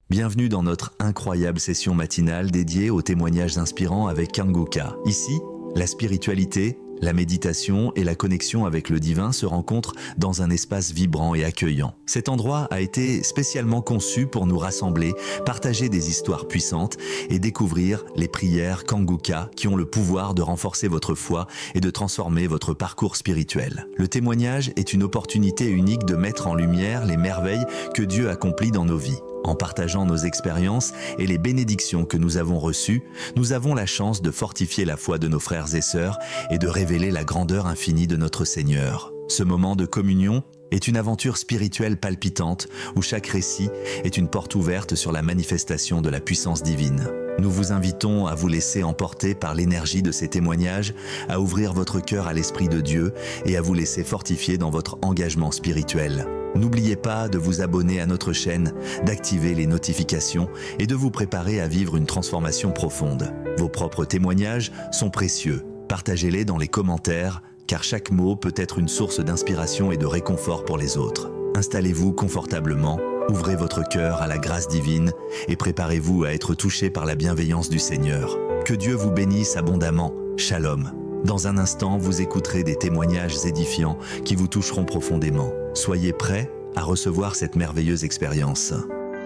Bienvenue dans notre incroyable session matinale dédiée aux témoignages inspirants avec Kanguka. Ici, la spiritualité, la méditation et la connexion avec le divin se rencontrent dans un espace vibrant et accueillant. Cet endroit a été spécialement conçu pour nous rassembler, partager des histoires puissantes et découvrir les prières Kanguka qui ont le pouvoir de renforcer votre foi et de transformer votre parcours spirituel. Le témoignage est une opportunité unique de mettre en lumière les merveilles que Dieu accomplit dans nos vies. En partageant nos expériences et les bénédictions que nous avons reçues, nous avons la chance de fortifier la foi de nos frères et sœurs et de révéler la grandeur infinie de notre Seigneur. Ce moment de communion est une aventure spirituelle palpitante où chaque récit est une porte ouverte sur la manifestation de la puissance divine. Nous vous invitons à vous laisser emporter par l'énergie de ces témoignages, à ouvrir votre cœur à l'Esprit de Dieu et à vous laisser fortifier dans votre engagement spirituel. N'oubliez pas de vous abonner à notre chaîne, d'activer les notifications et de vous préparer à vivre une transformation profonde. Vos propres témoignages sont précieux. Partagez-les dans les commentaires, car chaque mot peut être une source d'inspiration et de réconfort pour les autres. Installez-vous confortablement, ouvrez votre cœur à la grâce divine et préparez-vous à être touché par la bienveillance du Seigneur. Que Dieu vous bénisse abondamment. Shalom. Dans un instant, vous écouterez des témoignages édifiants qui vous toucheront profondément. Soyez prêts à recevoir cette merveilleuse expérience.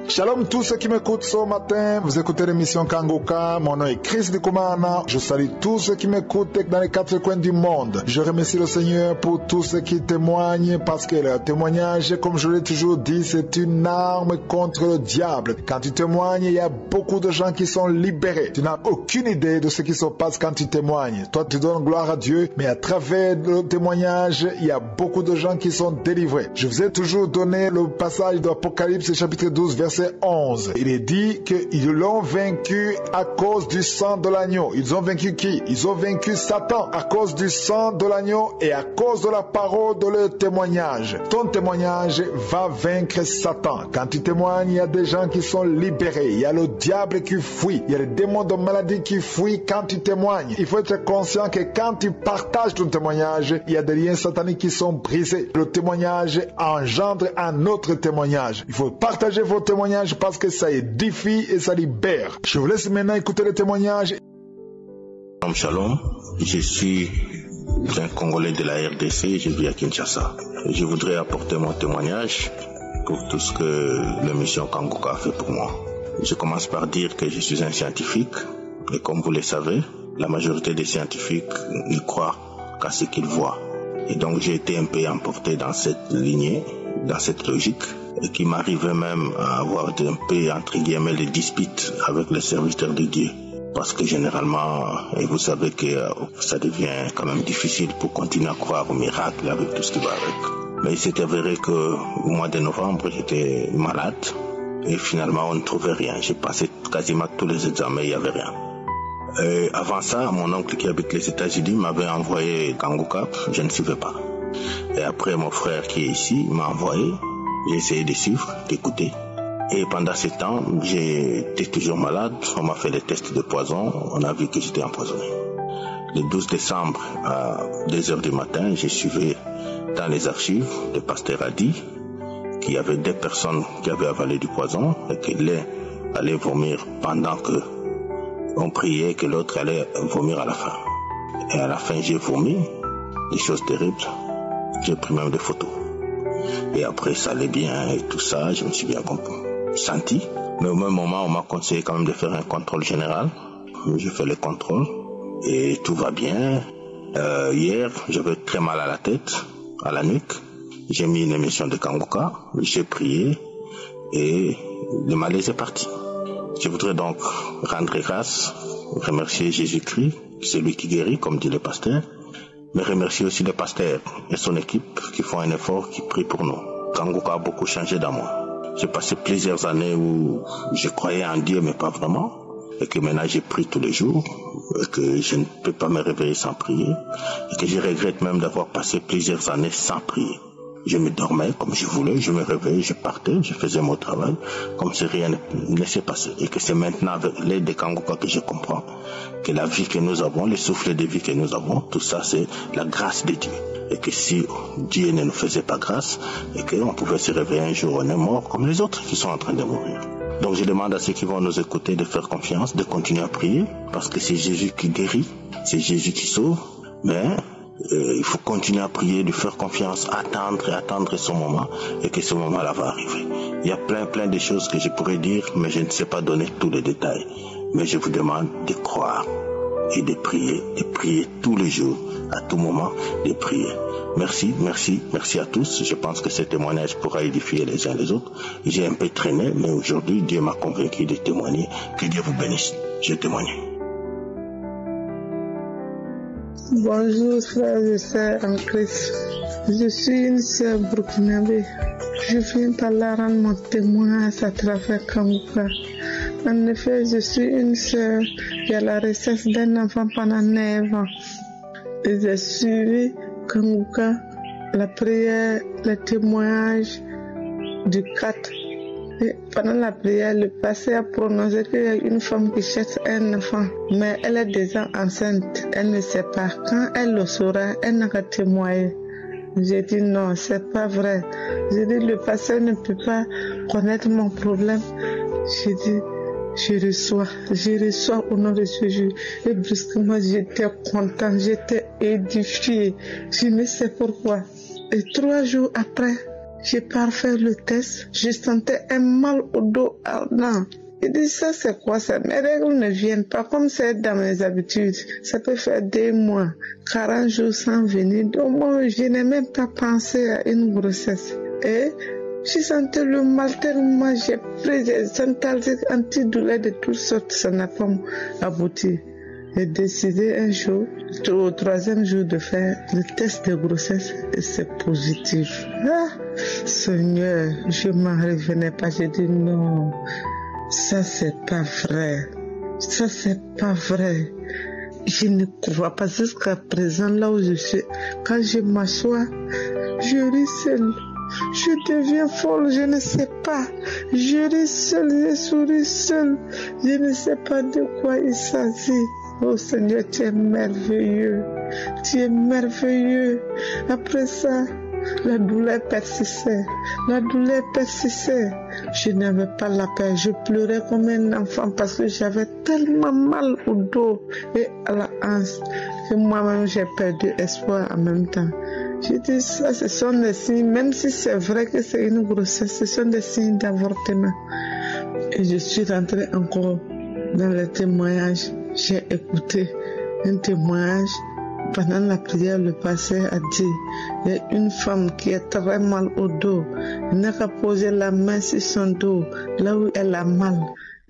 Shalom tous ceux qui m'écoutent ce matin, vous écoutez l'émission Kanguka, mon nom est Chris Ndikumana, je salue tous ceux qui m'écoutent dans les quatre coins du monde. Je remercie le Seigneur pour tous ceux qui témoignent parce que le témoignage, comme je l'ai toujours dit, c'est une arme contre le diable. Quand tu témoignes, il y a beaucoup de gens qui sont libérés. Tu n'as aucune idée de ce qui se passe quand tu témoignes. Toi, tu donnes gloire à Dieu, mais à travers le témoignage, il y a beaucoup de gens qui sont délivrés. Je vous ai toujours donné le passage de l'Apocalypse chapitre 12, verset 11. Il est dit qu'ils l'ont vaincu à cause du sang de l'agneau. Ils ont vaincu qui? Ils ont vaincu Satan à cause du sang de l'agneau et à cause de la parole de leur témoignage. Ton témoignage va vaincre Satan. Quand tu témoignes, il y a des gens qui sont libérés. Il y a le diable qui fuit. Il y a les démons de maladie qui fuient quand tu témoignes. Il faut être conscient que quand tu partages ton témoignage, il y a des liens sataniques qui sont brisés. Le témoignage engendre un autre témoignage. Il faut partager vos témoignages parce que ça édifie et ça libère. Je vous laisse maintenant écouter les témoignages. Shalom, je suis un Congolais de la RDC, je vis à Kinshasa. Je voudrais apporter mon témoignage pour tout ce que l'émission Kanguka a fait pour moi. Je commence par dire que je suis un scientifique et comme vous le savez, la majorité des scientifiques ne croient qu'à ce qu'ils voient. Et donc j'ai été un peu emporté dans cette lignée, dans cette logique, et qui m'arrivait même à avoir un peu, entre guillemets, des disputes avec les serviteurs de Dieu. Parce que généralement, et vous savez que ça devient quand même difficile pour continuer à croire au miracle avec tout ce qui va avec. Mais il s'est avéré qu'au mois de novembre, j'étais malade et finalement on ne trouvait rien. J'ai passé quasiment tous les examens, il n'y avait rien. Et avant ça, mon oncle qui habite les États-Unis m'avait envoyé Kanguka, je ne suivais pas. Et après, mon frère qui est ici m'a envoyé. J'ai essayé de suivre, d'écouter. Et pendant ce temps, j'étais toujours malade. On m'a fait des tests de poison. On a vu que j'étais empoisonné. Le 12 décembre, à 2h du matin, j'ai suivi dans les archives, le pasteur a dit qu'il y avait des personnes qui avaient avalé du poison et que l'un allait vomir pendant que on priait, que l'autre allait vomir à la fin. Et à la fin, j'ai vomi. Des choses terribles. J'ai pris même des photos. Et après, ça allait bien et tout ça, je me suis bien senti. Mais au même moment, on m'a conseillé quand même de faire un contrôle général. J'ai fait le contrôle et tout va bien. Hier, j'avais très mal à la tête, à la nuque. J'ai mis une émission de Kanguka, j'ai prié et le malaise est parti. Je voudrais donc rendre grâce, remercier Jésus-Christ, c'est lui qui guérit, comme dit le pasteur. Mais remercier aussi le pasteur et son équipe qui font un effort, qui prient pour nous. Kanguka a beaucoup changé dans moi. J'ai passé plusieurs années où je croyais en Dieu, mais pas vraiment. Et que maintenant j'ai prie tous les jours. Et que je ne peux pas me réveiller sans prier. Et que je regrette même d'avoir passé plusieurs années sans prier. Je me dormais comme je voulais, je me réveillais, je partais, je faisais mon travail, comme si rien ne s'est passé. Et que c'est maintenant avec l'aide de Kanguka que je comprends que la vie que nous avons, le souffle de vie que nous avons, tout ça c'est la grâce de Dieu. Et que si Dieu ne nous faisait pas grâce, et qu'on pouvait se réveiller un jour, on est mort comme les autres qui sont en train de mourir. Donc je demande à ceux qui vont nous écouter de faire confiance, de continuer à prier, parce que c'est Jésus qui guérit, c'est Jésus qui sauve, mais il faut continuer à prier, de faire confiance, attendre son moment, et que ce moment-là va arriver. Il y a plein de choses que je pourrais dire, mais je ne sais pas donner tous les détails. Mais je vous demande de croire et de prier tous les jours, à tout moment, de prier. Merci à tous. Je pense que ce témoignage pourra édifier les uns les autres. J'ai un peu traîné, mais aujourd'hui, Dieu m'a convaincu de témoigner. Que Dieu vous bénisse. Je témoigne. Bonjour frères et sœurs en Christ. Je suis une sœur burkinabé. Je viens par là rendre mon témoignage à travers Kangouka. En effet, je suis une sœur qui a la recherche d'un enfant pendant 9 ans. Et j'ai suivi Kangouka, la prière, le témoignage du 4. Et pendant la prière, le pasteur a prononcé qu'il y a une femme qui cherche un enfant, mais elle est déjà enceinte. Elle ne sait pas. Quand elle le saura, elle n'a qu'à témoigner. J'ai dit non, c'est pas vrai. J'ai dit le pasteur ne peut pas connaître mon problème. J'ai dit je reçois au nom de Jésus. Et brusquement j'étais content, j'étais édifié. Je ne sais pourquoi. Et 3 jours après, j'ai parfait le test. Je sentais un mal au dos ardent. Je dis ça c'est quoi ça? Mes règles ne viennent pas comme c'est dans mes habitudes. Ça peut faire 2 mois, 40 jours sans venir. Donc moi je n'ai même pas pensé à une grossesse. Et je sentais le mal tellement j'ai pris des antalgiques antidouleurs de toutes sortes. Ça n'a pas abouti. J'ai décidé un jour, au 3e jour, de faire le test de grossesse et c'est positif. Ah, Seigneur, je m'en revenais pas. J'ai dit non, ça c'est pas vrai. Ça c'est pas vrai. Je ne crois pas jusqu'à présent là où je suis. Quand je m'assois, je ris seul. Je deviens folle, je ne sais pas. Je ris seul, je souris seul. Je ne sais pas de quoi il s'agit. Oh Seigneur, tu es merveilleux. Tu es merveilleux. Après ça, la douleur persistait. La douleur persistait. Je n'avais pas la paix. Je pleurais comme un enfant parce que j'avais tellement mal au dos et à la hanche que moi-même j'ai perdu espoir en même temps. Je dis ça, ce sont des signes, même si c'est vrai que c'est une grossesse, ce sont des signes d'avortement. Et je suis rentrée encore dans le témoignage. J'ai écouté un témoignage. Pendant la prière, le pasteur a dit, il y a une femme qui a très mal au dos. Elle n'a qu'à poser la main sur son dos, là où elle a mal.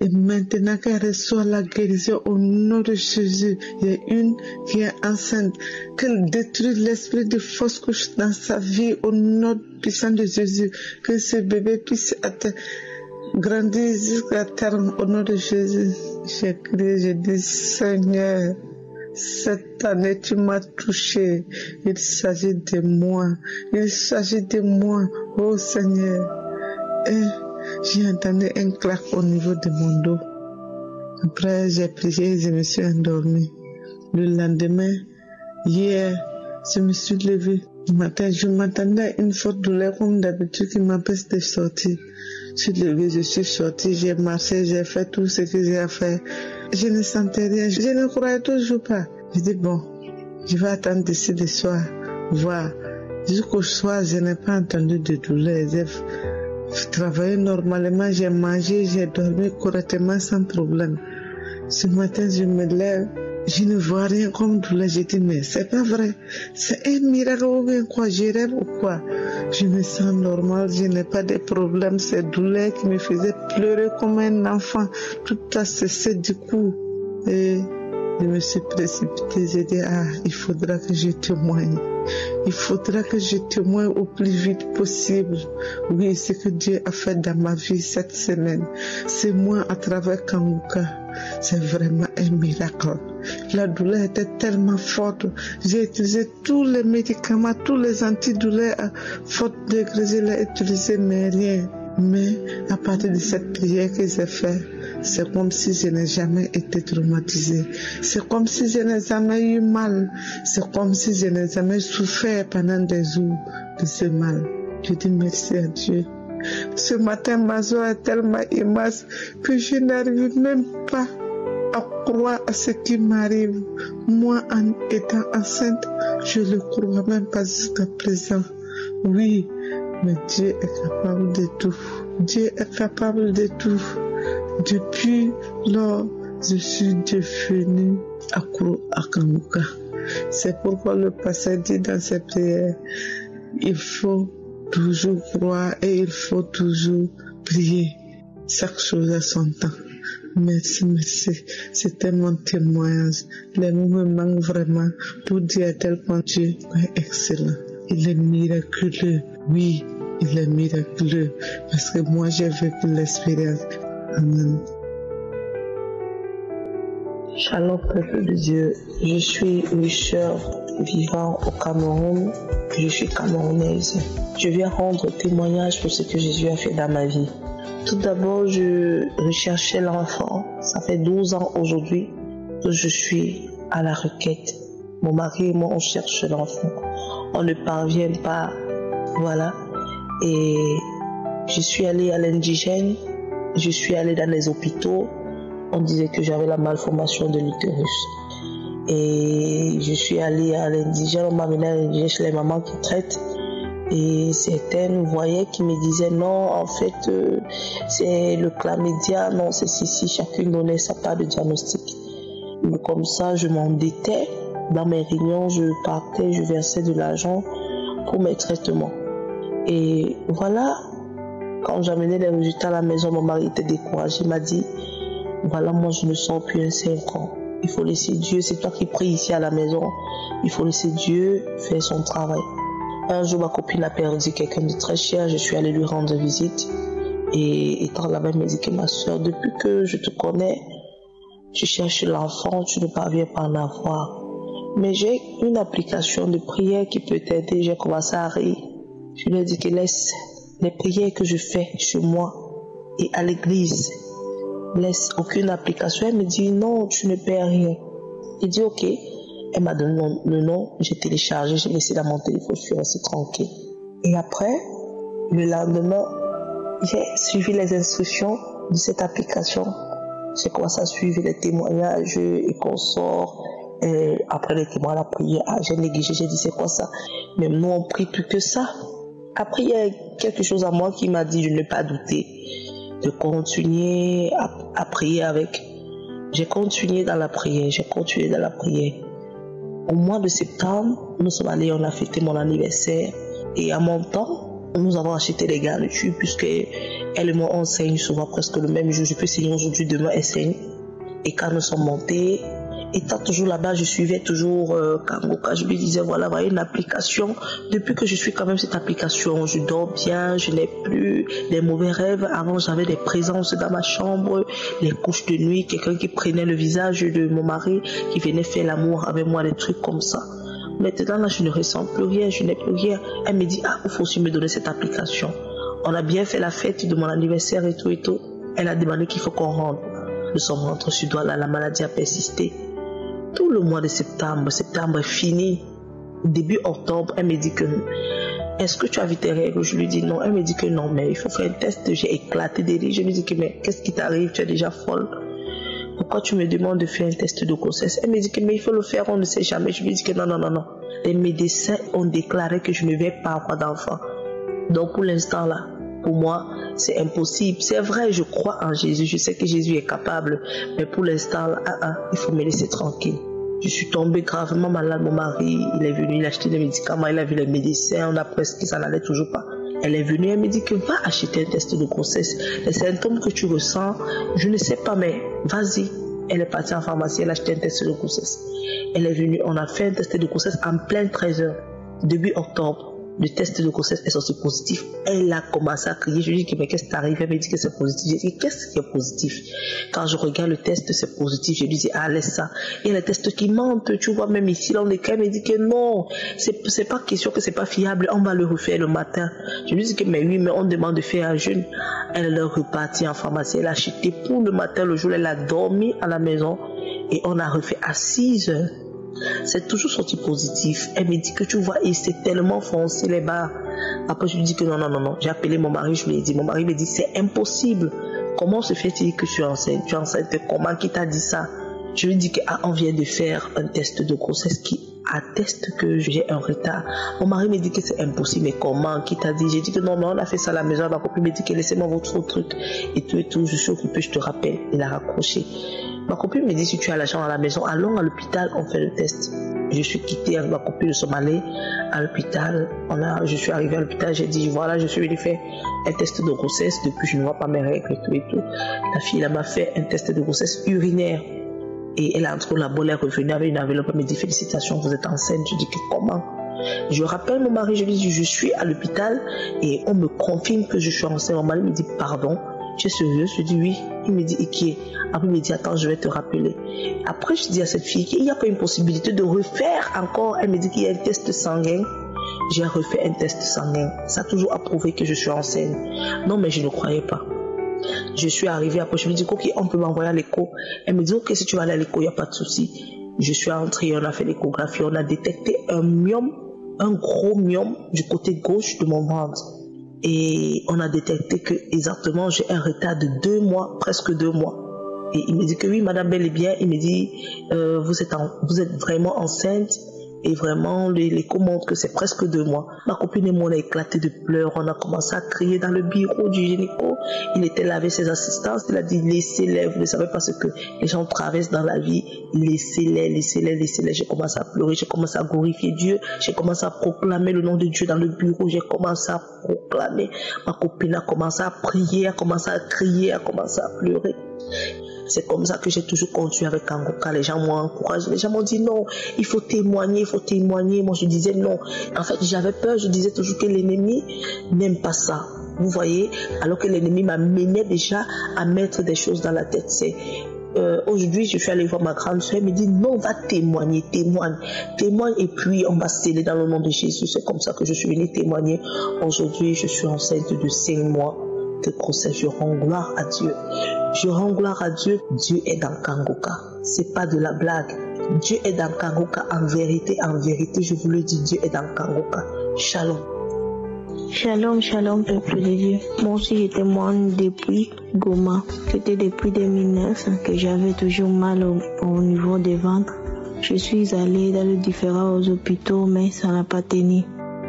Et maintenant qu'elle reçoit la guérison au nom de Jésus, il y a une qui est enceinte, qu'elle détruit l'esprit de fausse couche dans sa vie au nom puissant de Jésus, que ce bébé puisse grandir jusqu'à terme au nom de Jésus. J'ai crié, j'ai dit, Seigneur, cette année tu m'as touché, il s'agit de moi, oh Seigneur. Et j'ai entendu un clac au niveau de mon dos. Après j'ai prié et je me suis endormie. Le lendemain, hier, je me suis levée. Le matin, je m'attendais à une forte douleur comme d'habitude qui m'empêche de sortir. Je suis levée, je suis sortie, j'ai marché, j'ai fait tout ce que j'ai à faire. Je ne sentais rien, je ne croyais toujours pas. Je dis bon, je vais attendre d'ici le soir, voir. Jusqu'au soir, je n'ai pas entendu de douleur. J'ai travaillé normalement, j'ai mangé, j'ai dormi correctement sans problème. Ce matin, je me lève, je ne vois rien comme douleur. Je dis mais c'est pas vrai, c'est un miracle ou bien quoi, je rêve ou quoi? Je me sens normal, je n'ai pas de problème. Cette douleur qui me faisait pleurer comme un enfant, tout a cessé du coup. Et je me suis précipitée, j'ai dit il faudra que je témoigne. Il faudra que je témoigne au plus vite possible. Oui, ce que Dieu a fait dans ma vie cette semaine, c'est moi à travers Kangouka. C'est vraiment un miracle. La douleur était tellement forte. J'ai utilisé tous les médicaments, tous les antidouleurs à forte degré, je l'ai utilisé, mais rien. Mais à partir de cette prière que j'ai faite, c'est comme si je n'ai jamais été traumatisée. C'est comme si je n'ai jamais eu mal. C'est comme si je n'ai jamais souffert pendant des jours de ce mal. Je dis merci à Dieu. Ce matin, ma joie est tellement immense que je n'arrive même pas à croire à ce qui m'arrive. Moi, en étant enceinte, je ne le crois même pas jusqu'à présent. Oui, mais Dieu est capable de tout. Dieu est capable de tout. Depuis lors, je suis devenue accro à Kangouka. C'est pourquoi le pasteur dit dans ses prières, il faut toujours croire et il faut toujours prier. Chaque chose à son temps. Merci, merci. C'était mon témoignage. Les mots me manquent vraiment pour dire à tel point Dieu est excellent. Il est miraculeux. Oui, il est miraculeux. Parce que moi, j'ai vécu l'expérience. Amen. Shalom, peuple de Dieu. Je suis une sœur vivant au Cameroun. Je suis camerounaise. Je viens rendre témoignage pour ce que Jésus a fait dans ma vie. Tout d'abord, je recherchais l'enfant. Ça fait 12 ans aujourd'hui que je suis à la requête. Mon mari et moi, on cherche l'enfant. On ne parvient pas. Voilà. Et je suis allée à l'indigène. Je suis allée dans les hôpitaux. On disait que j'avais la malformation de l'utérus. Et je suis allée à l'indigène. On m'a amené à l'indigène chez les mamans qui traitent. Et certaines voyaient qui me disaient non, en fait, c'est le chlamydia, non, c'est si, chacune donnait sa part de diagnostic. Mais comme ça, je m'endettais. Dans mes réunions, je partais, je versais de l'argent pour mes traitements. Et voilà, quand j'amenais les résultats à la maison, mon mari était découragé. Il m'a dit, voilà, moi je ne sens plus un 5 ans. Il faut laisser Dieu, c'est toi qui pries ici à la maison. Il faut laisser Dieu faire son travail. Un jour, ma copine a perdu quelqu'un de très cher. Je suis allée lui rendre visite. Et étant là-bas, elle m'a dit que ma soeur, depuis que je te connais, tu cherches l'enfant, tu ne parviens pas à en avoir. Mais j'ai une application de prière qui peut t'aider. J'ai commencé à rire. Je lui ai dit que laisse les prières que je fais chez moi et à l'église. Laisse aucune application. Elle me dit non, tu ne perds rien. Il dit ok. Elle m'a donné le nom, j'ai téléchargé, j'ai laissé dans mon téléphone, je suis restée tranquille. Et après, le lendemain, j'ai suivi les instructions de cette application. J'ai commencé à suivre les témoignages et qu'on sort. Et après les témoignages, la prière, j'ai négligé, j'ai dit c'est quoi ça? Même nous, on prie plus que ça. Après, il y a quelque chose à moi qui m'a dit de ne pas douter, de continuer à prier avec. J'ai continué dans la prière, Au mois de septembre, nous sommes allés, on a fêté mon anniversaire. Et à mon temps, nous avons acheté des garnitures puisque elle et moi, on saigne souvent presque le même jour. Je peux saigner aujourd'hui, demain, elle saigne. Et quand nous sommes montés, étant toujours là-bas, je suivais toujours Kangouka. Je lui disais, voilà une application. Depuis que je suis quand même cette application, je dors bien, je n'ai plus des mauvais rêves. Avant, j'avais des présences dans ma chambre, les couches de nuit, quelqu'un qui prenait le visage de mon mari, qui venait faire l'amour avec moi, des trucs comme ça. Maintenant, là, je ne ressens plus rien, je n'ai plus rien. Elle me dit, il faut aussi me donner cette application. On a bien fait la fête de mon anniversaire et tout et tout. Elle a demandé qu'il faut qu'on rentre. Nous sommes rentrés sur Douala, la maladie a persisté. Tout le mois de septembre est fini. Début octobre, elle me dit que est-ce que tu as vu tes règles? Je lui dis non. Elle me dit que non, mais il faut faire un test. J'ai éclaté de rire. Je lui dis que mais qu'est-ce qui t'arrive? Tu es déjà folle. Pourquoi tu me demandes de faire un test de grossesse? Elle me dit que mais il faut le faire, on ne sait jamais. Je lui dis que non. Les médecins ont déclaré que je ne vais pas avoir d'enfant. Donc pour l'instant là, pour moi, c'est impossible. C'est vrai, je crois en Jésus. Je sais que Jésus est capable. Mais pour l'instant, il faut me laisser tranquille. Je suis tombée gravement malade. Mon mari, il est venu, il a acheté des médicaments. Il a vu les médecins. On a presque, ça n'allait toujours pas. Elle est venue, elle me dit que va acheter un test de grossesse. Les symptômes que tu ressens, je ne sais pas, mais vas-y. Elle est partie en pharmacie, elle a acheté un test de grossesse. Elle est venue, on a fait un test de grossesse en plein 13h. Début octobre. Le test de grossesse est sorti positif. Elle a commencé à crier. Je lui dis que mais qu'est-ce qui t'arrive? Elle me dit que c'est positif. J'ai dit qu'est-ce qui est positif? Quand je regarde le test, c'est positif. Je lui dis laisse ça. Il y a les tests qui mentent. Tu vois, même ici, là, on est quand même dit que non. C'est pas question que c'est pas fiable. On va le refaire le matin. Je lui dis que mais oui, mais on demande de faire un jeûne. Elle est repartie en pharmacie. Elle a acheté pour le matin, le jour, elle a dormi à la maison. Et on a refait à 6h. C'est toujours sorti positif. Elle me dit que tu vois, et c'est tellement foncé les barres. Après, je lui dis que non. J'ai appelé mon mari, je lui ai dit. Mon mari me dit, c'est impossible. Comment se fait-il que tu es enceinte? Tu es enceinte comment? Qui t'a dit ça? Je lui dis qu'on vient de faire un test de grossesse qui atteste que j'ai un retard. Mon mari me dit que c'est impossible. Mais comment? Qui t'a dit? J'ai dit que non, on a fait ça à la maison. Ma copine me dit que laissez-moi votre truc. Et tout, je suis occupée, je te rappelle. Il a raccroché. Ma copine me dit, si tu as l'argent à la maison, allons à l'hôpital, on fait le test. Je suis quittée avec ma copine, nous sommes allés à l'hôpital. Je suis arrivée à l'hôpital, j'ai dit, voilà, je suis venue faire un test de grossesse. Depuis, je ne vois pas mes règles et tout. La fille, elle m'a fait un test de grossesse urinaire. Et elle a entré au labo, elle est revenue avec une enveloppe, elle me dit, félicitations, vous êtes enceinte. Je dis, comment? Je rappelle mon mari, je lui dis, je suis à l'hôpital et on me confirme que je suis enceinte. Mon mari me dit, pardon, tu es sérieux? Je dis, oui. Il me dit, et qui est? Après, il me dit, attends, je vais te rappeler. Après, je dis à cette fille qu'il n'y a pas une possibilité de refaire encore. Elle me dit qu'il y a un test sanguin. J'ai refait un test sanguin. Ça a toujours approuvé que je suis enceinte. Non, mais je ne croyais pas. Je suis arrivée après, je lui dis, ok, on peut m'envoyer à l'écho. Elle me dit, ok, si tu vas aller à l'écho, il n'y a pas de souci. Je suis entrée, on a fait l'échographie, on a détecté un myome, un gros myome du côté gauche de mon ventre. Et on a détecté que exactement j'ai un retard de 2 mois, presque 2 mois. Et il me dit que oui, madame, bel et bien. Il me dit, vous êtes vraiment enceinte. Et vraiment, l'écho montre que c'est presque 2 mois. Ma copine et moi, on a éclaté de pleurs. On a commencé à crier dans le bureau du gynéco. Il était là avec ses assistantes. Il a dit, laissez-les. Vous ne savez pas ce que les gens traversent dans la vie. Laissez-les. J'ai commencé à pleurer. J'ai commencé à glorifier Dieu. J'ai commencé à proclamer le nom de Dieu dans le bureau. J'ai commencé à proclamer. Ma copine a commencé à prier, a commencé à crier, a commencé à pleurer. C'est comme ça que j'ai toujours continué avec Kangoka. Les gens m'ont encouragé. Les gens m'ont dit non, il faut témoigner. Moi, je disais non. En fait, j'avais peur. Je disais toujours que l'ennemi n'aime pas ça. Vous voyez? Alors que l'ennemi m'amenait déjà à mettre des choses dans la tête. Aujourd'hui, je suis allée voir ma grande soeur. Elle me dit non, va témoigne. Et puis, on va sceller dans le nom de Jésus. C'est comme ça que je suis venue témoigner. Aujourd'hui, je suis enceinte de 5 mois. De grossesse, je rends gloire à Dieu. Dieu est dans Kangoka. C'est pas de la blague. Dieu est dans Kangoka en vérité, je vous le dis, Dieu est dans Kangoka. Shalom. Shalom, peuple de Dieu. Moi aussi, je témoigne depuis Goma. C'était depuis 2009 que j'avais toujours mal au niveau des ventres. Je suis allée dans les différents hôpitaux, mais ça n'a pas tenu.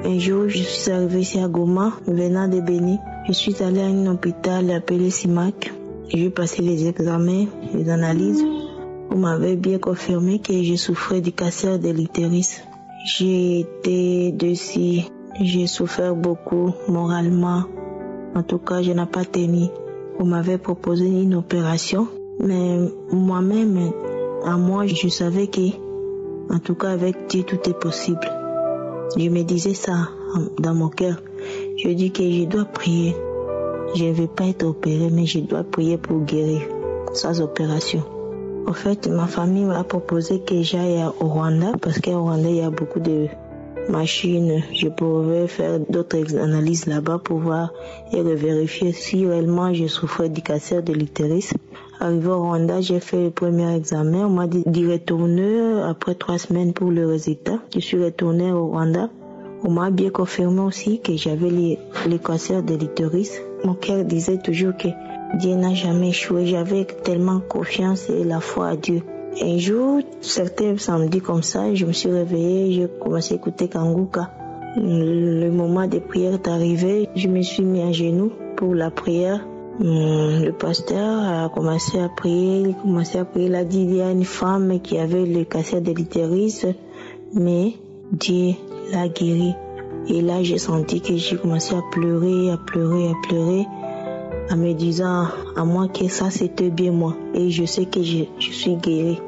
Un jour, je suis arrivée ici à Goma, venant de Béni. Je suis allée à un hôpital appelé Simac. J'ai passé les examens, les analyses. On m'avait bien confirmé que je souffrais du cancer de l'utérus. J'ai été dessus. J'ai souffert beaucoup moralement. En tout cas, je n'ai pas tenu. On m'avait proposé une opération. Mais moi-même, je savais que, en tout cas, avec Dieu, tout est possible. Je me disais ça dans mon cœur. Je dis que je dois prier. Je ne vais pas être opérée, mais je dois prier pour guérir, sans opération. En fait, ma famille m'a proposé que j'aille au Rwanda, parce qu'au Rwanda, il y a beaucoup de machines. Je pouvais faire d'autres analyses là-bas pour voir et vérifier si réellement je souffrais du cancer de l'utérus. Arrivé au Rwanda, j'ai fait le premier examen. On m'a dit d'y retourner après 3 semaines pour le résultat. Je suis retournée au Rwanda. On m'a bien confirmé aussi que j'avais le cancer de l'utérus. Mon cœur disait toujours que Dieu n'a jamais échoué. J'avais tellement confiance et la foi à Dieu. Un jour, certains samedis comme ça, je me suis réveillée, j'ai commencé à écouter Kangoka. Le moment de prière est arrivé, je me suis mis à genoux pour la prière. Le pasteur a commencé à prier, il a dit il y a une femme qui avait le cancer de l'utérus, mais Dieu l'a guéri. Et là, j'ai senti que j'ai commencé à pleurer, en me disant à moi que ça c'était bien moi. Et je sais que je suis guérie.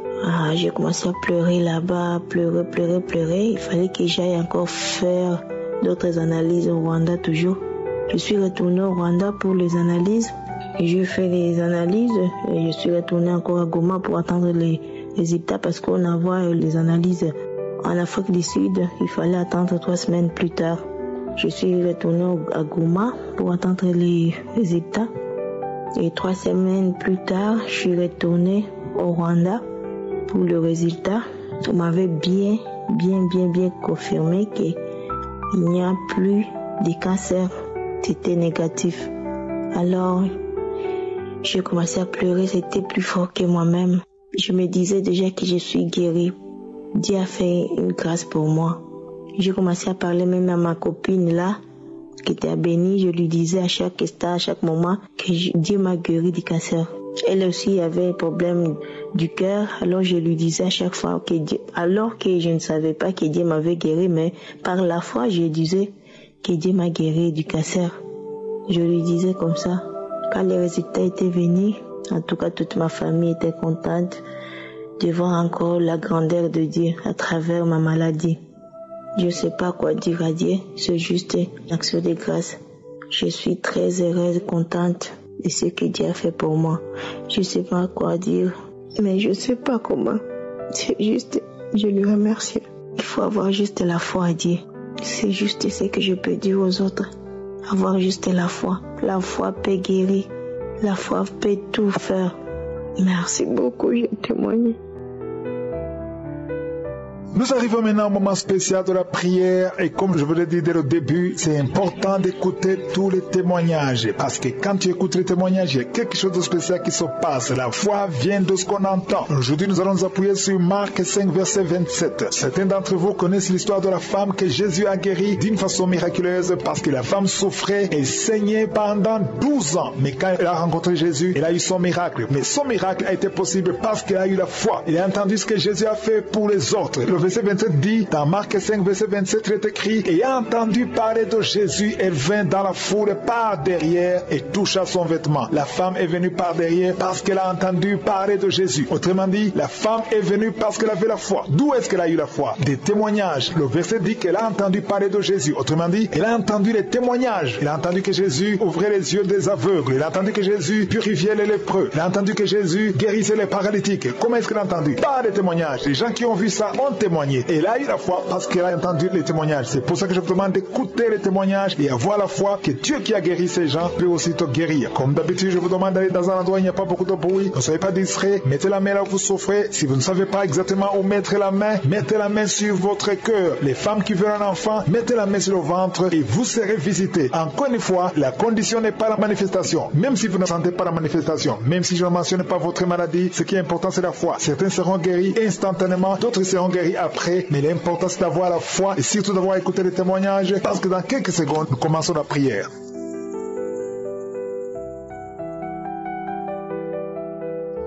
J'ai commencé à pleurer là-bas, pleurer. Il fallait que j'aille encore faire d'autres analyses au Rwanda toujours. Je suis retournée au Rwanda pour les analyses. Et j'ai fait les analyses et je suis retournée encore à Goma pour attendre les résultats parce qu'on envoie les analyses en Afrique du Sud. Il fallait attendre 3 semaines plus tard. Je suis retournée à Goma pour attendre les résultats. Et 3 semaines plus tard, je suis retournée au Rwanda pour le résultat. on m'avait bien confirmé qu'il n'y a plus de cancer. C'était négatif. Alors, j'ai commencé à pleurer, c'était plus fort que moi-même. Je me disais déjà que je suis guérie. Dieu a fait une grâce pour moi. J'ai commencé à parler même à ma copine là, qui était à Béni. Je lui disais à chaque instant, à chaque moment, que Dieu m'a guéri du cancer. Elle aussi avait un problème du cœur, alors je lui disais à chaque fois que Dieu, alors que je ne savais pas que Dieu m'avait guéri, mais par la foi, je disais que Dieu m'a guéri du cancer. Je lui disais comme ça. Quand les résultats étaient venus, en tout cas toute ma famille était contente de voir encore la grandeur de Dieu à travers ma maladie. Je ne sais pas quoi dire à Dieu, c'est juste une action de grâce. Je suis très heureuse, contente de ce que Dieu a fait pour moi. Je ne sais pas quoi dire, mais je ne sais pas comment. C'est juste, je lui remercie. Il faut avoir juste la foi à Dieu. C'est juste ce que je peux dire aux autres. Avoir juste la foi. La foi peut guérir. La foi peut tout faire. Merci beaucoup, j'ai témoigné. Nous arrivons maintenant au moment spécial de la prière et comme je vous l'ai dit dès le début, c'est important d'écouter tous les témoignages parce que quand tu écoutes les témoignages, il y a quelque chose de spécial qui se passe. La foi vient de ce qu'on entend. Aujourd'hui, nous allons nous appuyer sur Marc 5, verset 27. Certains d'entre vous connaissent l'histoire de la femme que Jésus a guérie d'une façon miraculeuse parce que la femme souffrait et saignait pendant 12 ans. Mais quand elle a rencontré Jésus, elle a eu son miracle. Mais son miracle a été possible parce qu'elle a eu la foi. Elle a entendu ce que Jésus a fait pour les autres. Le verset 27 dit, dans Marc 5, verset 27, il est écrit, ayant entendu parler de Jésus, elle vint dans la foule par derrière et toucha son vêtement. La femme est venue par derrière parce qu'elle a entendu parler de Jésus. Autrement dit, la femme est venue parce qu'elle avait la foi. D'où est-ce qu'elle a eu la foi? Des témoignages. Le verset dit qu'elle a entendu parler de Jésus. Autrement dit, elle a entendu les témoignages. Elle a entendu que Jésus ouvrait les yeux des aveugles. Elle a entendu que Jésus purifiait les lépreux. Elle a entendu que Jésus guérissait les paralytiques. Comment est-ce qu'elle a entendu? Par des témoignages. Les gens qui ont vu ça ont témoigné. Et elle a eu la foi parce qu'elle a entendu les témoignages. C'est pour ça que je vous demande d'écouter les témoignages et avoir la foi que Dieu qui a guéri ces gens peut aussi te guérir. Comme d'habitude, je vous demande d'aller dans un endroit où il n'y a pas beaucoup de bruit. Ne soyez pas distrait. Mettez la main là où vous souffrez. Si vous ne savez pas exactement où mettre la main, mettez la main sur votre cœur. Les femmes qui veulent un enfant, mettez la main sur le ventre et vous serez visités. Encore une fois, la condition n'est pas la manifestation. Même si vous ne sentez pas la manifestation, même si je ne mentionne pas votre maladie, ce qui est important c'est la foi. Certains seront guéris instantanément, d'autres seront guéris après, mais l'important c'est d'avoir la foi et surtout d'avoir écouté les témoignages parce que dans quelques secondes, nous commençons la prière.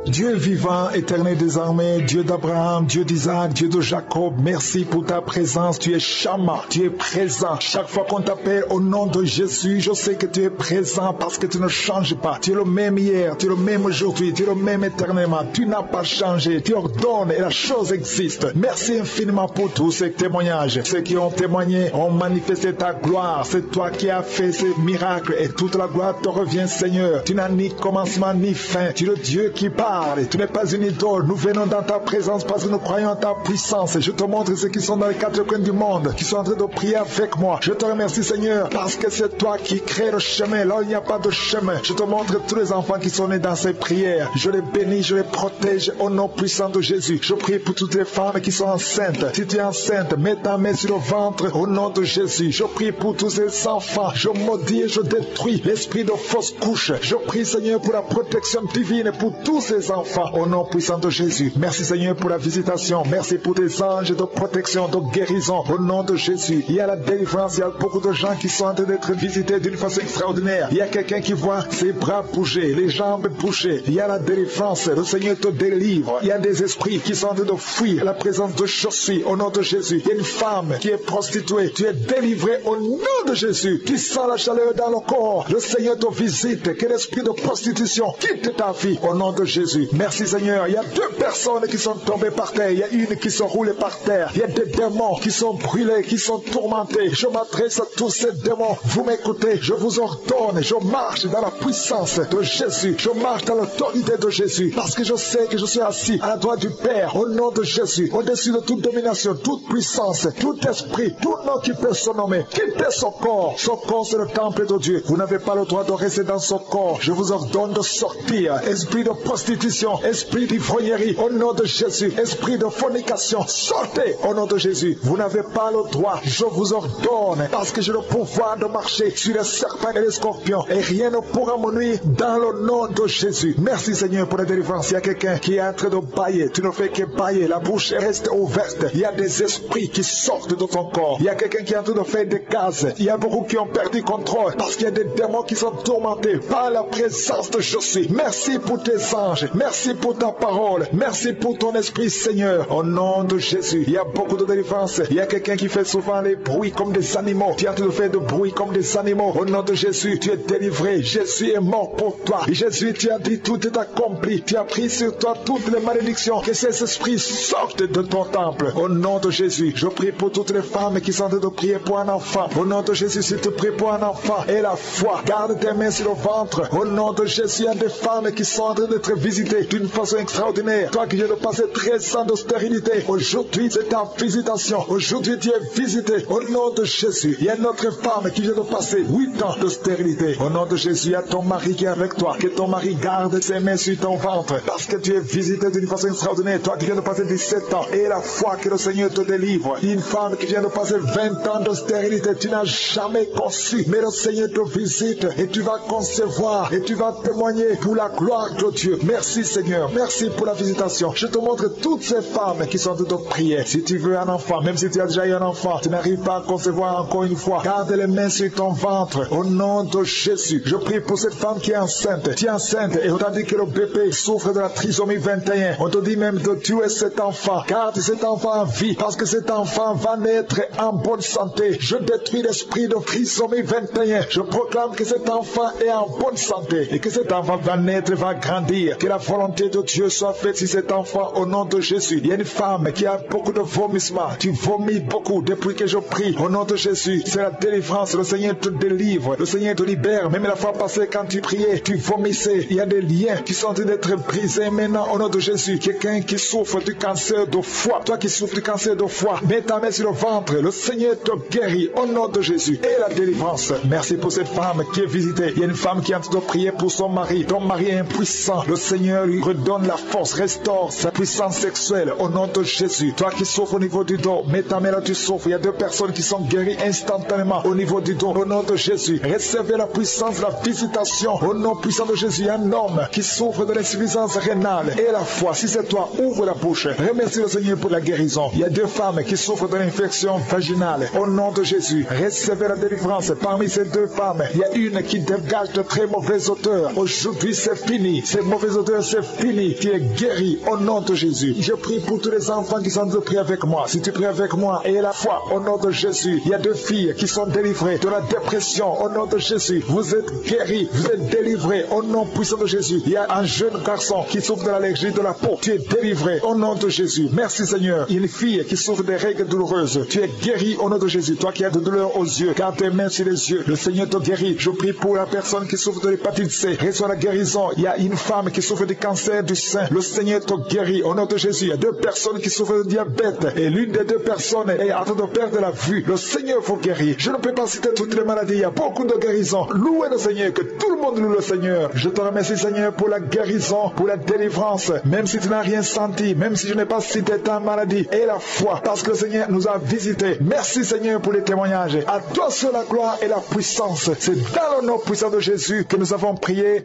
Dieu vivant, éternel des armées, Dieu d'Abraham, Dieu d'Isaac, Dieu de Jacob, merci pour ta présence. Tu es Shama, tu es présent. Chaque fois qu'on t'appelle au nom de Jésus, je sais que tu es présent parce que tu ne changes pas. Tu es le même hier, tu es le même aujourd'hui, tu es le même éternellement. Tu n'as pas changé, tu ordonnes et la chose existe. Merci infiniment pour tous ces témoignages. Ceux qui ont témoigné ont manifesté ta gloire. C'est toi qui as fait ces miracles et toute la gloire te revient, Seigneur. Tu n'as ni commencement ni fin. Tu es le Dieu qui parle. Tu n'es pas une idole. Nous venons dans ta présence parce que nous croyons en ta puissance. Je te montre ceux qui sont dans les quatre coins du monde, qui sont en train de prier avec moi. Je te remercie, Seigneur, parce que c'est toi qui crée le chemin là où il n'y a pas de chemin. Je te montre tous les enfants qui sont nés dans ces prières. Je les bénis, je les protège au nom puissant de Jésus. Je prie pour toutes les femmes qui sont enceintes. Si tu es enceinte, mets ta main sur le ventre au nom de Jésus. Je prie pour tous ces enfants. Je maudis et je détruis l'esprit de fausse couche. Je prie, Seigneur, pour la protection divine pour tous ces enfants au nom puissant de Jésus. Merci, Seigneur, pour la visitation. Merci pour tes anges de protection, de guérison au nom de Jésus. Il y a la délivrance. Il y a beaucoup de gens qui sont en train d'être visités d'une façon extraordinaire. Il y a quelqu'un qui voit ses bras bouger, les jambes bouger. Il y a la délivrance. Le Seigneur te délivre. Il y a des esprits qui sont en train de fuir la présence de je suis au nom de Jésus. Il y a une femme qui est prostituée. Tu es délivré au nom de Jésus. Tu sens la chaleur dans le corps. Le Seigneur te visite. Que l'esprit de prostitution quitte ta vie au nom de Jésus. Merci, Seigneur. Il y a 2 personnes qui sont tombées par terre. Il y a une qui sont roulée par terre. Il y a des démons qui sont brûlés, qui sont tourmentés. Je m'adresse à tous ces démons. Vous m'écoutez. Je vous ordonne. Je marche dans la puissance de Jésus. Je marche dans l'autorité de Jésus. Parce que je sais que je suis assis à la droite du Père au nom de Jésus. Au-dessus de toute domination, toute puissance, tout esprit, tout nom qui peut se nommer. Quittez son corps. Son corps, c'est le temple de Dieu. Vous n'avez pas le droit de rester dans son corps. Je vous ordonne de sortir. Esprit de prostitution. prostitution, esprit d'ivrognerie, au nom de Jésus, esprit de fornication, sortez au nom de Jésus. Vous n'avez pas le droit, je vous ordonne, parce que j'ai le pouvoir de marcher sur les serpents et les scorpions, et rien ne pourra me nuire dans le nom de Jésus. Merci Seigneur pour la délivrance. Il y a quelqu'un qui est en train de bailler, tu ne fais que bailler, la bouche reste ouverte. Il y a des esprits qui sortent de ton corps. Il y a quelqu'un qui est en train de faire des gaz. Il y a beaucoup qui ont perdu contrôle parce qu'il y a des démons qui sont tourmentés par la présence de Jésus. Merci pour tes anges, merci pour ta parole, merci pour ton esprit Seigneur. Au nom de Jésus, il y a beaucoup de délivrance. Il y a quelqu'un qui fait souvent les bruits comme des animaux. Tu es en train de faire de bruit comme des animaux. Au nom de Jésus, tu es délivré. Jésus est mort pour toi. Et Jésus, tu as dit tout est accompli. Tu as pris sur toi toutes les malédictions. Que ces esprits sortent de ton temple. Au nom de Jésus, je prie pour toutes les femmes qui sont en train de prier pour un enfant. Au nom de Jésus, si tu pries pour un enfant et la foi, garde tes mains sur le ventre. Au nom de Jésus, il y a des femmes qui sont en train d'être visitées d'une façon extraordinaire. Toi qui viens de passer 13 ans de stérilité, aujourd'hui c'est ta visitation. Aujourd'hui tu es visité. Au nom de Jésus, il y a une autre femme qui vient de passer 8 ans de stérilité. Au nom de Jésus, il y a ton mari qui est avec toi. Que ton mari garde ses mains sur ton ventre parce que tu es visité d'une façon extraordinaire. Toi qui viens de passer 17 ans et la foi que le Seigneur te délivre. Une femme qui vient de passer 20 ans de stérilité, tu n'as jamais conçu, mais le Seigneur te visite et tu vas concevoir et tu vas témoigner pour la gloire de Dieu. Merci Seigneur, merci pour la visitation. Je te montre toutes ces femmes qui sont de te prier. Si tu veux un enfant, même si tu as déjà eu un enfant, tu n'arrives pas à concevoir encore une fois, garde les mains sur ton ventre. Au nom de Jésus, je prie pour cette femme qui est enceinte. Tu es enceinte et on t'a dit que le bébé souffre de la trisomie 21. On te dit même de tuer cet enfant. Garde cet enfant en vie parce que cet enfant va naître en bonne santé. Je détruis l'esprit de trisomie 21. Je proclame que cet enfant est en bonne santé et que cet enfant va naître, va grandir. Que la volonté de Dieu soit faite sur cet enfant au nom de Jésus. Il y a une femme qui a beaucoup de vomissements. Tu vomis beaucoup depuis que je prie. Au nom de Jésus, c'est la délivrance. Le Seigneur te délivre. Le Seigneur te libère. Même la fois passée, quand tu priais, tu vomissais. Il y a des liens qui sont en train d'être brisés maintenant au nom de Jésus. Quelqu'un qui souffre du cancer de foie. Toi qui souffres du cancer de foie, mets ta main sur le ventre. Le Seigneur te guérit au nom de Jésus. Et la délivrance. Merci pour cette femme qui est visitée. Il y a une femme qui est en train de prier pour son mari. Ton mari est impuissant. Le Seigneur lui redonne la force, restaure sa puissance sexuelle au nom de Jésus. Toi qui souffres au niveau du dos, mets ta main là, tu souffres. Il y a 2 personnes qui sont guéries instantanément au niveau du dos. Au nom de Jésus, recevez la puissance, la visitation. Au nom puissant de Jésus, il y a un homme qui souffre de l'insuffisance rénale et la foi. Si c'est toi, ouvre la bouche. Remercie le Seigneur pour la guérison. Il y a 2 femmes qui souffrent de l'infection vaginale. Au nom de Jésus, recevez la délivrance. Parmi ces 2 femmes, il y a une qui dégage de très mauvaises odeurs. Aujourd'hui, c'est fini. Ces mauvaises odeurs, c'est fini. Tu es guéri au nom de Jésus. Je prie pour tous les enfants qui sont de prier avec moi. Si tu pries avec moi et la foi au nom de Jésus, il y a 2 filles qui sont délivrées de la dépression au nom de Jésus. Vous êtes guéris, vous êtes délivrés au nom puissant de Jésus. Il y a un jeune garçon qui souffre de l'allergie de la peau. Tu es délivré au nom de Jésus. Merci Seigneur. Il y a une fille qui souffre des règles douloureuses. Tu es guéri au nom de Jésus. Toi qui as de douleurs aux yeux, garde tes mains sur les yeux. Le Seigneur te guérit. Je prie pour la personne qui souffre de l'hépatite C. Reçois la guérison. Il y a une femme qui souffre du cancer du sein. Le Seigneur te guérit au nom de Jésus. Il y a 2 personnes qui souffrent de diabète et l'une des 2 personnes est en train de perdre la vue. Le Seigneur vous guérit. Je ne peux pas citer toutes les maladies. Il y a beaucoup de guérisons. Louez le Seigneur, que tout le monde loue le Seigneur. Je te remercie Seigneur pour la guérison, pour la délivrance. Même si tu n'as rien senti, même si je n'ai pas cité ta maladie et la foi, parce que le Seigneur nous a visités. Merci Seigneur pour les témoignages. À toi seul la gloire et la puissance. C'est dans le nom puissant de Jésus que nous avons prié.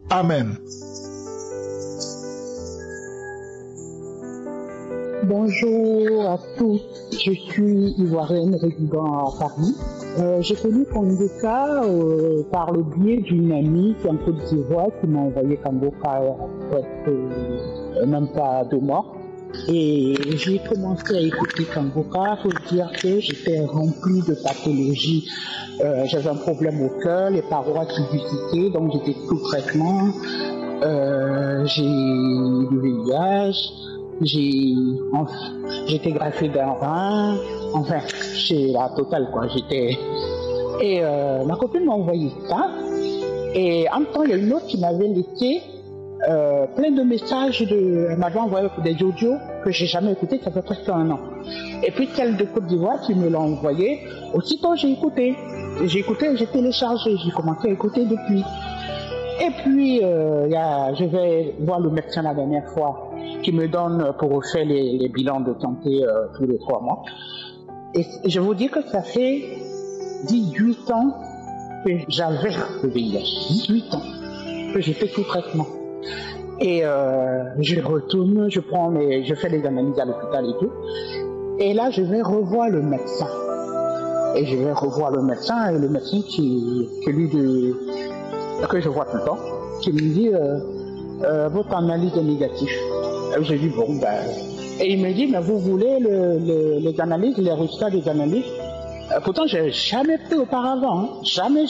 Amen. Bonjour à tous, je suis ivoirienne résidant à Paris. J'ai connu Kangoka par le biais d'une amie qui est en Côte d'Ivoire qui m'a envoyé Kangoka même pas 2 mois. Et j'ai commencé à écouter Kangoka. Il faut dire que j'étais remplie de pathologies. J'avais un problème au cœur, les parois tubicitaires, donc j'étais sous traitement. J'ai du VIH. J'étais greffée d'un rein, enfin, c'est la totale quoi, Et ma copine m'a envoyé ça, et en même temps, il y a une autre qui m'avait laissé plein de messages, elle m'avait envoyé des audios que j'ai jamais écoutés, ça fait presque 1 an. Et puis celle de Côte d'Ivoire qui me l'a envoyé, aussitôt j'ai écouté, j'ai téléchargé, j'ai commencé à écouter depuis. Et puis, je vais voir le médecin la dernière fois qui me donne pour faire les bilans de santé tous les 3 mois. Et je vous dis que ça fait 18 ans que j'avais le VIH. 18 ans que j'ai fait tout traitement. Et je retourne, je fais les analyses à l'hôpital et tout. Et là, je vais revoir le médecin. Et je vais revoir le médecin, et le médecin que je vois tout le temps, qui me dit votre analyse est négative. Et je dis bon ben. Et il me dit mais vous voulez les analyses, les résultats des analyses. Pourtant je n'ai jamais pris auparavant, hein. Jamais.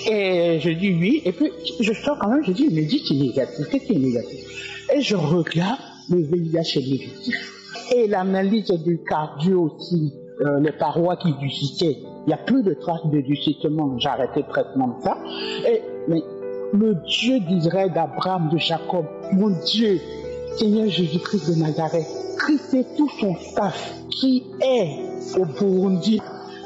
Et je dis oui, et puis je sors quand même, je dis il me dit c'est négatif, qu'est-ce qui est négatif? Et je regarde, le VIH est négatif. Et l'analyse du cardio aussi, les parois qui ducitaient, il n'y a plus de traces de ducitement, j'ai arrêté le traitement de ça. Mais le Dieu d'Israël, d'Abraham, de Jacob, mon Dieu, Seigneur Jésus-Christ de Nazareth, Christ et tout son staff qui est au Burundi.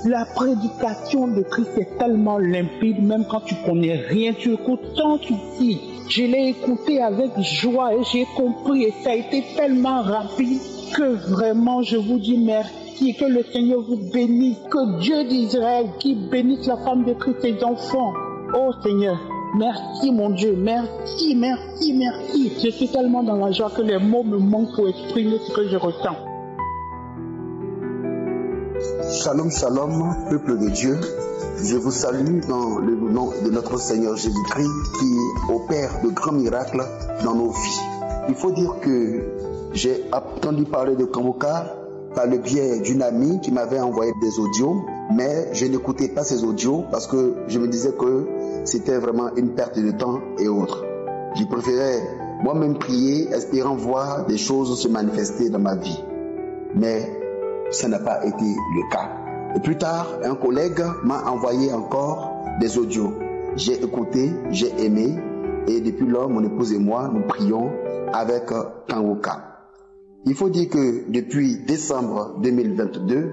La prédication de Christ est tellement limpide, même quand tu connais rien, tu écoutes tant ici. Je l'ai écouté avec joie et j'ai compris et ça a été tellement rapide que vraiment je vous dis merci, que le Seigneur vous bénisse, que Dieu d'Israël qui bénisse la femme de Christ et ses enfants. Oh Seigneur, merci mon Dieu, merci. Je suis tellement dans la joie que les mots me manquent pour exprimer ce que je ressens. Shalom, peuple de Dieu. Je vous salue dans le nom de notre Seigneur Jésus-Christ qui opère de grands miracles dans nos vies. Il faut dire que j'ai entendu parler de Kangoka par le biais d'une amie qui m'avait envoyé des audios, mais je n'écoutais pas ces audios parce que je me disais que c'était vraiment une perte de temps et autres. Je préférais moi-même prier, espérant voir des choses se manifester dans ma vie. Mais ça n'a pas été le cas. Et plus tard, un collègue m'a envoyé encore des audios. J'ai écouté, j'ai aimé, et depuis lors, mon épouse et moi, nous prions avec Kangoka. Il faut dire que depuis décembre 2022,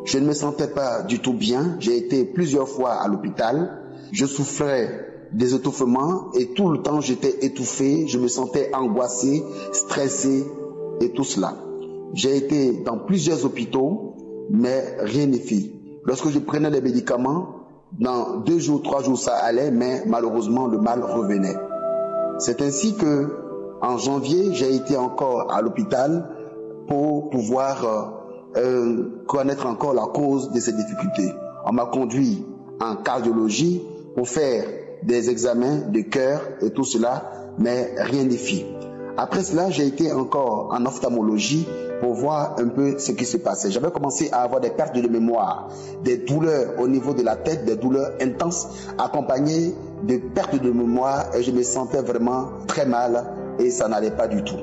je ne me sentais pas du tout bien. J'ai été plusieurs fois à l'hôpital. Je souffrais des étouffements et tout le temps j'étais étouffé. Je me sentais angoissé, stressé et tout cela. J'ai été dans plusieurs hôpitaux, mais rien n'est fait. Lorsque je prenais les médicaments, dans 2 jours, 3 jours, ça allait, mais malheureusement, le mal revenait. C'est ainsi que, en janvier, j'ai été encore à l'hôpital pour pouvoir connaître encore la cause de ces difficultés. On m'a conduit en cardiologie pour faire des examens de cœur et tout cela, mais rien n'est fait. Après cela, j'ai été encore en ophtalmologie pour voir un peu ce qui se passait. J'avais commencé à avoir des pertes de mémoire, des douleurs au niveau de la tête, des douleurs intenses, accompagnées de pertes de mémoire, et je me sentais vraiment très mal et ça n'allait pas du tout.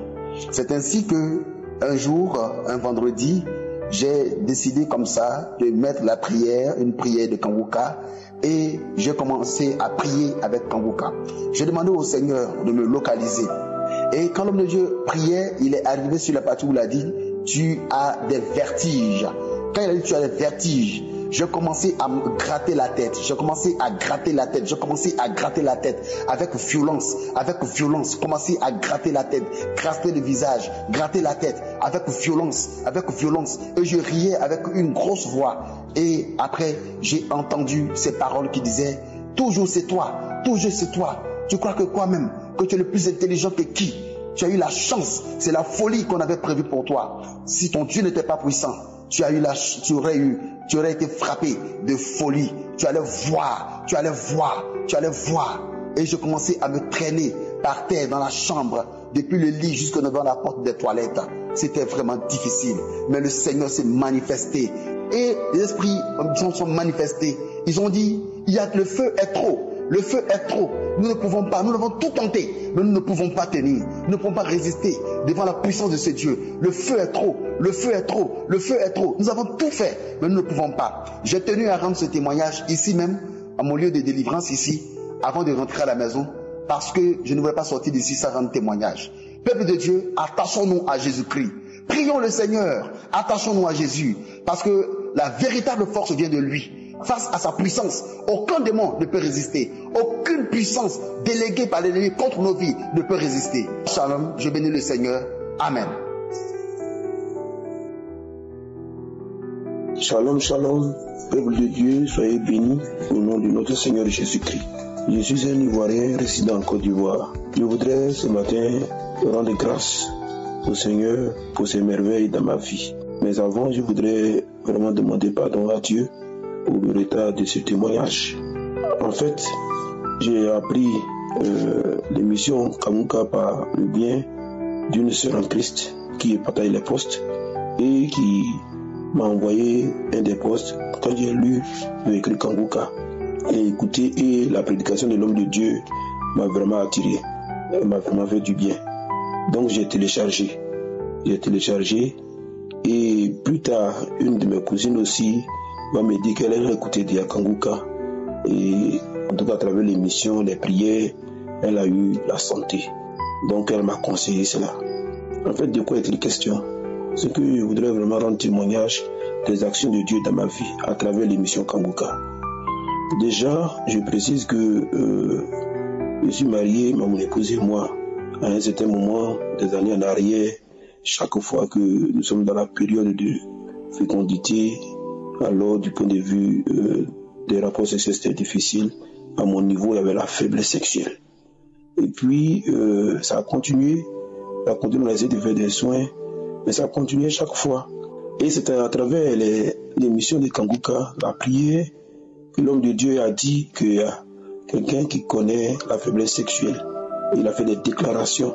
C'est ainsi que un jour, un vendredi, j'ai décidé comme ça de mettre la prière, une prière de Kangoka, et j'ai commencé à prier avec Kangoka. J'ai demandé au Seigneur de me localiser. Et quand l'homme de Dieu priait, il est arrivé sur la partie où il a dit « Tu as des vertiges ». Quand il a dit « Tu as des vertiges », j'ai commencé à me gratter la tête. J'ai commencé à gratter la tête. J'ai commencé à gratter la tête avec violence. Commencer à gratter la tête, gratter le visage, gratter la tête avec violence. Et je riais avec une grosse voix. Et après, j'ai entendu ces paroles qui disaient « Toujours c'est toi, toujours c'est toi. Tu crois que quoi même? Que tu es le plus intelligent que qui? Tu as eu la chance, c'est la folie qu'on avait prévue pour toi. Si ton Dieu n'était pas puissant, tu aurais été frappé de folie. Tu allais voir. Et je commençais à me traîner par terre dans la chambre, depuis le lit jusque devant la porte des toilettes. C'était vraiment difficile. Mais le Seigneur s'est manifesté. Et les esprits se sont manifestés. Ils ont dit, le feu est trop. Le feu est trop. Nous ne pouvons pas. Nous avons tout tenté, mais nous ne pouvons pas tenir. Nous ne pouvons pas résister devant la puissance de ce Dieu. Le feu est trop. Nous avons tout fait, mais nous ne pouvons pas. J'ai tenu à rendre ce témoignage ici même, à mon lieu de délivrance ici, avant de rentrer à la maison, parce que je ne voulais pas sortir d'ici sans rendre témoignage. Peuple de Dieu, attachons-nous à Jésus-Christ. Prions le Seigneur. Attachons-nous à Jésus, parce que la véritable force vient de lui. face à sa puissance. Aucun démon ne peut résister. Aucune puissance déléguée par l'ennemi contre nos vies ne peut résister. Shalom, je bénis le Seigneur. Amen. Shalom, shalom, peuple de Dieu, soyez bénis au nom de notre Seigneur Jésus-Christ. Je suis un Ivoirien résident en Côte d'Ivoire. Je voudrais ce matin rendre grâce au Seigneur pour ses merveilles dans ma vie. Mais avant, je voudrais vraiment demander pardon à Dieu pour le retard de ce témoignage. En fait, j'ai appris l'émission Kanguka par le bien d'une sœur en Christ qui partage les postes et qui m'a envoyé un des postes quand j'ai lu écrit Kanguka et écouté, et la prédication de l'homme de Dieu m'a vraiment attiré, m'a vraiment fait du bien. Donc j'ai téléchargé et plus tard une de mes cousines aussi m'a dit qu'elle allait écouter des Kanguka, et en tout cas à travers l'émission, les prières, elle a eu la santé. Donc elle m'a conseillé cela. En fait, de quoi est-il question? C'est que je voudrais vraiment rendre témoignage des actions de Dieu dans ma vie à travers l'émission Kanguka. Déjà, je précise que je suis marié, mon épouse et moi, à un certain moment des années en arrière, chaque fois que nous sommes dans la période de fécondité, alors du point de vue des rapports sexuels, c'était difficile. À mon niveau, il y avait la faiblesse sexuelle. Et puis, ça a continué. On a essayé de faire des soins, mais ça a continué chaque fois. Et c'était à travers l'émission de Kanguka, la prière, que l'homme de Dieu a dit qu'il y a quelqu'un qui connaît la faiblesse sexuelle. Il a fait des déclarations.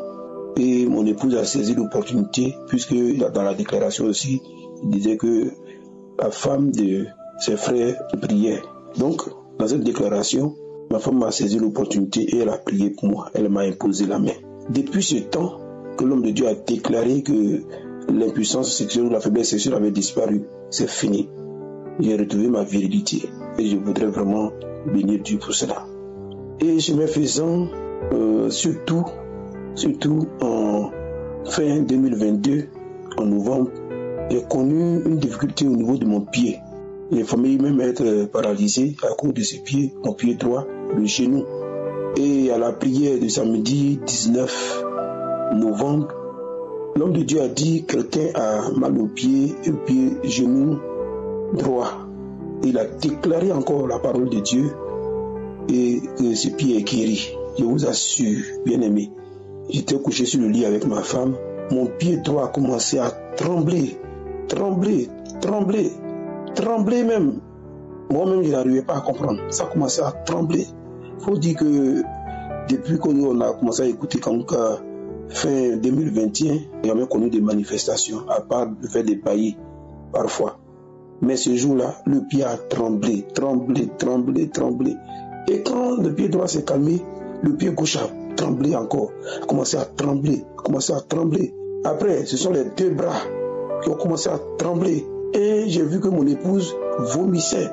Et mon épouse a saisi l'opportunité, puisque dans la déclaration aussi, il disait que la femme de ses frères priait. Donc, dans cette déclaration, ma femme a saisi l'opportunité et elle a prié pour moi. Elle m'a imposé la main. Depuis ce temps que l'homme de Dieu a déclaré que l'impuissance sexuelle ou la faiblesse sexuelle avait disparu, c'est fini. J'ai retrouvé ma virilité et je voudrais vraiment bénir Dieu pour cela. Et chemin faisant, surtout en fin 2022, en novembre, j'ai connu une difficulté au niveau de mon pied. J'ai failli même être paralysé à cause de ce pied, mon pied droit, le genou. Et à la prière de samedi 19 novembre, l'homme de Dieu a dit que quelqu'un a mal au pied, genou droit. Il a déclaré encore la parole de Dieu et que ce pied est guéri. Je vous assure, bien aimé, j'étais couché sur le lit avec ma femme. Mon pied droit a commencé à trembler même. Moi-même, je n'arrivais pas à comprendre. Ça a commencé à trembler. Il faut dire que depuis qu'on a commencé à écouter Kanguka fin 2021, il y a même connu des manifestations, à part de faire des baillis parfois. Mais ce jour-là, le pied a tremblé. Et quand le pied droit s'est calmé, le pied gauche a tremblé encore, a commencé à trembler. Après, ce sont les deux bras qui ont commencé à trembler. Et j'ai vu que mon épouse vomissait.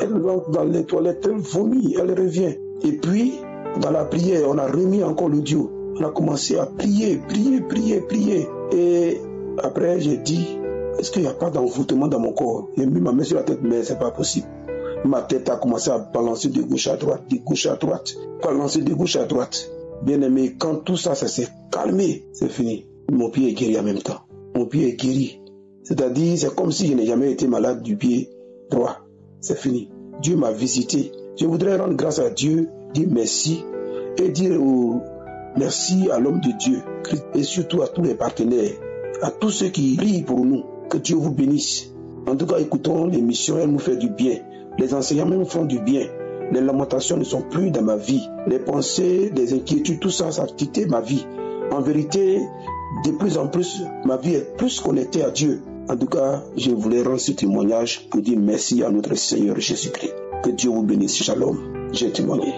Elle rentre dans les toilettes, elle vomit, elle revient. Et puis, dans la prière, on a remis encore l'audio. On a commencé à prier. Et après, j'ai dit, est-ce qu'il n'y a pas d'envoûtement dans mon corps? J'ai mis ma main sur la tête, mais c'est pas possible. Ma tête a commencé à balancer de gauche à droite, balancer de gauche à droite. Bien aimé, quand tout ça s'est calmé, c'est fini. Mon pied est guéri en même temps. Mon pied est guéri. C'est-à-dire, c'est comme si je n'ai jamais été malade du pied droit. C'est fini. Dieu m'a visité. Je voudrais rendre grâce à Dieu, dire merci et dire merci à l'homme de Dieu et surtout à tous les partenaires, à tous ceux qui prient pour nous. Que Dieu vous bénisse. En tout cas, écoutons l'émission, elle nous fait du bien. Les enseignements nous font du bien. Les lamentations ne sont plus dans ma vie. Les pensées, les inquiétudes, tout ça, ça a quitté ma vie. En vérité, de plus en plus, ma vie est plus connectée à Dieu. En tout cas, je voulais rendre ce témoignage pour dire merci à notre Seigneur Jésus-Christ. Que Dieu vous bénisse. Shalom. J'ai témoigné.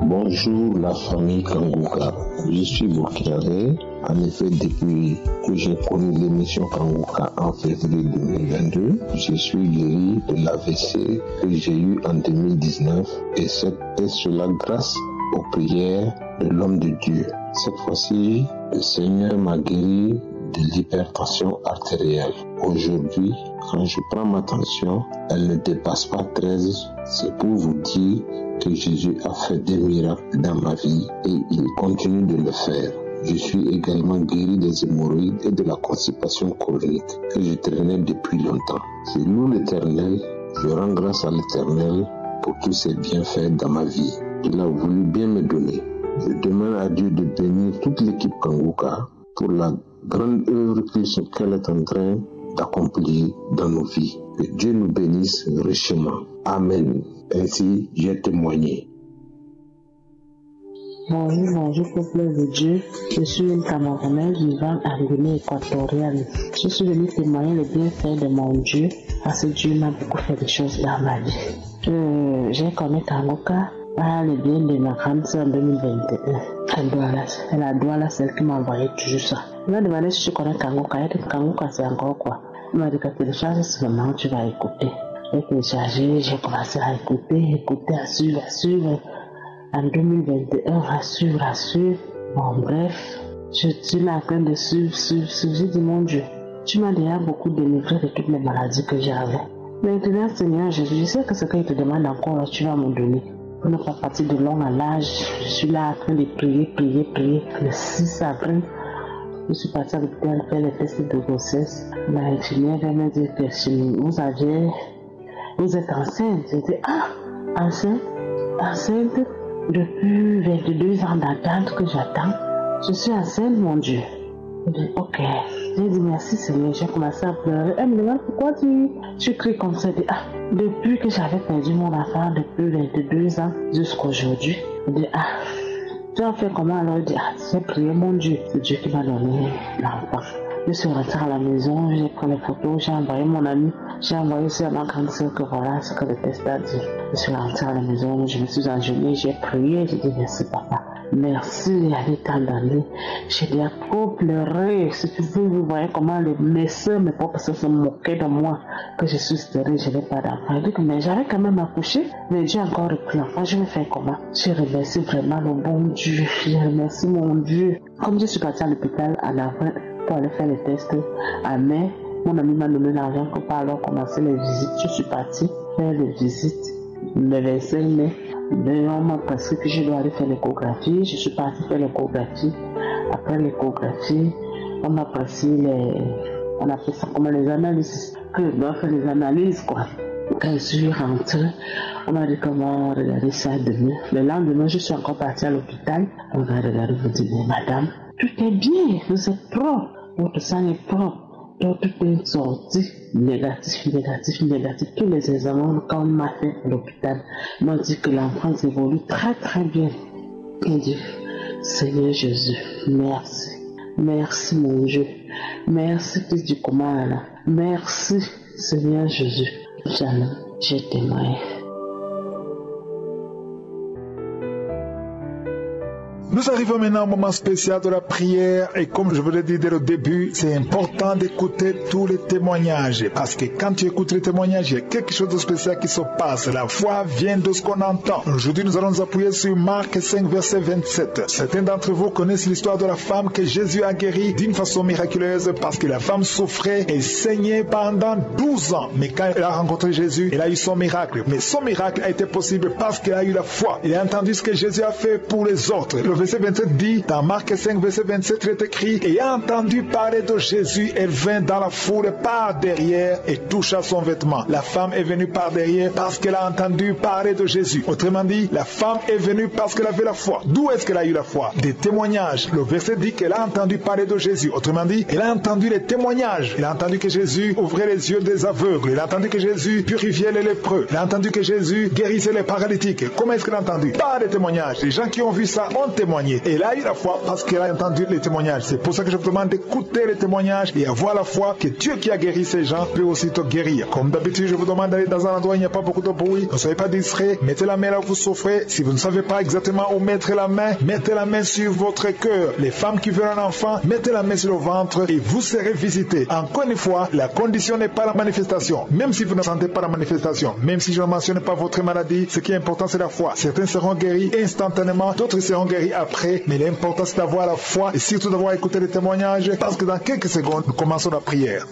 Bonjour la famille Kanguka. Je suis burkinabé. En effet, depuis que j'ai connu l'émission Kanguka en février 2022, je suis guéri de l'AVC que j'ai eu en 2019 et c'est cela grâce aux prières de l'homme de Dieu. Cette fois-ci, le Seigneur m'a guéri de l'hypertension artérielle. Aujourd'hui, Quand je prends ma tension, elle ne dépasse pas 13. C'est pour vous dire que Jésus a fait des miracles dans ma vie et il continue de le faire. Je suis également guéri des hémorroïdes et de la constipation chronique que je traînais depuis longtemps. Je loue l'Éternel, je rends grâce à l'Éternel pour tous ses bienfaits dans ma vie. Il a voulu bien me donner. Je demande à Dieu de bénir toute l'équipe Kanguka pour la grande œuvre qu'elle est en train d'accomplir dans nos vies. Que Dieu nous bénisse richement. Amen. Ainsi, j'ai témoigné. Bonjour, peuple de Dieu. Je suis une Camerounaise vivant en Guinée équatoriale. Je suis venue témoigner le bienfait de mon Dieu parce que Dieu m'a beaucoup fait des choses dans ma vie. J'ai connu Kanguka par le bien de ma grande sœur en 2021. Elle a Douala, celle qui m'a envoyé toujours ça. Elle m'a demandé si je connais Kanguka. Elle a dit que Kanguka c'est encore quoi. Elle m'a dit que télécharge seulement, tu vas écouter. J'ai téléchargé, j'ai commencé à écouter, à suivre. En 2021, à suivre. Bon, bref, je suis là en train de suivre. J'ai dit, mon Dieu, tu m'as déjà beaucoup délivré de toutes les maladies que j'avais. Maintenant, Seigneur Jésus, je sais que ce qu'il te demande encore, tu vas me donner. Pour ne pas partir de long à l'âge, je suis là en train de prier. Le 6 avril, je suis partie à l'hôpital faire les tests de grossesse. L'infirmière vient me dire que vous êtes enceinte. J'ai dit, enceinte depuis 22 ans d'attente que j'attends. Je suis enceinte, mon Dieu. J'ai dit, ok. J'ai dit, merci Seigneur. J'ai commencé à pleurer. Elle me demande pourquoi tu cries comme ça. Depuis que j'avais perdu mon enfant, depuis 22 ans jusqu'à aujourd'hui. Je dis, tu as fait comment alors? Je dis, j'ai prié mon Dieu. C'est Dieu qui m'a donné l'enfant. Je suis rentrée à la maison, j'ai pris les photos, j'ai envoyé mon ami, j'ai envoyé aussi à ma grande soeur que voilà ce que le test a dit. Je suis rentrée à la maison, je me suis agenouillée, j'ai prié, j'ai dit merci papa. Merci, il y avait tant d'années. J'ai déjà trop pleuré. Si vous voyez comment mes soeurs, mes propres soeurs se moquaient de moi, que je suis stérile, je n'ai pas d'enfant. Mais j'avais quand même accouché, mais Dieu a encore repris l'enfant. Je vais faire comment? Je remercie vraiment le bon Dieu. Je remercie mon Dieu. Comme je suis partie à l'hôpital à la fin pour aller faire les tests à mai, mon ami m'a donné l'argent pour pas alors commencer les visites. Je suis partie faire les visites le 25 mai. On m'a prescrit que je dois aller faire l'échographie. Je suis partie faire l'échographie. Après l'échographie, on m'a prescrit on a fait ça comme les analyses. Que je dois faire les analyses, quoi. Quand je suis rentrée, on m'a dit comment regarder ça demain. Le lendemain, je suis encore partie à l'hôpital. On va regarder, vous dire, madame, tout est bien, vous êtes propre, votre sang est propre. Donc, tout est sorti négatif. Tous les examens, quand on m'a fait à l'hôpital, m'ont dit que l'enfant évolue très très bien. Et dit, Seigneur Jésus, merci. Merci mon Dieu. Merci Fils du commandant. Merci Seigneur Jésus. Jamais je t'aimerai. Nous arrivons maintenant au moment spécial de la prière et comme je vous l'ai dit dès le début, c'est important d'écouter tous les témoignages parce que quand tu écoutes les témoignages, il y a quelque chose de spécial qui se passe. La foi vient de ce qu'on entend. Aujourd'hui, nous allons nous appuyer sur Marc 5, verset 27. Certains d'entre vous connaissent l'histoire de la femme que Jésus a guérie d'une façon miraculeuse parce que la femme souffrait et saignait pendant 12 ans. Mais quand elle a rencontré Jésus, elle a eu son miracle. Mais son miracle a été possible parce qu'elle a eu la foi. Elle a entendu ce que Jésus a fait pour les autres. Le verset 27 dit, dans Marc 5, verset 27, il est écrit, et a entendu parler de Jésus, elle vint dans la foule par derrière et toucha son vêtement. La femme est venue par derrière parce qu'elle a entendu parler de Jésus. Autrement dit, la femme est venue parce qu'elle avait la foi. D'où est-ce qu'elle a eu la foi? Des témoignages. Le verset dit qu'elle a entendu parler de Jésus. Autrement dit, elle a entendu les témoignages. Elle a entendu que Jésus ouvrait les yeux des aveugles. Elle a entendu que Jésus purifiait les lépreux. Elle a entendu que Jésus guérissait les paralytiques. Comment est-ce qu'elle a entendu? Par des témoignages. Les gens qui ont vu ça ont témoigné. Et elle a eu la foi parce qu'elle a entendu les témoignages. C'est pour ça que je vous demande d'écouter les témoignages et avoir la foi que Dieu qui a guéri ces gens peut aussi te guérir. Comme d'habitude, je vous demande d'aller dans un endroit où il n'y a pas beaucoup de bruit. Ne soyez pas distrait. Mettez la main là où vous souffrez. Si vous ne savez pas exactement où mettre la main, mettez la main sur votre cœur. Les femmes qui veulent un enfant, mettez la main sur le ventre et vous serez visité. Encore une fois, la condition n'est pas la manifestation. Même si vous ne sentez pas la manifestation, même si je ne mentionne pas votre maladie, ce qui est important c'est la foi. Certains seront guéris instantanément, d'autres seront guéris après. Mais l'important c'est d'avoir la foi et surtout d'avoir écouté les témoignages parce que dans quelques secondes, nous commençons la prière.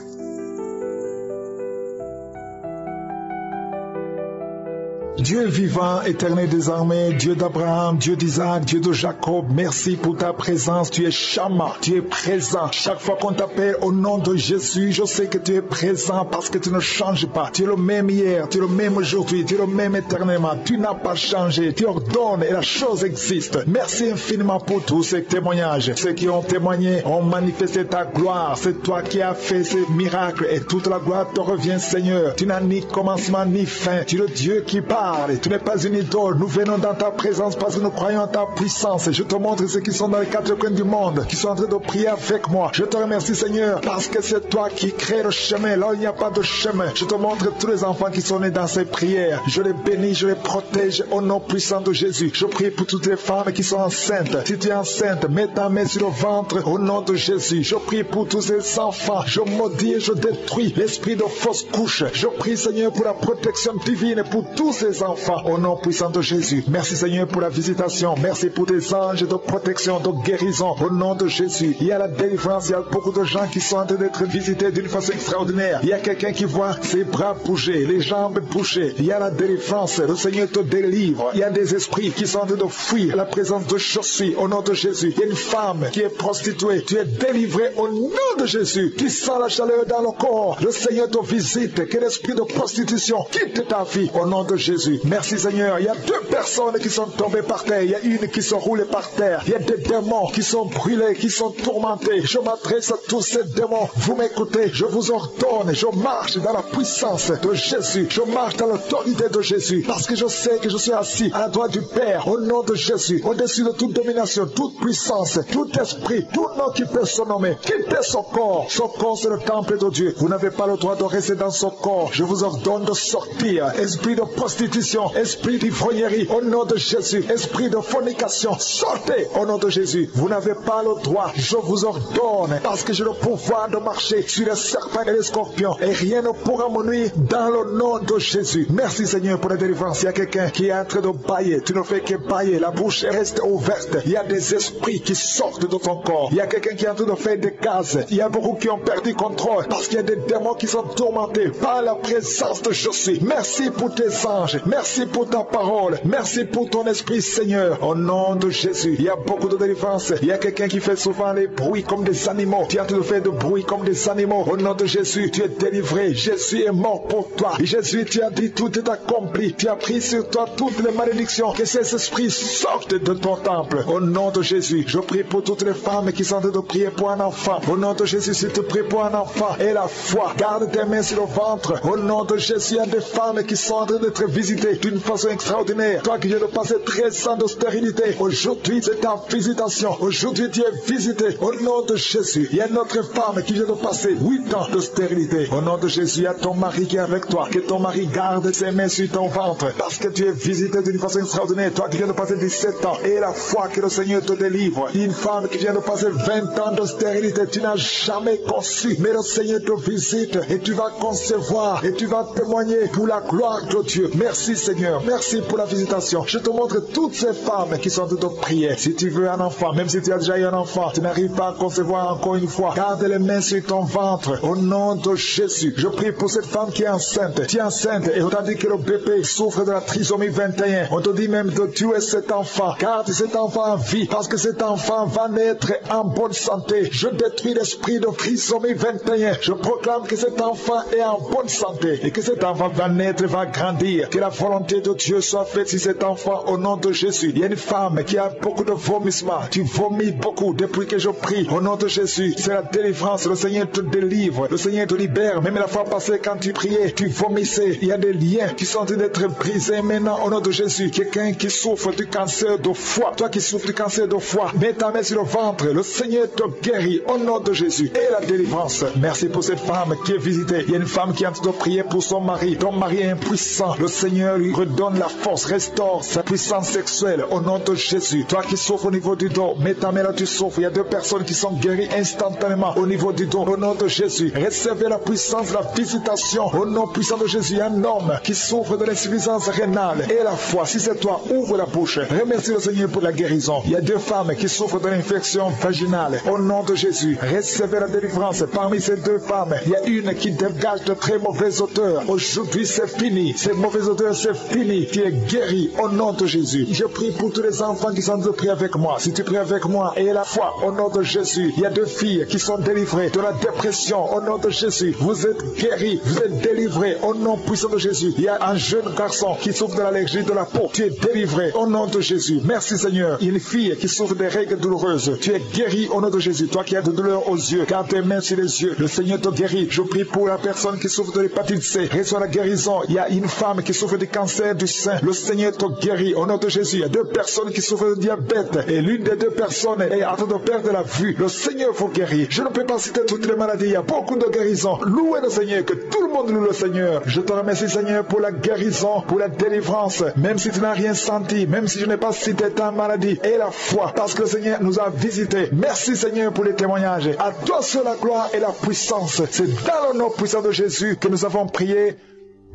Dieu vivant, éternel des armées, Dieu d'Abraham, Dieu d'Isaac, Dieu de Jacob, merci pour ta présence. Tu es Shama, tu es présent. Chaque fois qu'on t'appelle au nom de Jésus, je sais que tu es présent parce que tu ne changes pas. Tu es le même hier, tu es le même aujourd'hui, tu es le même éternellement. Tu n'as pas changé. Tu ordonnes et la chose existe. Merci infiniment pour tous ces témoignages. Ceux qui ont témoigné ont manifesté ta gloire. C'est toi qui as fait ces miracles et toute la gloire te revient, Seigneur. Tu n'as ni commencement ni fin. Tu es le Dieu qui parle. Tu n'es pas une idole. Nous venons dans ta présence parce que nous croyons en ta puissance. Je te montre ceux qui sont dans les quatre coins du monde, qui sont en train de prier avec moi. Je te remercie, Seigneur, parce que c'est toi qui crée le chemin là où il n'y a pas de chemin. Je te montre tous les enfants qui sont nés dans ces prières. Je les bénis, je les protège au nom puissant de Jésus. Je prie pour toutes les femmes qui sont enceintes. Si tu es enceinte, mets ta main sur le ventre au nom de Jésus. Je prie pour tous ces enfants. Je maudis et je détruis l'esprit de fausse couche. Je prie, Seigneur, pour la protection divine pour tous ces enfants au nom puissant de Jésus. Merci, Seigneur, pour la visitation. Merci pour tes anges de protection, de guérison au nom de Jésus. Il y a la délivrance. Il y a beaucoup de gens qui sont en train d'être visités d'une façon extraordinaire. Il y a quelqu'un qui voit ses bras bouger, les jambes bouger. Il y a la délivrance. Le Seigneur te délivre. Il y a des esprits qui sont en train de fuir la présence de Jésus au nom de Jésus. Il y a une femme qui est prostituée. Tu es délivré au nom de Jésus. Tu sens la chaleur dans le corps. Le Seigneur te visite. Que l'esprit de prostitution quitte ta vie au nom de Jésus. Merci, Seigneur. Il y a deux personnes qui sont tombées par terre. Il y a une qui se roule par terre. Il y a des démons qui sont brûlés, qui sont tourmentés. Je m'adresse à tous ces démons. Vous m'écoutez. Je vous ordonne. Je marche dans la puissance de Jésus. Je marche dans l'autorité de Jésus. Parce que je sais que je suis assis à la droite du Père au nom de Jésus. Au-dessus de toute domination, toute puissance, tout esprit, tout nom qui peut se nommer. Quittez son corps. Son corps, c'est le temple de Dieu. Vous n'avez pas le droit de rester dans son corps. Je vous ordonne de sortir. Esprit de prostitution, esprit d'ivrognerie, au nom de Jésus. Esprit de fornication, sortez au nom de Jésus. Vous n'avez pas le droit. Je vous ordonne, parce que j'ai le pouvoir de marcher sur les serpents et les scorpions. Et rien ne pourra me nuire dans le nom de Jésus. Merci, Seigneur, pour la délivrance. Il y a quelqu'un qui est en train de bailler. Tu ne fais que bailler. La bouche reste ouverte. Il y a des esprits qui sortent de ton corps. Il y a quelqu'un qui est en train de faire des gaz. Il y a beaucoup qui ont perdu contrôle parce qu'il y a des démons qui sont tourmentés par la présence de Jésus. Merci pour tes anges. Merci pour ta parole. Merci pour ton esprit, Seigneur. Au nom de Jésus, il y a beaucoup de délivrance. Il y a quelqu'un qui fait souvent les bruits comme des animaux. Tu es en train de faire des bruits comme des animaux. Au nom de Jésus, tu es délivré. Jésus est mort pour toi. Jésus, tu as dit tout est accompli. Tu as pris sur toi toutes les malédictions. Que ces esprits sortent de ton temple. Au nom de Jésus, je prie pour toutes les femmes qui sont en train de prier pour un enfant. Au nom de Jésus, si tu pries pour un enfant et la foi, garde tes mains sur le ventre. Au nom de Jésus, il y a des femmes qui sont en train d'être visitées d'une façon extraordinaire. Toi qui viens de passer 13 ans de stérilité, aujourd'hui c'est ta visitation. Aujourd'hui tu es visité. Au nom de Jésus, il y a une autre femme qui vient de passer 8 ans de stérilité. Au nom de Jésus, il y a ton mari qui est avec toi. Que ton mari garde ses mains sur ton ventre. Parce que tu es visité d'une façon extraordinaire. Toi qui viens de passer 17 ans et la foi que le Seigneur te délivre. Une femme qui vient de passer 20 ans de stérilité. Tu n'as jamais conçu. Mais le Seigneur te visite et tu vas concevoir et tu vas témoigner pour la gloire de Dieu. Merci, Seigneur. Merci pour la visitation. Je te montre toutes ces femmes qui sont en train de prier. Si tu veux un enfant, même si tu as déjà eu un enfant, tu n'arrives pas à concevoir encore une fois, garde les mains sur ton ventre. Au nom de Jésus, je prie pour cette femme qui est enceinte. Tu es enceinte et on t'a dit que le bébé souffre de la trisomie 21. On te dit même de tuer cet enfant. Garde cet enfant en vie parce que cet enfant va naître en bonne santé. Je détruis l'esprit de trisomie 21. Je proclame que cet enfant est en bonne santé et que cet enfant va naître, va grandir. Que la volonté de Dieu soit faite sur cet enfant au nom de Jésus. Il y a une femme qui a beaucoup de vomissements. Tu vomis beaucoup depuis que je prie. Au nom de Jésus, c'est la délivrance. Le Seigneur te délivre. Le Seigneur te libère. Même la fois passée, quand tu priais, tu vomissais. Il y a des liens qui sont en train d'être brisés maintenant au nom de Jésus. Quelqu'un qui souffre du cancer de foie. Toi qui souffres du cancer de foie, mets ta main sur le ventre. Le Seigneur te guérit au nom de Jésus. Et la délivrance. Merci pour cette femme qui est visitée. Il y a une femme qui est en train de prier pour son mari. Ton mari est impuissant. Le Seigneur lui redonne la force, restaure sa puissance sexuelle au nom de Jésus. Toi qui souffres au niveau du dos, mets ta main là, tu souffres. Il y a deux personnes qui sont guéries instantanément au niveau du dos. Au nom de Jésus, recevez la puissance, la visitation. Au nom puissant de Jésus, un homme qui souffre de l'insuffisance rénale et la foi. Si c'est toi, ouvre la bouche. Remercie le Seigneur pour la guérison. Il y a deux femmes qui souffrent de l'infection vaginale. Au nom de Jésus, recevez la délivrance. Parmi ces deux femmes, il y a une qui dégage de très mauvaises odeurs. Aujourd'hui, c'est fini. Ces mauvaises odeurs Seigneur, c'est fini. Tu es guéri au nom de Jésus. Je prie pour tous les enfants qui sont en train de prier avec moi. Si tu pries avec moi, et la foi au nom de Jésus. Il y a 2 filles qui sont délivrées de la dépression au nom de Jésus. Vous êtes guéris, vous êtes délivrés au nom puissant de Jésus. Il y a un jeune garçon qui souffre de l'allergie de la peau. Tu es délivré au nom de Jésus. Merci Seigneur. Il y a une fille qui souffre des règles douloureuses. Tu es guéri au nom de Jésus. Toi qui as de douleur aux yeux, garde tes mains sur les yeux. Le Seigneur te guérit. Je prie pour la personne qui souffre de l'hépatite C. Reçois la guérison. Il y a une femme qui souffre du cancer du sein. Le Seigneur te guérit au nom de Jésus. Il y a 2 personnes qui souffrent de diabète. Et l'une des 2 personnes est en train de perdre la vue. Le Seigneur vous guérit. Je ne peux pas citer toutes les maladies. Il y a beaucoup de guérisons. Louez le Seigneur. Que tout le monde loue le Seigneur. Je te remercie Seigneur pour la guérison, pour la délivrance. Même si tu n'as rien senti, même si je n'ai pas cité ta maladie. Et la foi. Parce que le Seigneur nous a visités. Merci Seigneur pour les témoignages. À toi seul la gloire et la puissance. C'est dans le nom puissant de Jésus que nous avons prié.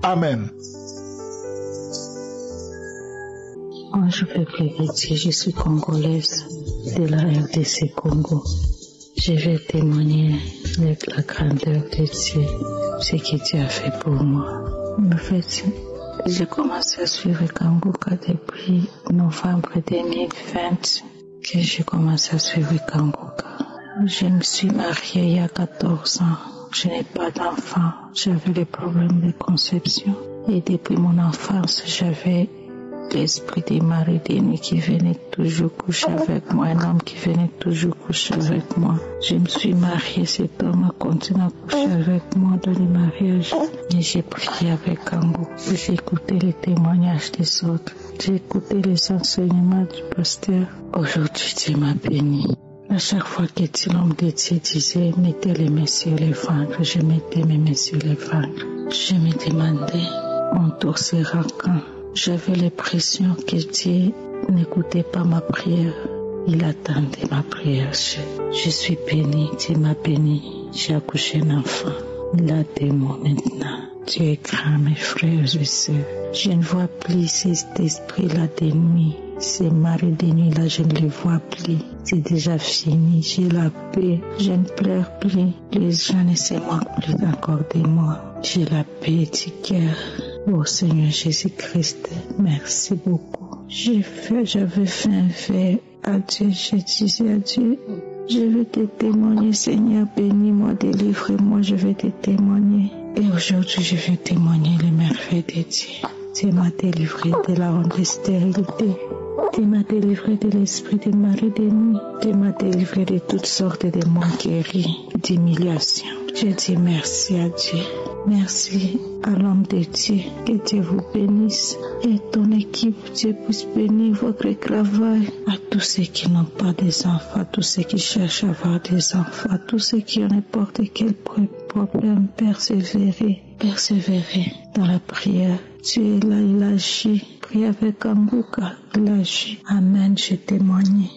Amen. Bonjour peuple chrétien, je suis congolaise de la RDC Congo. Je vais témoigner avec la grandeur de Dieu, ce que Dieu a fait pour moi. En fait, j'ai commencé à suivre Kanguka depuis novembre 2020 que j'ai commencé à suivre Kanguka. Je me suis mariée il y a 14 ans. Je n'ai pas d'enfant. J'avais des problèmes de conception. Et depuis mon enfance, j'avais l'esprit des maris de nuit qui venait toujours coucher avec moi, un homme qui venait toujours coucher avec moi. Je me suis mariée, cet homme a continué à coucher avec moi dans les mariages. Et j'ai prié avec Kango. J'ai écouté les témoignages des autres. J'ai écouté les enseignements du pasteur. Aujourd'hui, Dieu m'a béni. À chaque fois que l'homme de Dieu disait, mettez les mains sur les ventres, je mettais mes mains sur les ventres. Je me demandais, mon tour sera quand? J'avais l'impression que Dieu n'écoutait pas ma prière. Il attendait ma prière. Je suis bénie, Dieu m'a béni. J'ai accouché un enfant. Il a 2 mois maintenant. Dieu est grand, mes frères et sœurs. Je ne vois plus cet esprit-là de nuit. Ces maris de nuit là, je ne les vois plus. C'est déjà fini. J'ai la paix. Je ne pleure plus. Les gens ne se moquent plus encore de moi. J'ai la paix du cœur. Oh Seigneur Jésus-Christ, merci beaucoup. J'avais fait un vœu à Dieu. Je disais à Dieu, je vais te témoigner, Seigneur, bénis-moi, délivre-moi, je vais te témoigner. Et aujourd'hui, je vais témoigner les merveilles de Dieu. Dieu m'a délivré de la honte de stérilité. Dieu m'a délivré de l'esprit de mari de nuit. Dieu m'a délivré de toutes sortes de moqueries, d'humiliation. Je dis merci à Dieu. Merci à l'homme de Dieu. Que Dieu vous bénisse. Et ton équipe, Dieu puisse bénir votre travail. À tous ceux qui n'ont pas des enfants, à tous ceux qui cherchent à avoir des enfants, à tous ceux qui ont n'importe quel problème, persévérer dans la prière. Tu es là, il agit. Prie avec Kanguka, il agit. Amen, je témoigne.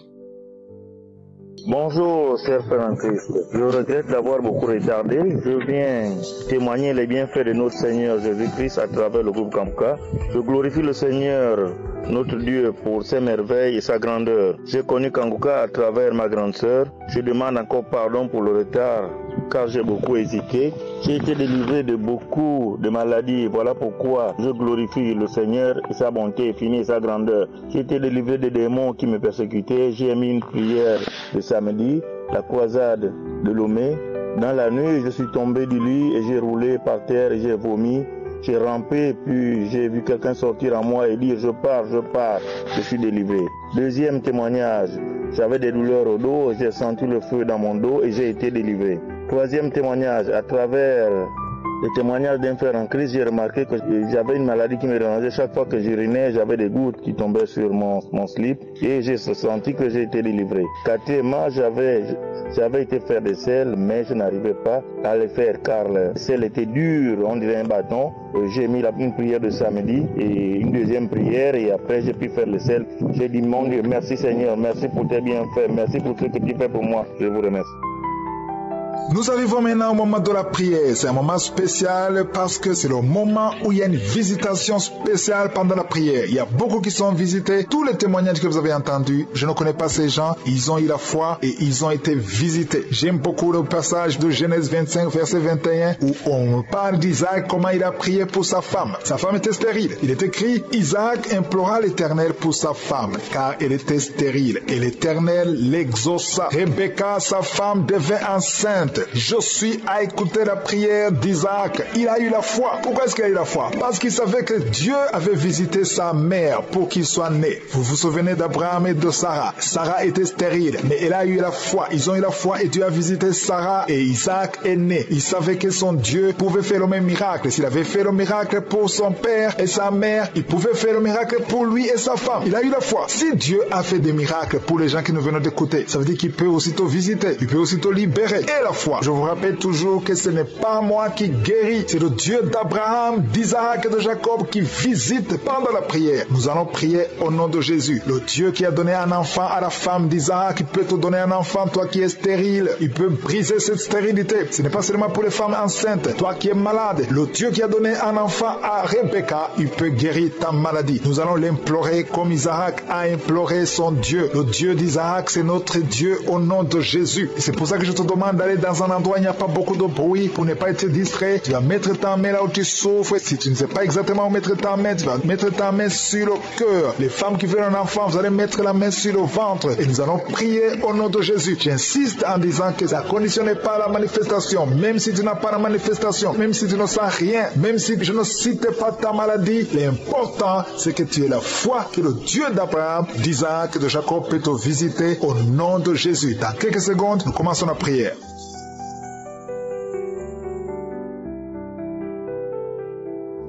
Bonjour, cher Père en Christ. Je regrette d'avoir beaucoup retardé. Je viens témoigner les bienfaits de notre Seigneur Jésus-Christ à travers le groupe Kanguka. Je glorifie le Seigneur, notre Dieu, pour ses merveilles et sa grandeur. J'ai connu Kanguka à travers ma grande sœur. Je demande encore pardon pour le retard, car j'ai beaucoup hésité. J'ai été délivré de beaucoup de maladies. Voilà pourquoi je glorifie le Seigneur et sa bonté infinie et sa grandeur. J'ai été délivré des démons qui me persécutaient. J'ai mis une prière le samedi, la croisade de Lomé. Dans la nuit, je suis tombé du lit et j'ai roulé par terre et j'ai vomi. J'ai rampé, puis j'ai vu quelqu'un sortir à moi et dire « Je pars, je suis délivré ». Deuxième témoignage, j'avais des douleurs au dos, j'ai senti le feu dans mon dos et j'ai été délivré. Troisième témoignage, à travers le témoignage d'un frère en Christ, j'ai remarqué que j'avais une maladie qui me dérangeait. Chaque fois que j'urinais, j'avais des gouttes qui tombaient sur mon slip et j'ai senti que j'ai été délivré. Quatrièmement, j'avais été faire des selles, mais je n'arrivais pas à les faire car le sel était dur, on dirait un bâton. J'ai mis une prière de samedi et une deuxième prière et après j'ai pu faire le sel. J'ai dit mon Dieu, merci Seigneur, merci pour tes bienfaits, merci pour ce que tu fais pour moi. Je vous remercie. Nous arrivons maintenant au moment de la prière. C'est un moment spécial parce que c'est le moment où il y a une visitation spéciale pendant la prière. Il y a beaucoup qui sont visités. Tous les témoignages que vous avez entendus, je ne connais pas ces gens. Ils ont eu la foi et ils ont été visités. J'aime beaucoup le passage de Genèse 25, verset 21, où on parle d'Isaac, comment il a prié pour sa femme. Sa femme était stérile. Il est écrit, Isaac implora l'Éternel pour sa femme, car elle était stérile. Et l'Éternel l'exauça. Rebecca, sa femme, devint enceinte. Josué a écouté la prière d'Isaac. Il a eu la foi. Pourquoi est-ce qu'il a eu la foi? Parce qu'il savait que Dieu avait visité sa mère pour qu'il soit né. Vous vous souvenez d'Abraham et de Sarah. Sarah était stérile, mais elle a eu la foi. Ils ont eu la foi et Dieu a visité Sarah et Isaac est né. Il savait que son Dieu pouvait faire le même miracle. S'il avait fait le miracle pour son père et sa mère, il pouvait faire le miracle pour lui et sa femme. Il a eu la foi. Si Dieu a fait des miracles pour les gens qui nous viennent d'écouter, ça veut dire qu'il peut aussitôt visiter, il peut aussitôt libérer. Et la foi. Je vous rappelle toujours que ce n'est pas moi qui guéris, c'est le Dieu d'Abraham, d'Isaac et de Jacob qui visite pendant la prière. Nous allons prier au nom de Jésus. Le Dieu qui a donné un enfant à la femme d'Isaac, il peut te donner un enfant, toi qui es stérile. Il peut briser cette stérilité. Ce n'est pas seulement pour les femmes enceintes. Toi qui es malade, le Dieu qui a donné un enfant à Rebecca, il peut guérir ta maladie. Nous allons l'implorer comme Isaac a imploré son Dieu. Le Dieu d'Isaac, c'est notre Dieu au nom de Jésus. Et c'est pour ça que je te demande d'aller dans un endroit où il n'y a pas beaucoup de bruit pour ne pas être distrait. Tu vas mettre ta main là où tu souffres. Si tu ne sais pas exactement où mettre ta main, tu vas mettre ta main sur le cœur. Les femmes qui veulent un enfant, vous allez mettre la main sur le ventre et nous allons prier au nom de Jésus. J'insiste en disant que ça ne conditionne pas la manifestation. Même si tu n'as pas la manifestation, même si tu ne sens rien, même si je ne cite pas ta maladie, l'important c'est que tu aies la foi que le Dieu d'Abraham, d'Isaac et de Jacob peut te visiter au nom de Jésus. Dans quelques secondes, nous commençons la prière.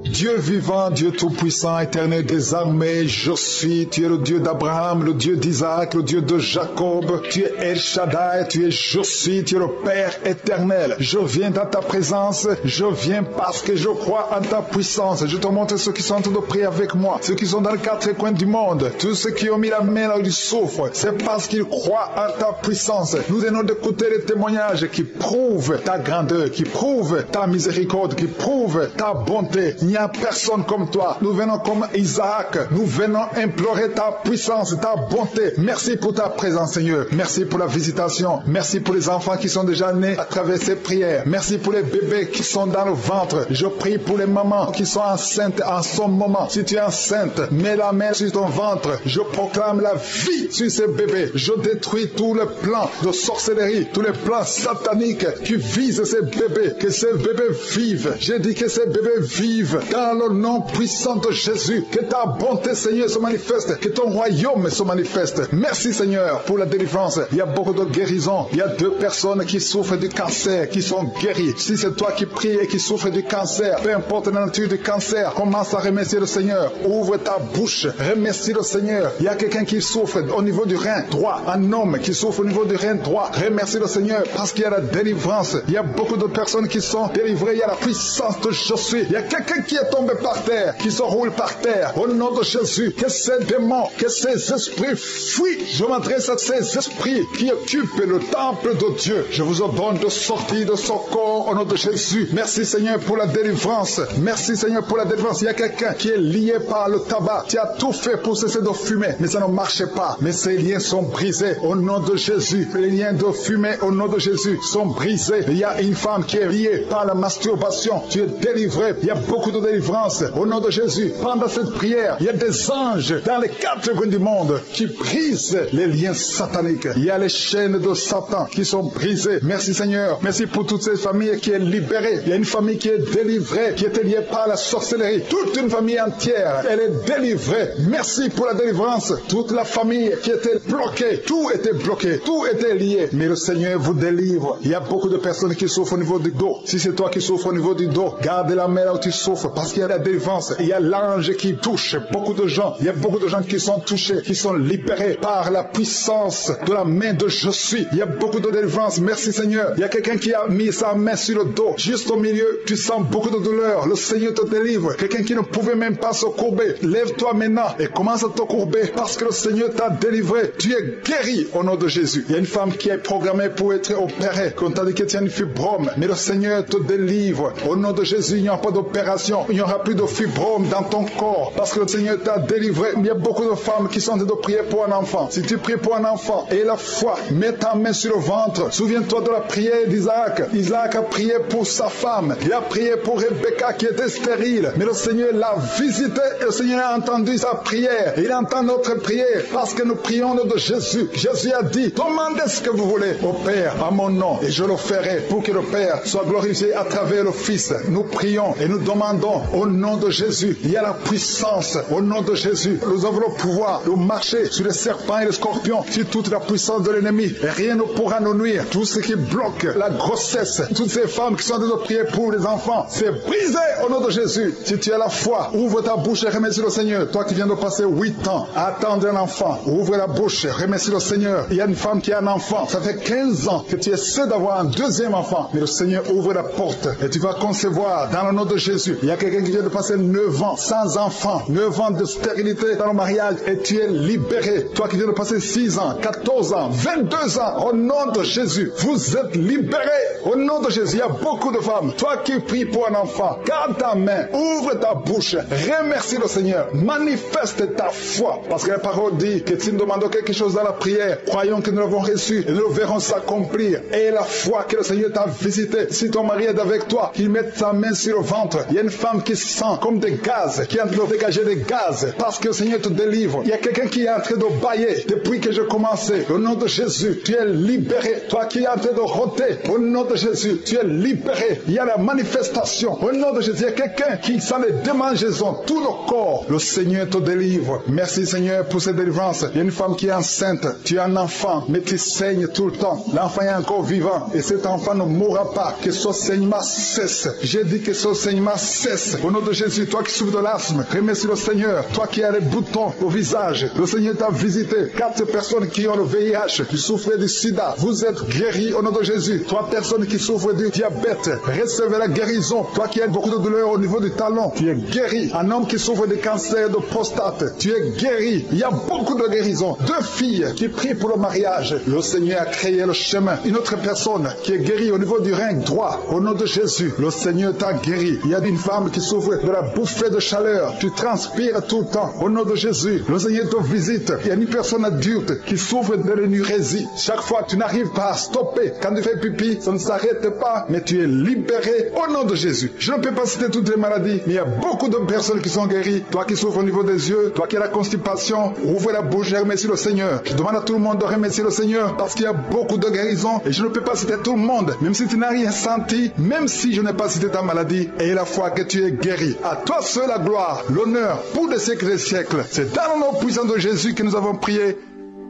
Dieu vivant, Dieu tout-puissant, éternel des armées, je suis, tu es le Dieu d'Abraham, le Dieu d'Isaac, le Dieu de Jacob, tu es El Shaddai, tu es je suis, tu es le Père éternel. Je viens dans ta présence, je viens parce que je crois en ta puissance. Je te montre ceux qui sont en train de prier avec moi, ceux qui sont dans les quatre coins du monde, tous ceux qui ont mis la main là où ils souffrent, c'est parce qu'ils croient en ta puissance. Nous venons d'écouter les témoignages qui prouvent ta grandeur, qui prouvent ta miséricorde, qui prouvent ta bonté. Il n'y a personne comme toi. Nous venons comme Isaac. Nous venons implorer ta puissance, ta bonté. Merci pour ta présence, Seigneur. Merci pour la visitation. Merci pour les enfants qui sont déjà nés à travers ces prières. Merci pour les bébés qui sont dans le ventre. Je prie pour les mamans qui sont enceintes en ce moment. Si tu es enceinte, mets la main sur ton ventre. Je proclame la vie sur ces bébés. Je détruis tous les plans de sorcellerie, tous les plans sataniques qui visent ces bébés. Que ces bébés vivent. J'ai dit que ces bébés vivent dans le nom puissant de Jésus. Que ta bonté, Seigneur, se manifeste. Que ton royaume se manifeste. Merci, Seigneur, pour la délivrance. Il y a beaucoup de guérisons. Il y a 2 personnes qui souffrent du cancer, qui sont guéries. Si c'est toi qui pries et qui souffres du cancer, peu importe la nature du cancer, commence à remercier le Seigneur. Ouvre ta bouche. Remercie le Seigneur. Il y a quelqu'un qui souffre au niveau du rein droit. Un homme qui souffre au niveau du rein droit. Remercie le Seigneur parce qu'il y a la délivrance. Il y a beaucoup de personnes qui sont délivrées. Il y a la puissance de Jésus. Il y a quelqu'un qui est tombé par terre, qui se roule par terre. Au nom de Jésus, que ces démons, que ces esprits fuient. Je m'adresse à ces esprits qui occupent le temple de Dieu. Je vous ordonne de sortir de son corps au nom de Jésus. Merci Seigneur pour la délivrance. Merci Seigneur pour la délivrance. Il y a quelqu'un qui est lié par le tabac. Tu as tout fait pour cesser de fumer, mais ça ne marchait pas. Mais ces liens sont brisés au nom de Jésus. Les liens de fumée au nom de Jésus sont brisés. Il y a une femme qui est liée par la masturbation. Tu es délivré. Il y a beaucoup de délivrance au nom de Jésus. Pendant cette prière, il y a des anges dans les 4 coins du monde qui brisent les liens sataniques. Il y a les chaînes de Satan qui sont brisées. Merci Seigneur. Merci pour toutes ces familles qui est libérée. Il y a une famille qui est délivrée, qui était liée par la sorcellerie. Toute une famille entière, elle est délivrée. Merci pour la délivrance. Toute la famille qui était bloquée, tout était bloqué, tout était lié. Mais le Seigneur vous délivre. Il y a beaucoup de personnes qui souffrent au niveau du dos. Si c'est toi qui souffres au niveau du dos, garde la main là où tu souffres. parce qu'il y a la délivrance, il y a l'ange qui touche beaucoup de gens. Il y a beaucoup de gens qui sont touchés, qui sont libérés par la puissance de la main de Je suis. Il y a beaucoup de délivrance. Merci Seigneur. Il y a quelqu'un qui a mis sa main sur le dos, juste au milieu. Tu sens beaucoup de douleur. Le Seigneur te délivre. Quelqu'un qui ne pouvait même pas se courber. Lève-toi maintenant et commence à te courber parce que le Seigneur t'a délivré. Tu es guéri au nom de Jésus. Il y a une femme qui est programmée pour être opérée. Quand on t'a dit que tu as une fibrome, mais le Seigneur te délivre. Au nom de Jésus, il n'y aura pas d'opération. Il n'y aura plus de fibrome dans ton corps parce que le Seigneur t'a délivré. Il y a beaucoup de femmes qui sont en train de prier pour un enfant. Si tu pries pour un enfant et la foi, mets ta main sur le ventre. Souviens-toi de la prière d'Isaac. Isaac a prié pour sa femme. Il a prié pour Rebecca qui était stérile. Mais le Seigneur l'a visité et le Seigneur a entendu sa prière. Il entend notre prière parce que nous prions au nom de Jésus. Jésus a dit, demandez ce que vous voulez au Père à mon nom et je le ferai pour que le Père soit glorifié à travers le Fils. Nous prions et nous demandons au nom de Jésus. Il y a la puissance au nom de Jésus. Nous avons le pouvoir de marcher sur les serpents et les scorpions, sur toute la puissance de l'ennemi. Et rien ne pourra nous nuire. Tout ce qui bloque la grossesse, toutes ces femmes qui sont en train de prier pour les enfants, c'est brisé au nom de Jésus. Si tu as la foi, ouvre ta bouche et remercie le Seigneur. Toi qui viens de passer 8 ans à attendre un enfant, ouvre la bouche, remercie le Seigneur. Il y a une femme qui a un enfant. Ça fait 15 ans que tu essaies d'avoir un deuxième enfant. Mais le Seigneur ouvre la porte et tu vas concevoir dans le nom de Jésus. Il y a quelqu'un qui vient de passer 9 ans sans enfant, 9 ans de stérilité dans le mariage et tu es libéré. Toi qui viens de passer 6 ans, 14 ans, 22 ans, au nom de Jésus, vous êtes libérés. Au nom de Jésus, il y a beaucoup de femmes. Toi qui pries pour un enfant, garde ta main, ouvre ta bouche, remercie le Seigneur, manifeste ta foi. Parce que la parole dit que si nous demandons quelque chose dans la prière, croyons que nous l'avons reçu et nous le verrons s'accomplir. Et la foi que le Seigneur t'a visité, si ton mari est avec toi, qu'il mette sa main sur le ventre. Il y a une femme qui sent comme des gaz, qui est en train de dégager des gaz, parce que le Seigneur te délivre. Il y a quelqu'un qui est en train de bailler depuis que j'ai commencé. Au nom de Jésus, tu es libéré. Toi qui es en train de rôter, au nom de Jésus, tu es libéré. Il y a la manifestation. Au nom de Jésus, il y a quelqu'un qui sent les démangeaisons, tout le corps. Le Seigneur te délivre. Merci Seigneur pour cette délivrance. Il y a une femme qui est enceinte. Tu as un enfant, mais tu saignes tout le temps. L'enfant est encore vivant et cet enfant ne mourra pas. Que ce saignement cesse. J'ai dit que ce saignement cesse. Au nom de Jésus, toi qui souffres de l'asthme, remercie le Seigneur. Toi qui as les boutons au visage, le Seigneur t'a visité. 4 personnes qui ont le VIH, qui souffrent du sida, vous êtes guéris au nom de Jésus. 3 personnes qui souffrent du diabète, recevez la guérison. Toi qui as beaucoup de douleur au niveau du talon, tu es guéri. Un homme qui souffre de cancer de prostate, tu es guéri. Il y a beaucoup de guérisons. 2 filles qui prient pour le mariage, le Seigneur a créé le chemin. Une autre personne qui est guérie au niveau du rein droit, au nom de Jésus, le Seigneur t'a guéri. Il y a une femme qui souffre de la bouffée de chaleur, tu transpires tout le temps, au nom de Jésus, le Seigneur te visite. Il y a une personne adulte qui souffre de l'énurésie. Chaque fois tu n'arrives pas à stopper. Quand tu fais pipi, ça ne s'arrête pas, mais tu es libéré au nom de Jésus. Je ne peux pas citer toutes les maladies, mais il y a beaucoup de personnes qui sont guéries. Toi qui souffres au niveau des yeux, toi qui as la constipation, ouvre la bouche et remercie le Seigneur. Je demande à tout le monde de remercier le Seigneur parce qu'il y a beaucoup de guérisons et je ne peux pas citer tout le monde, même si tu n'as rien senti, même si je n'ai pas cité ta maladie, et la foi que tu es guéri. À toi seul la gloire, l'honneur pour des siècles et des siècles. C'est dans le nom puissant de Jésus que nous avons prié.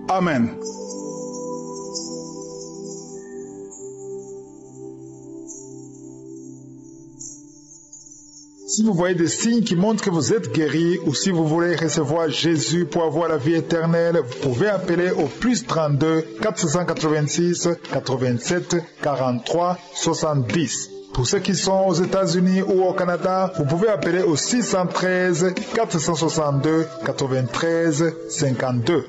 Amen. Si vous voyez des signes qui montrent que vous êtes guéri ou si vous voulez recevoir Jésus pour avoir la vie éternelle, vous pouvez appeler au plus 32 486 87 43 70. Pour ceux qui sont aux États-Unis ou au Canada, vous pouvez appeler au 613 462 93 52.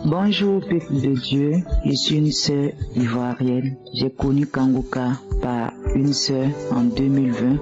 Bonjour peuple de Dieu, je suis une sœur ivoirienne. J'ai connu Kanguka par une sœur en 2020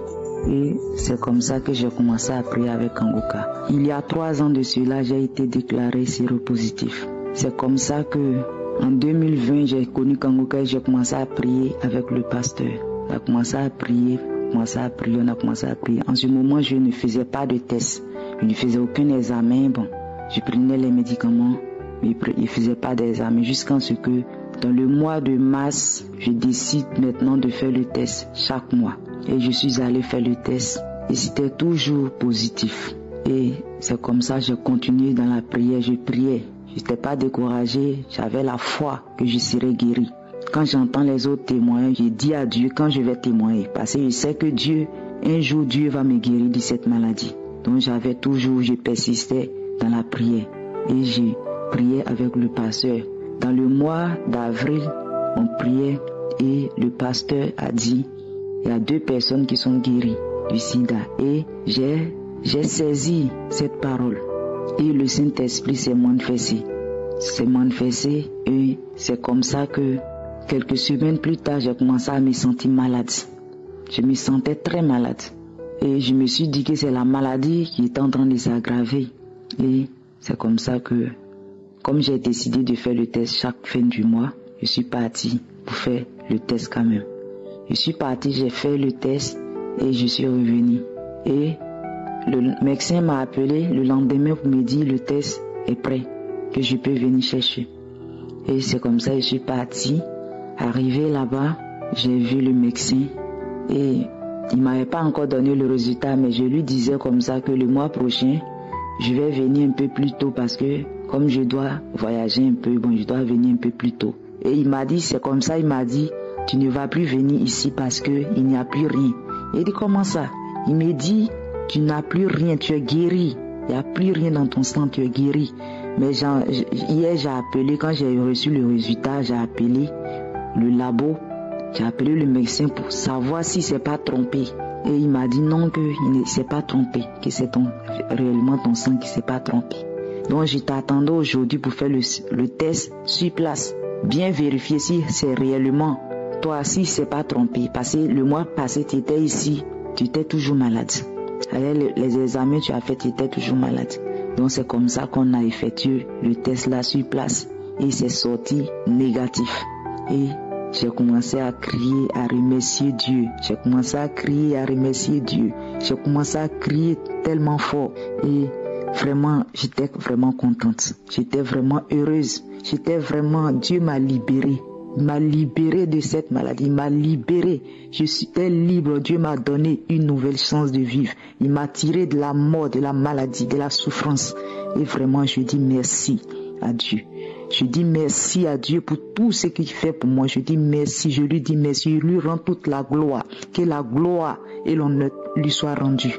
et c'est comme ça que j'ai commencé à prier avec Kanguka. Il y a 3 ans de cela, j'ai été déclaré séropositif. C'est comme ça que en 2020, j'ai connu Kanguka et j'ai commencé à prier avec le pasteur. J'ai commencé à prier commencé à prier, on a commencé à prier. En ce moment, je ne faisais pas de test. Je ne faisais aucun examen. Bon, je prenais les médicaments, mais je ne faisais pas d'examen jusqu'à ce que dans le mois de mars, je décide maintenant de faire le test chaque mois. Et je suis allé faire le test et c'était toujours positif. Et c'est comme ça que j'ai continué dans la prière, je priais. Je n'étais pas découragé, j'avais la foi que je serais guéri. Quand j'entends les autres témoigner, je dis à Dieu quand je vais témoigner. Parce que je sais que un jour Dieu va me guérir de cette maladie. Donc je persistais dans la prière. Et j'ai prié avec le pasteur. Dans le mois d'avril, on priait et le pasteur a dit, il y a 2 personnes qui sont guéries du sida. Et j'ai saisi cette parole. Et le Saint-Esprit s'est manifesté. Et c'est comme ça que quelques semaines plus tard, j'ai commencé à me sentir malade. Je me sentais très malade. Et je me suis dit que c'est la maladie qui est en train de s'aggraver. Et c'est comme ça que, comme j'ai décidé de faire le test chaque fin du mois, je suis parti pour faire le test quand même. Je suis parti, j'ai fait le test et je suis revenu. Et le médecin m'a appelé le lendemain pour me dire le test est prêt, que je peux venir chercher. Et c'est comme ça que je suis parti. Arrivé là-bas, j'ai vu le médecin et il ne m'avait pas encore donné le résultat, mais je lui disais comme ça que le mois prochain, je vais venir un peu plus tôt parce que comme je dois voyager un peu, je dois venir un peu plus tôt. Et il m'a dit, c'est comme ça, il m'a dit, tu ne vas plus venir ici parce qu'il n'y a plus rien. Il dit, comment ça? Il me dit, tu n'as plus rien, tu es guéri. Il n'y a plus rien dans ton sang, tu es guéri. Mais hier, j'ai appelé, quand j'ai reçu le résultat, j'ai appelé le labo, j'ai appelé le médecin pour savoir si c'est pas trompé. Et il m'a dit non, qu'il ne s'est pas trompé, que c'est réellement ton sang qui s'est pas trompé. Donc je t'attendais aujourd'hui pour faire le test sur place. Bien vérifier si c'est réellement toi, si c'est pas trompé. Parce que le mois passé, tu étais ici, tu étais toujours malade. Avec les examens que tu as fait, tu étais toujours malade. Donc c'est comme ça qu'on a effectué le test là sur place. Et c'est sorti négatif. Et j'ai commencé à crier, à remercier Dieu. J'ai commencé à crier, à remercier Dieu. J'ai commencé à crier tellement fort. Et vraiment, j'étais vraiment contente. J'étais vraiment heureuse. Dieu m'a libérée. Il m'a libérée de cette maladie. Il m'a libérée. Je suis libre. Dieu m'a donné une nouvelle chance de vivre. Il m'a tiré de la mort, de la maladie, de la souffrance. Et vraiment, je dis merci à Dieu. Je dis merci à Dieu pour tout ce qu'il fait pour moi. Je dis merci, je lui dis merci. Je lui rends toute la gloire. Que la gloire et l'honneur lui soient rendus.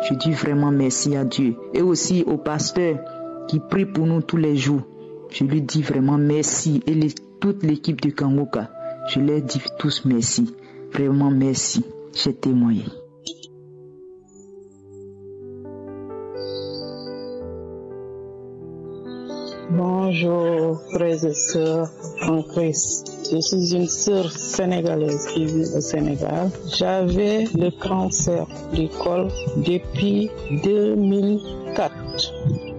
Je dis vraiment merci à Dieu. Et aussi au pasteur qui prie pour nous tous les jours. Je lui dis vraiment merci. Et toute l'équipe de Kangoka, je leur dis tous merci. Vraiment merci. J'ai témoigné. Bonjour, frères et sœurs en Christ. Je suis une sœur sénégalaise qui vit au Sénégal. J'avais le cancer du col depuis 2004.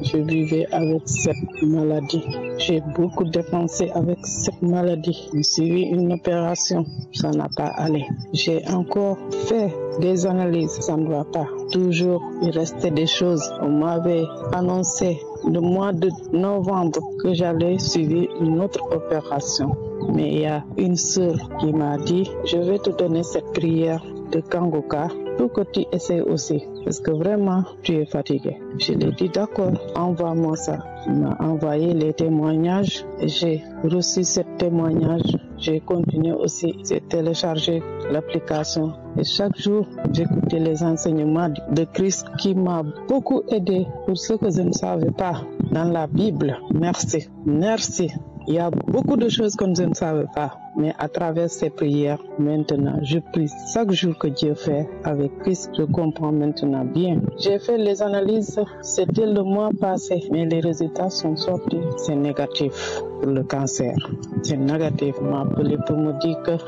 Je vivais avec cette maladie. J'ai beaucoup dépensé avec cette maladie. J'ai suivi une opération, ça n'a pas allé. J'ai encore fait des analyses, ça ne va pas. Toujours, il restait des choses. On m'avait annoncé le mois de novembre que j'allais suivre une autre opération. Mais il y a une sœur qui m'a dit, je vais te donner cette prière de Kangoka pour que tu essaies aussi. Parce que vraiment, tu es fatigué. Je lui ai dit, d'accord, envoie-moi ça. Il m'a envoyé les témoignages. J'ai reçu ce témoignage. J'ai continué aussi, j'ai téléchargé l'application. Et chaque jour, j'écoutais les enseignements de Christ qui m'a beaucoup aidé pour ce que je ne savais pas dans la Bible. Merci, merci. Il y a beaucoup de choses que je ne savais pas. Mais à travers ces prières, maintenant, je prie chaque jour que Dieu fait avec Christ. Je comprends maintenant bien. J'ai fait les analyses, c'était le mois passé, mais les résultats sont sortis. C'est négatif pour le cancer. C'est négatif. On m'a appelé pour me dire que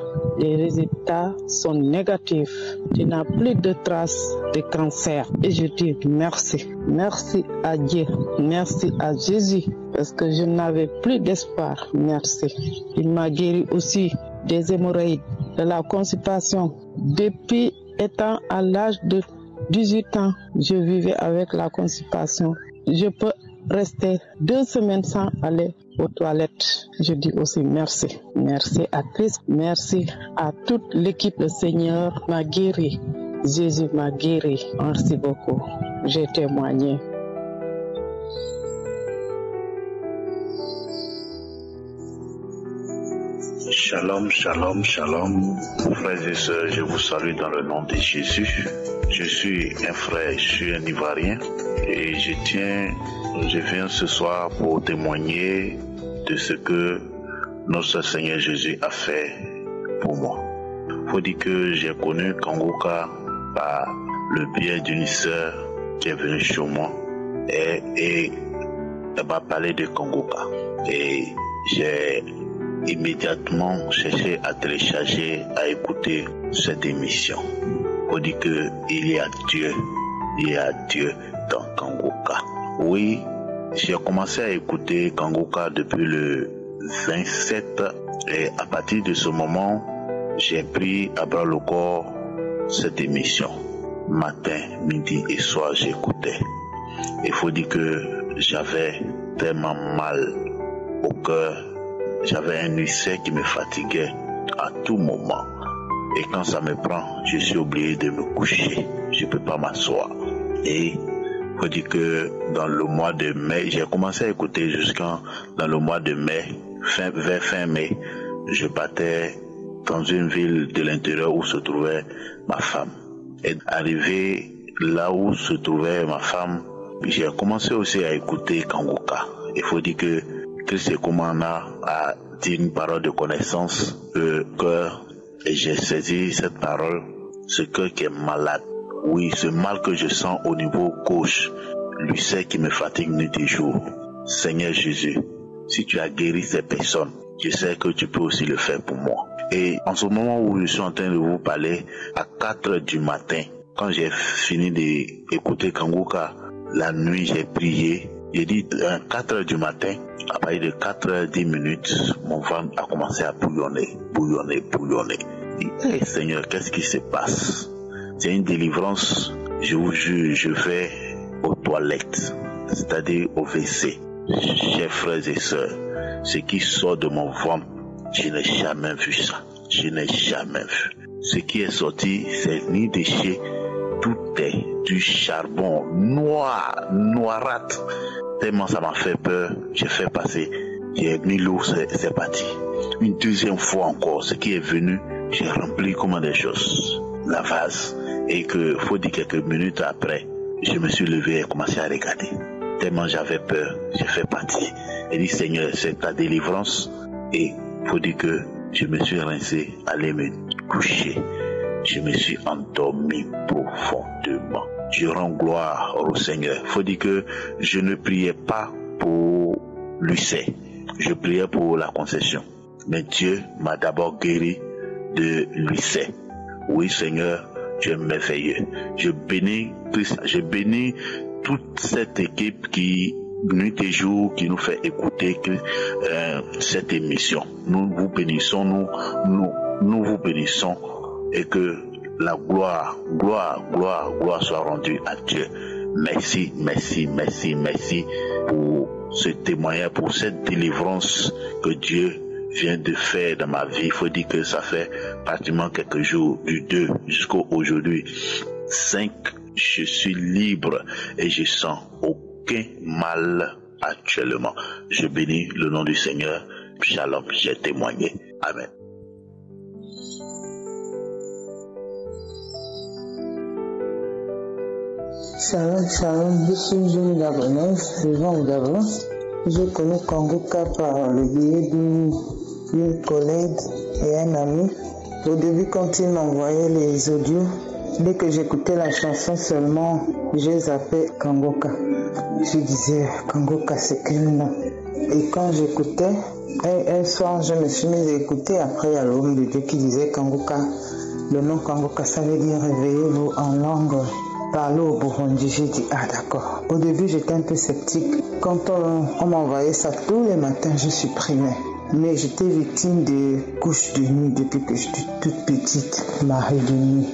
les résultats sont négatifs. Tu n'as plus de traces de cancer. Et je dis merci. Merci à Dieu. Merci à Jésus. Parce que je n'avais plus d'espoir. Merci. Il m'a guéri aussi des hémorroïdes. de la constipation. Depuis étant à l'âge de 18 ans, je vivais avec la constipation. Je peux rester 2 semaines sans aller aux toilettes. Je dis aussi merci. Merci à Christ. Merci à toute l'équipe. Le Seigneur m'a guéri. Jésus m'a guéri. Merci beaucoup. J'ai témoigné. Shalom, shalom, shalom. Frères et sœurs, je vous salue dans le nom de Jésus. Je suis un frère, je suis un Ivoirien et je viens ce soir pour témoigner de ce que notre Seigneur Jésus a fait pour moi. Il faut dire que j'ai connu Kangoka par le biais d'une sœur qui est venue chez moi et elle m'a parlé de Kangoka. Et j'ai immédiatement cherché à télécharger, à écouter cette émission. Il faut dire qu'il y a Dieu dans Kangoka. Oui, j'ai commencé à écouter Kangoka depuis le 27 et à partir de ce moment, j'ai pris à bras le corps cette émission. Matin, midi et soir, j'écoutais. Il faut dire que j'avais tellement mal au cœur. J'avais un ulcère qui me fatiguait à tout moment. Et quand ça me prend, je suis obligé de me coucher. Je ne peux pas m'asseoir. Et il faut dire que dans le mois de mai, j'ai commencé à écouter jusqu'en dans le mois de mai, vers fin mai, je partais dans une ville de l'intérieur où se trouvait ma femme. Et arrivé là où se trouvait ma femme, j'ai commencé aussi à écouter Kangoka. Il faut dire que Christ et Koumana a dit une parole de connaissance, le cœur, et j'ai saisi cette parole, ce cœur qui est malade. Oui, ce mal que je sens au niveau gauche, l'ulcère qui me fatigue nuit et jour. Seigneur Jésus, si tu as guéri ces personnes, je sais que tu peux aussi le faire pour moi. Et en ce moment où je suis en train de vous parler, à 4 h du matin, quand j'ai fini d'écouter Kangoka, la nuit j'ai prié, j'ai dit à 4 h du matin, à partir de 4 h 10 minutes, mon ventre a commencé à bouillonner. Et Seigneur, qu'est-ce qui se passe? C'est une délivrance, je vous jure, je vais aux toilettes, c'est-à-dire au WC. Chers frères et sœurs, ce qui sort de mon ventre, je n'ai jamais vu ça. Je n'ai jamais vu. Ce qui est sorti, c'est ni déchet, tout est du charbon noir, noirâtre. Tellement ça m'a fait peur, j'ai fait passer, j'ai mis l'eau, c'est parti. Une deuxième fois encore, ce qui est venu, j'ai rempli comme des choses, la vase. Et que, faut dire quelques minutes après, je me suis levé et commencé à regarder. Tellement j'avais peur, j'ai fait partie. Et dit Seigneur, c'est ta délivrance. Et faut dire que je me suis rincé, allé me coucher. Je me suis endormi profondément. Je rends gloire au Seigneur. Faut dire que je ne priais pas pour l'ulcère. Je priais pour la concession. Mais Dieu m'a d'abord guéri de l'ulcère. Oui Seigneur, tu es merveilleux. Je bénis Christ, je bénis toute cette équipe qui, nuit et jour, qui nous fait écouter cette émission. Nous vous bénissons, nous vous bénissons et que la gloire soit rendue à Dieu. Merci pour ce témoignage, pour cette délivrance que Dieu vient de faire dans ma vie. Il faut dire que ça fait pratiquement quelques jours, du 2 jusqu'à aujourd'hui, 5, je suis libre et je sens aucun mal actuellement. Je bénis le nom du Seigneur. Shalom, j'ai témoigné. Amen. Shalom, je suis une jeune Gabonaise, vivant au Gabon. Je connais Kangoka par le biais d'une collègue et un ami. Au début, quand il m'envoyait les audios, dès que j'écoutais la chanson seulement, j'ai zappé Kangoka. Je disais, Kangoka, c'est quel nom? Et quand j'écoutais, un soir, je me suis mis à écouter. Après, il y a l'homme de Dieu qui disait Kangoka. Le nom Kangoka, ça veut dire réveillez-vous en langue. Parler au Burundi, j'ai dit, ah d'accord. Au début, j'étais un peu sceptique. Quand on m'envoyait ça tous les matins, je supprimais. Mais j'étais victime de couches de nuit depuis que j'étais toute petite, marée de nuit.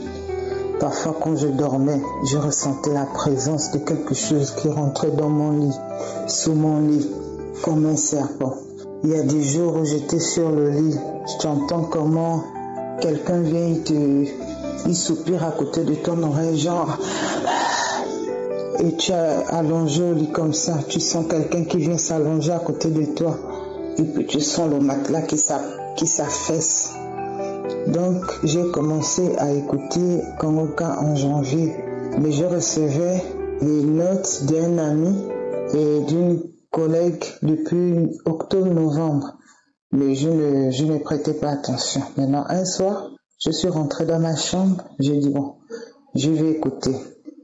Parfois quand je dormais, je ressentais la présence de quelque chose qui rentrait dans mon lit, sous mon lit, comme un serpent. Il y a des jours où j'étais sur le lit, j'entends comment quelqu'un vient, il soupire à côté de ton oreille, genre... Et tu es allongé au lit comme ça, tu sens quelqu'un qui vient s'allonger à côté de toi. Et puis tu sens le matelas qui s'affaisse. Donc j'ai commencé à écouter Kangoka en janvier. Mais je recevais les notes d'un ami et d'une collègue depuis octobre-novembre. Mais je ne prêtais pas attention. Maintenant, un soir, je suis rentrée dans ma chambre. J'ai dit bon, je vais écouter.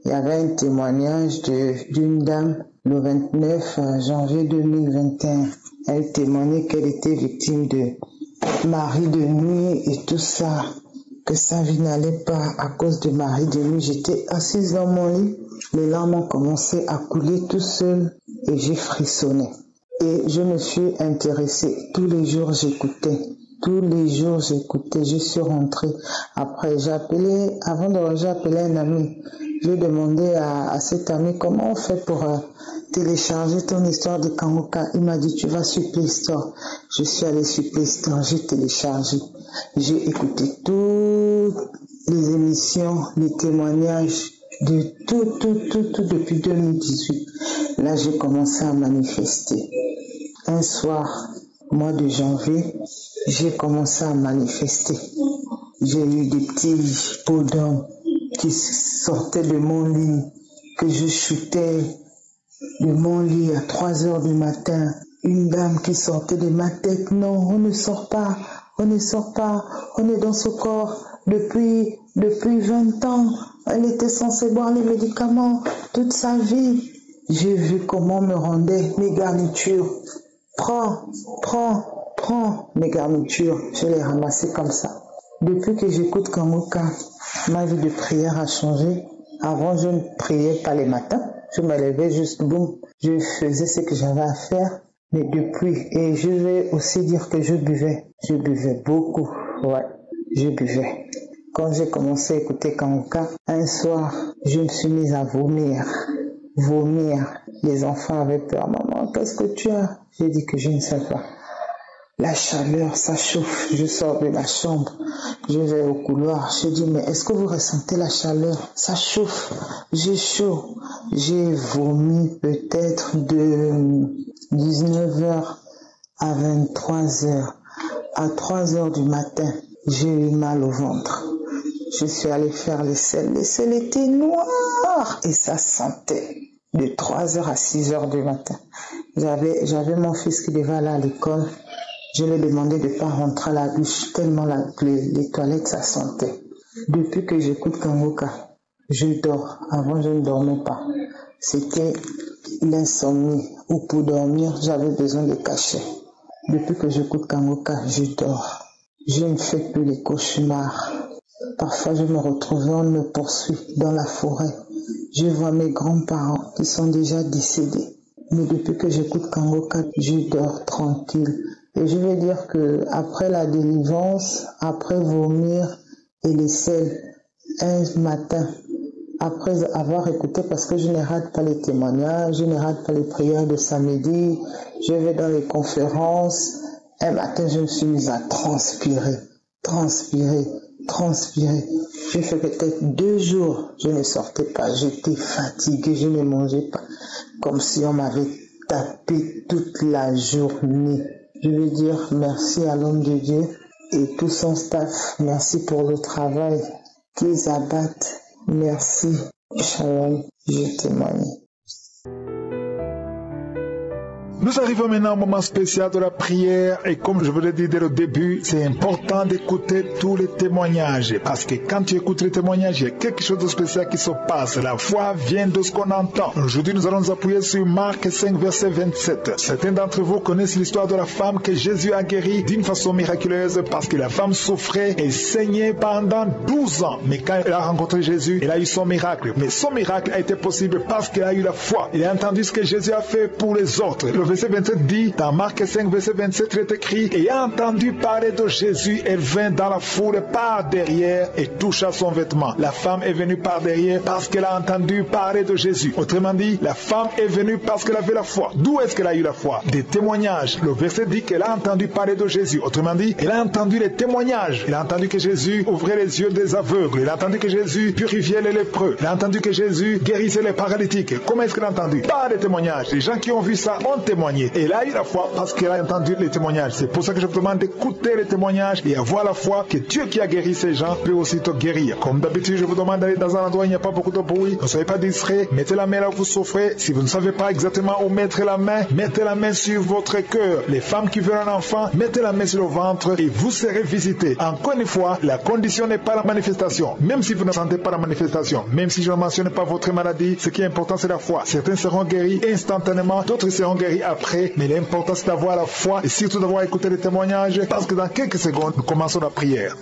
Il y avait un témoignage d'une dame le 29 janvier 2021. Elle témoignait qu'elle était victime de mari de nuit et tout ça, que sa vie n'allait pas à cause de mari de nuit. J'étais assise dans mon lit, les larmes ont commencé à couler tout seul et j'ai frissonné. Et je me suis intéressée. Tous les jours j'écoutais. Je suis rentrée. Après, avant de j'ai appelé un ami. J'ai demandé à cet ami comment on fait pour télécharger ton histoire de Kangoka. Il m'a dit tu vas sur Play Store. Je suis allée sur Play Store, j'ai téléchargé. J'ai écouté toutes les émissions, les témoignages de tout depuis 2018. Là, j'ai commencé à manifester. Un soir, mois de janvier, j'ai commencé à manifester. J'ai eu des petits pots d'homme qui sortaient de mon lit, que je chutais de mon lit à 3 heures du matin. Une dame qui sortait de ma tête. Non, on ne sort pas, on est dans ce corps depuis 20 ans. Elle était censée boire les médicaments toute sa vie. J'ai vu comment on me rendait mes garnitures. Prends mes garnitures. Je les ramassais comme ça. Depuis que j'écoute Kangoka, ma vie de prière a changé. Avant, je ne priais pas les matins. Je me levais juste, boum, je faisais ce que j'avais à faire. Mais depuis, et je vais aussi dire que je buvais beaucoup. Ouais, je buvais. Quand j'ai commencé à écouter Kangoka, un soir, je me suis mise à vomir. Les enfants avaient peur. Maman, qu'est-ce que tu as? J'ai dit que je ne sais pas. La chaleur, ça chauffe. Je sors de la chambre. Je vais au couloir. Je dis, mais est-ce que vous ressentez la chaleur? Ça chauffe. J'ai chaud. J'ai vomi peut-être de 19h à 23h. À 3h du matin, j'ai eu mal au ventre. Je suis allée faire les selles. Les selles étaient noires et ça sentait. De 3h à 6h du matin. J'avais mon fils qui devait aller à l'école. Je lui ai demandé de ne pas rentrer à la douche tellement les toilettes ça sentait. Depuis que j'écoute Kangoka, je dors. Avant, je ne dormais pas. C'était l'insomnie. Ou pour dormir, j'avais besoin de cachet. Depuis que j'écoute Kangoka, je dors. Je ne fais plus les cauchemars. Parfois, je me retrouve, on me poursuit dans la forêt. Je vois mes grands-parents qui sont déjà décédés. Mais depuis que j'écoute Kangoka, je dors tranquille. Et je vais dire que après la délivrance, après vomir et les selles, un matin, après avoir écouté, parce que je ne rate pas les témoignages, je ne rate pas les prières de samedi, je vais dans les conférences, un matin je me suis mise à transpirer. J'ai fait peut-être 2 jours, je ne sortais pas, j'étais fatiguée, je ne mangeais pas, comme si on m'avait tapé toute la journée. Je veux dire merci à l'homme de Dieu et tout son staff. Merci pour le travail qu'ils abattent. Merci. Shalom, je témoigne. Nous arrivons maintenant au moment spécial de la prière et comme je vous l'ai dit dès le début, c'est important d'écouter tous les témoignages parce que quand tu écoutes les témoignages, il y a quelque chose de spécial qui se passe. La foi vient de ce qu'on entend. Aujourd'hui, nous allons nous appuyer sur Marc 5, verset 27. Certains d'entre vous connaissent l'histoire de la femme que Jésus a guérie d'une façon miraculeuse parce que la femme souffrait et saignait pendant 12 ans. Mais quand elle a rencontré Jésus, elle a eu son miracle. Mais son miracle a été possible parce qu'elle a eu la foi. Elle a entendu ce que Jésus a fait pour les autres. Le verset 27 dit, dans Marc 5, verset 27, il est écrit, ayant entendu parler de Jésus, elle vint dans la foule par derrière et toucha son vêtement. La femme est venue par derrière parce qu'elle a entendu parler de Jésus. Autrement dit, la femme est venue parce qu'elle avait la foi. D'où est-ce qu'elle a eu la foi? Des témoignages. Le verset dit qu'elle a entendu parler de Jésus. Autrement dit, elle a entendu les témoignages. Elle a entendu que Jésus ouvrait les yeux des aveugles. Elle a entendu que Jésus purifiait les lépreux. Elle a entendu que Jésus guérissait les paralytiques. Comment est-ce qu'elle a entendu? Par des témoignages. Les gens qui ont vu ça ont témoigné. Et elle a eu la foi parce qu'elle a entendu les témoignages. C'est pour ça que je vous demande d'écouter les témoignages et avoir la foi que Dieu qui a guéri ces gens peut aussi te guérir. Comme d'habitude, je vous demande d'aller dans un endroit où il n'y a pas beaucoup de bruit. Ne soyez pas distrait. Mettez la main là où vous souffrez. Si vous ne savez pas exactement où mettre la main, mettez la main sur votre cœur. Les femmes qui veulent un enfant, mettez la main sur le ventre et vous serez visité. Encore une fois, la condition n'est pas la manifestation. Même si vous ne sentez pas la manifestation, même si je ne mentionne pas votre maladie, ce qui est important c'est la foi. Certains seront guéris instantanément, d'autres seront guéris après, mais l'important c'est d'avoir la foi et surtout d'avoir écouté les témoignages parce que dans quelques secondes, nous commençons la prière.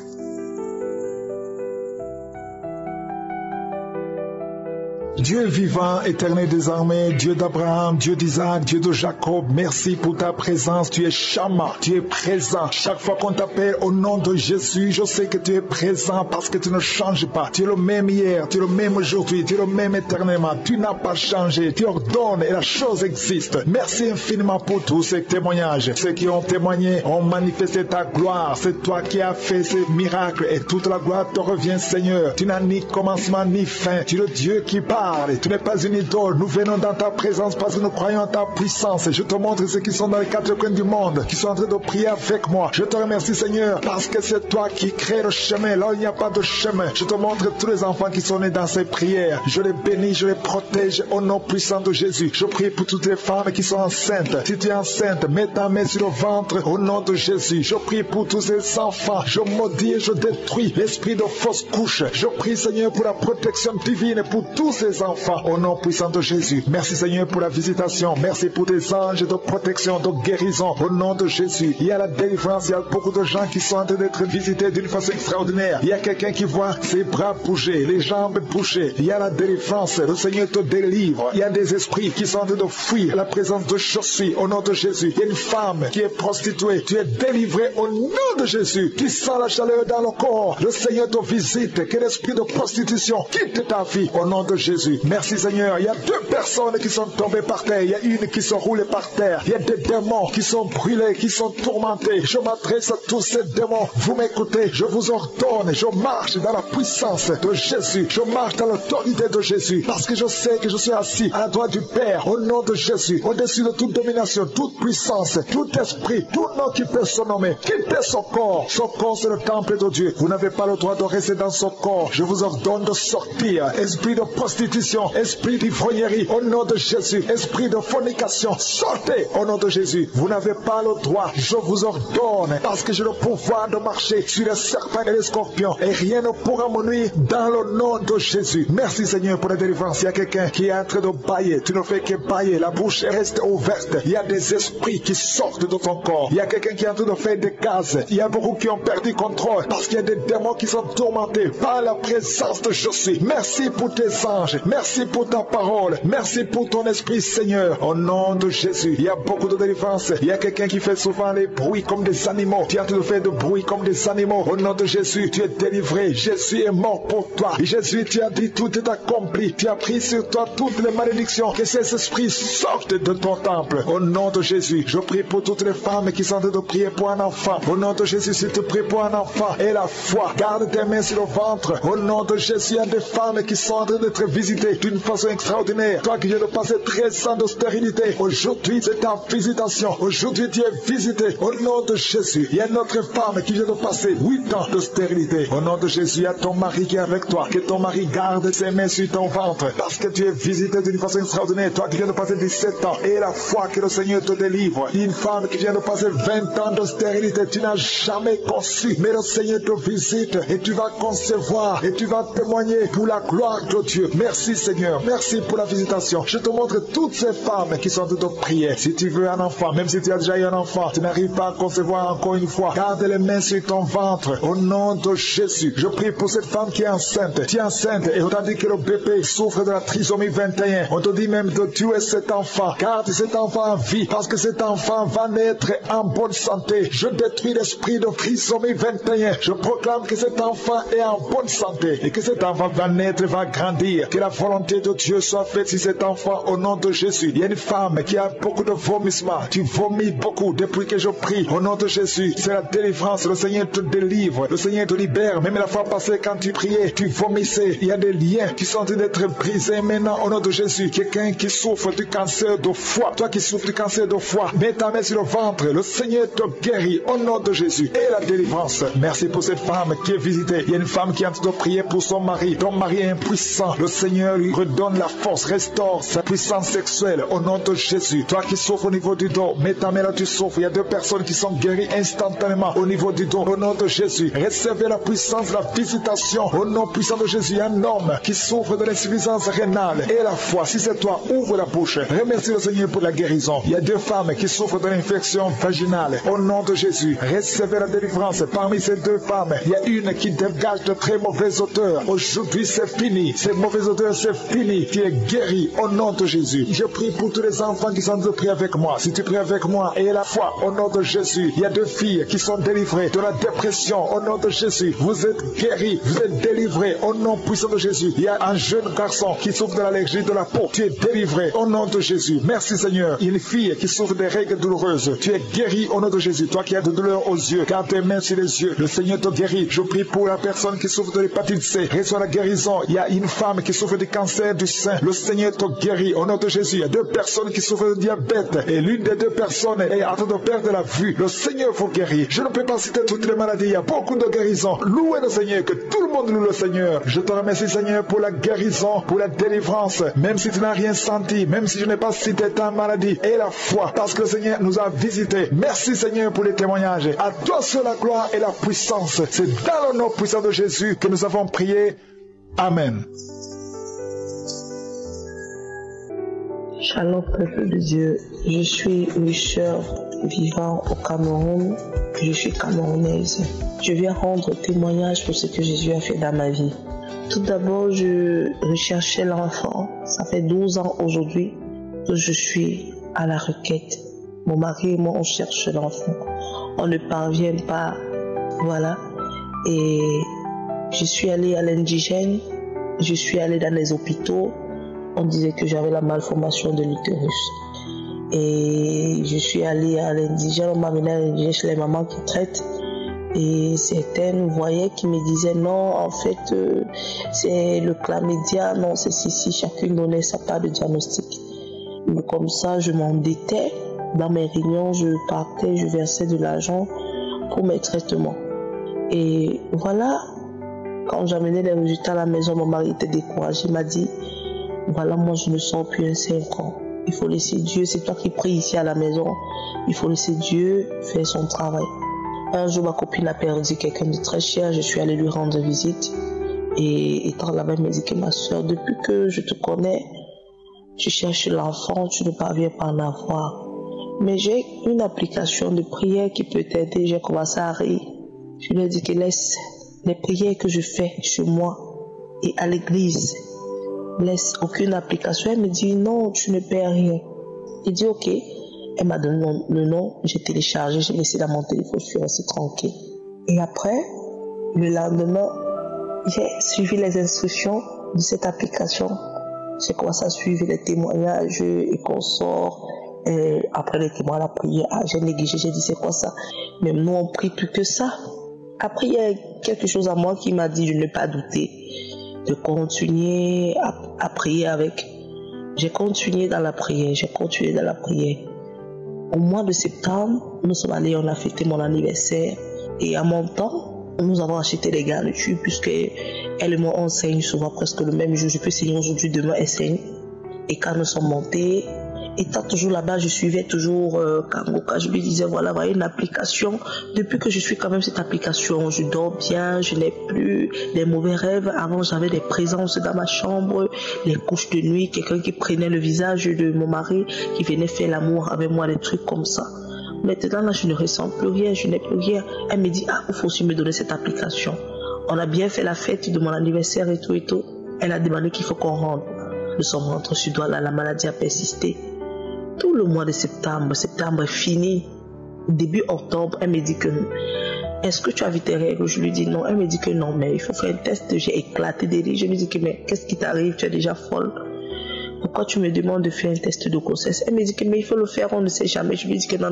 Dieu vivant, éternel des armées, Dieu d'Abraham, Dieu d'Isaac, Dieu de Jacob, merci pour ta présence. Tu es Shama, tu es présent. Chaque fois qu'on t'appelle au nom de Jésus, je sais que tu es présent parce que tu ne changes pas. Tu es le même hier, tu es le même aujourd'hui, tu es le même éternellement. Tu n'as pas changé, tu ordonnes et la chose existe. Merci infiniment pour tous ces témoignages. Ceux qui ont témoigné ont manifesté ta gloire. C'est toi qui as fait ces miracles et toute la gloire te revient, Seigneur. Tu n'as ni commencement ni fin. Tu es le Dieu qui parle. Tu n'es pas une idole. Nous venons dans ta présence parce que nous croyons en ta puissance. Je te montre ceux qui sont dans les quatre coins du monde, qui sont en train de prier avec moi. Je te remercie, Seigneur, parce que c'est toi qui crée le chemin là où il n'y a pas de chemin. Je te montre tous les enfants qui sont nés dans ces prières. Je les bénis, je les protège au nom puissant de Jésus. Je prie pour toutes les femmes qui sont enceintes. Si tu es enceinte, mets ta main sur le ventre au nom de Jésus. Je prie pour tous ces enfants. Je maudis et je détruis l'esprit de fausse couche. Je prie, Seigneur, pour la protection divine pour tous ces enfants au nom puissant de Jésus. Merci, Seigneur, pour la visitation. Merci pour tes anges de protection, de guérison au nom de Jésus. Il y a la délivrance. Il y a beaucoup de gens qui sont en train d'être visités d'une façon extraordinaire. Il y a quelqu'un qui voit ses bras bouger, les jambes bouger. Il y a la délivrance. Le Seigneur te délivre. Il y a des esprits qui sont en train de fuir la présence de Josué au nom de Jésus. Il y a une femme qui est prostituée. Tu es délivré au nom de Jésus. Tu sens la chaleur dans le corps. Le Seigneur te visite. Que l'esprit de prostitution quitte ta vie au nom de Jésus. Merci, Seigneur. Il y a deux personnes qui sont tombées par terre. Il y a une qui sont roulées par terre. Il y a des démons qui sont brûlés, qui sont tourmentés. Je m'adresse à tous ces démons. Vous m'écoutez. Je vous ordonne. Je marche dans la puissance de Jésus. Je marche dans l'autorité de Jésus. Parce que je sais que je suis assis à la droite du Père au nom de Jésus. Au-dessus de toute domination, toute puissance, tout esprit, tout nom qui peut se nommer. Quittez son corps. Son corps, c'est le temple de Dieu. Vous n'avez pas le droit de rester dans son corps. Je vous ordonne de sortir. Esprit de prostitution, esprit d'ivrognerie, au nom de Jésus, esprit de fornication, sortez au nom de Jésus. Vous n'avez pas le droit, je vous ordonne, parce que j'ai le pouvoir de marcher sur les serpents et les scorpions, et rien ne pourra me nuire dans le nom de Jésus. Merci, Seigneur, pour la délivrance. Il y a quelqu'un qui est en train de bailler, tu ne fais que bailler, la bouche reste ouverte. Il y a des esprits qui sortent de ton corps. Il y a quelqu'un qui est en train de faire des gaz. Il y a beaucoup qui ont perdu contrôle, parce qu'il y a des démons qui sont tourmentés par la présence de Jésus. Merci pour tes anges. Merci pour ta parole. Merci pour ton esprit, Seigneur. Au nom de Jésus, il y a beaucoup de délivrance. Il y a quelqu'un qui fait souvent les bruits comme des animaux. Tu as tout fait de bruit comme des animaux. Au nom de Jésus, tu es délivré. Jésus est mort pour toi. Et Jésus, tu as dit tout est accompli. Tu as pris sur toi toutes les malédictions. Que ces esprits sortent de ton temple. Au nom de Jésus, je prie pour toutes les femmes qui sont en train de prier pour un enfant. Au nom de Jésus, si tu pries pour un enfant et la foi, garde tes mains sur le ventre. Au nom de Jésus, il y a des femmes qui sont en train d'être visitées d'une façon extraordinaire. Toi qui viens de passer 13 ans de stérilité, aujourd'hui c'est ta visitation. Aujourd'hui tu es visité au nom de Jésus. Il y a une autre femme qui vient de passer 8 ans de stérilité. Au nom de Jésus, il y a ton mari qui est avec toi. Que ton mari garde ses mains sur ton ventre parce que tu es visité d'une façon extraordinaire. Toi qui viens de passer 17 ans et la foi que le Seigneur te délivre. Une femme qui vient de passer 20 ans de stérilité, tu n'as jamais conçu, mais le Seigneur te visite et tu vas concevoir et tu vas témoigner pour la gloire de Dieu. Merci Merci Seigneur, merci pour la visitation. Je te montre toutes ces femmes qui sont de nos prières. Si tu veux un enfant, même si tu as déjà eu un enfant, tu n'arrives pas à concevoir encore une fois, garde les mains sur ton ventre. Au nom de Jésus, je prie pour cette femme qui est enceinte. Tu es enceinte et on t'a dit que le bébé souffre de la trisomie 21. On te dit même de tuer cet enfant. Garde cet enfant en vie parce que cet enfant va naître en bonne santé. Je détruis l'esprit de trisomie 21. Je proclame que cet enfant est en bonne santé et que cet enfant va naître, va grandir. Que la volonté de Dieu soit faite sur cet enfant au nom de Jésus. Il y a une femme qui a beaucoup de vomissements. Tu vomis beaucoup depuis que je prie. Au nom de Jésus, c'est la délivrance. Le Seigneur te délivre. Le Seigneur te libère. Même la fois passée, quand tu priais, tu vomissais. Il y a des liens qui sont en train d'être brisés maintenant au nom de Jésus. Quelqu'un qui souffre du cancer de foie. Toi qui souffres du cancer de foie, mets ta main sur le ventre. Le Seigneur te guérit au nom de Jésus. Et la délivrance. Merci pour cette femme qui est visitée. Il y a une femme qui est en train de prier pour son mari. Ton mari est impuissant. Le Seigneur lui redonne la force, restaure sa puissance sexuelle au nom de Jésus. Toi qui souffres au niveau du dos, mets ta main là, tu souffres. Il y a 2 personnes qui sont guéries instantanément au niveau du dos. Au nom de Jésus, recevez la puissance, la visitation. Au nom puissant de Jésus, il y a un homme qui souffre de l'insuffisance rénale et la foi. Si c'est toi, ouvre la bouche. Remercie le Seigneur pour la guérison. Il y a 2 femmes qui souffrent de l'infection vaginale. Au nom de Jésus, recevez la délivrance. Parmi ces 2 femmes, il y a une qui dégage de très mauvaises odeurs. Aujourd'hui, c'est fini. Ces mauvaises odeurs, c'est fini. Tu es guéri au nom de Jésus. Je prie pour tous les enfants qui sont en train de prier avec moi. Si tu pries avec moi et la foi au nom de Jésus, il y a 2 filles qui sont délivrées de la dépression au nom de Jésus. Vous êtes guéris, vous êtes délivrés au nom puissant de Jésus. Il y a un jeune garçon qui souffre de l'allergie de la peau. Tu es délivré au nom de Jésus. Merci Seigneur. Une fille qui souffre des règles douloureuses. Tu es guéri au nom de Jésus. Toi qui as de douleur aux yeux, garde tes mains sur les yeux. Le Seigneur te guérit. Je prie pour la personne qui souffre de l'hépatite C. Reçois la guérison. Il y a une femme qui souffre du cancer du sein. Le Seigneur te guérit au nom de Jésus. Il y a 2 personnes qui souffrent de diabète et l'une des 2 personnes est en train de perdre la vue. Le Seigneur vous guérit. Je ne peux pas citer toutes les maladies. Il y a beaucoup de guérisons. Louez le Seigneur, que tout le monde loue le Seigneur. Je te remercie Seigneur pour la guérison, pour la délivrance. Même si tu n'as rien senti, même si je n'ai pas cité ta maladie, et la foi, parce que le Seigneur nous a visités. Merci Seigneur pour les témoignages. À toi seul la gloire et la puissance. C'est dans le nom puissant de Jésus que nous avons prié. Amen. Shalom, peuple de Dieu. Je suis Richard vivant au Cameroun. Je suis camerounaise. Je viens rendre témoignage pour ce que Jésus a fait dans ma vie. Tout d'abord, je recherchais l'enfant. Ça fait 12 ans aujourd'hui que je suis à la requête. Mon mari et moi, on cherche l'enfant. On ne parvient pas. Voilà. Et je suis allée à l'indigène. Je suis allée dans les hôpitaux. On disait que j'avais la malformation de l'utérus. Et je suis allée à l'indigène. On m'a amené à l'indigène chez les mamans qui traitent. Et certaines voyaient qui me disaient non, en fait, c'est le chlamydia, non, c'est ceci. Chacune donnait sa part de diagnostic. Mais comme ça, je m'endettais. Dans mes réunions, je partais, je versais de l'argent pour mes traitements. Et voilà, quand j'amenais les résultats à la maison, mon mari était découragé. Il m'a dit, voilà, moi je ne sens plus un 5 ans. Il faut laisser Dieu, c'est toi qui pries ici à la maison. Il faut laisser Dieu faire son travail. Un jour, ma copine a perdu quelqu'un de très cher. Je suis allée lui rendre visite. Et étant là-bas, elle m'a dit que ma soeur, depuis que je te connais, tu cherches l'enfant, tu ne parviens pas à en avoir. Mais j'ai une application de prière qui peut t'aider. J'ai commencé à rire. Je lui ai dit que laisse les prières que je fais chez moi et à l'église. Laisse aucune application. Elle me dit non, tu ne perds rien. Il dit ok. Elle m'a donné le nom, j'ai téléchargé, j'ai laissé dans mon téléphone, je suis restée tranquille. Et après, le lendemain, j'ai suivi les instructions de cette application. J'ai commencé à suivre les témoignages et qu'on sort. Et après les témoignages, la prière, j'ai négligé, j'ai dit c'est quoi ça? Même nous, on prie plus que ça. Après, il y a quelque chose à moi qui m'a dit de ne pas douter, de continuer à prier avec. J'ai continué dans la prière, Au mois de septembre, nous sommes allés, on a fêté mon anniversaire. Et à mon temps, nous avons acheté des garnitures puisque elle et moi, on saigne souvent presque le même jour. Je peux saigner aujourd'hui, demain, elle saigne. Et quand nous sommes montés, étant toujours là-bas, je suivais toujours Kangoka. Je me disais, voilà une application. Depuis que je suis quand même cette application, je dors bien, je n'ai plus des mauvais rêves. Avant, j'avais des présences dans ma chambre, les couches de nuit, quelqu'un qui prenait le visage de mon mari, qui venait faire l'amour avec moi, des trucs comme ça. Maintenant, là, je ne ressens plus rien, je n'ai plus rien. Elle me dit, il faut aussi me donner cette application. On a bien fait la fête de mon anniversaire et tout et tout. Elle a demandé qu'il faut qu'on rentre. Nous sommes rentrés sur Douala, la maladie a persisté. Tout le mois de septembre est fini. Début octobre, elle me dit que est-ce que tu as vu tes règles? Je lui dis non. Elle me dit que non, mais il faut faire un test. J'ai éclaté de rire. Je lui dis que mais qu'est-ce qui t'arrive? Tu es déjà folle. Pourquoi tu me demandes de faire un test de grossesse? Elle me dit que mais il faut le faire, on ne sait jamais. Je lui dis que non.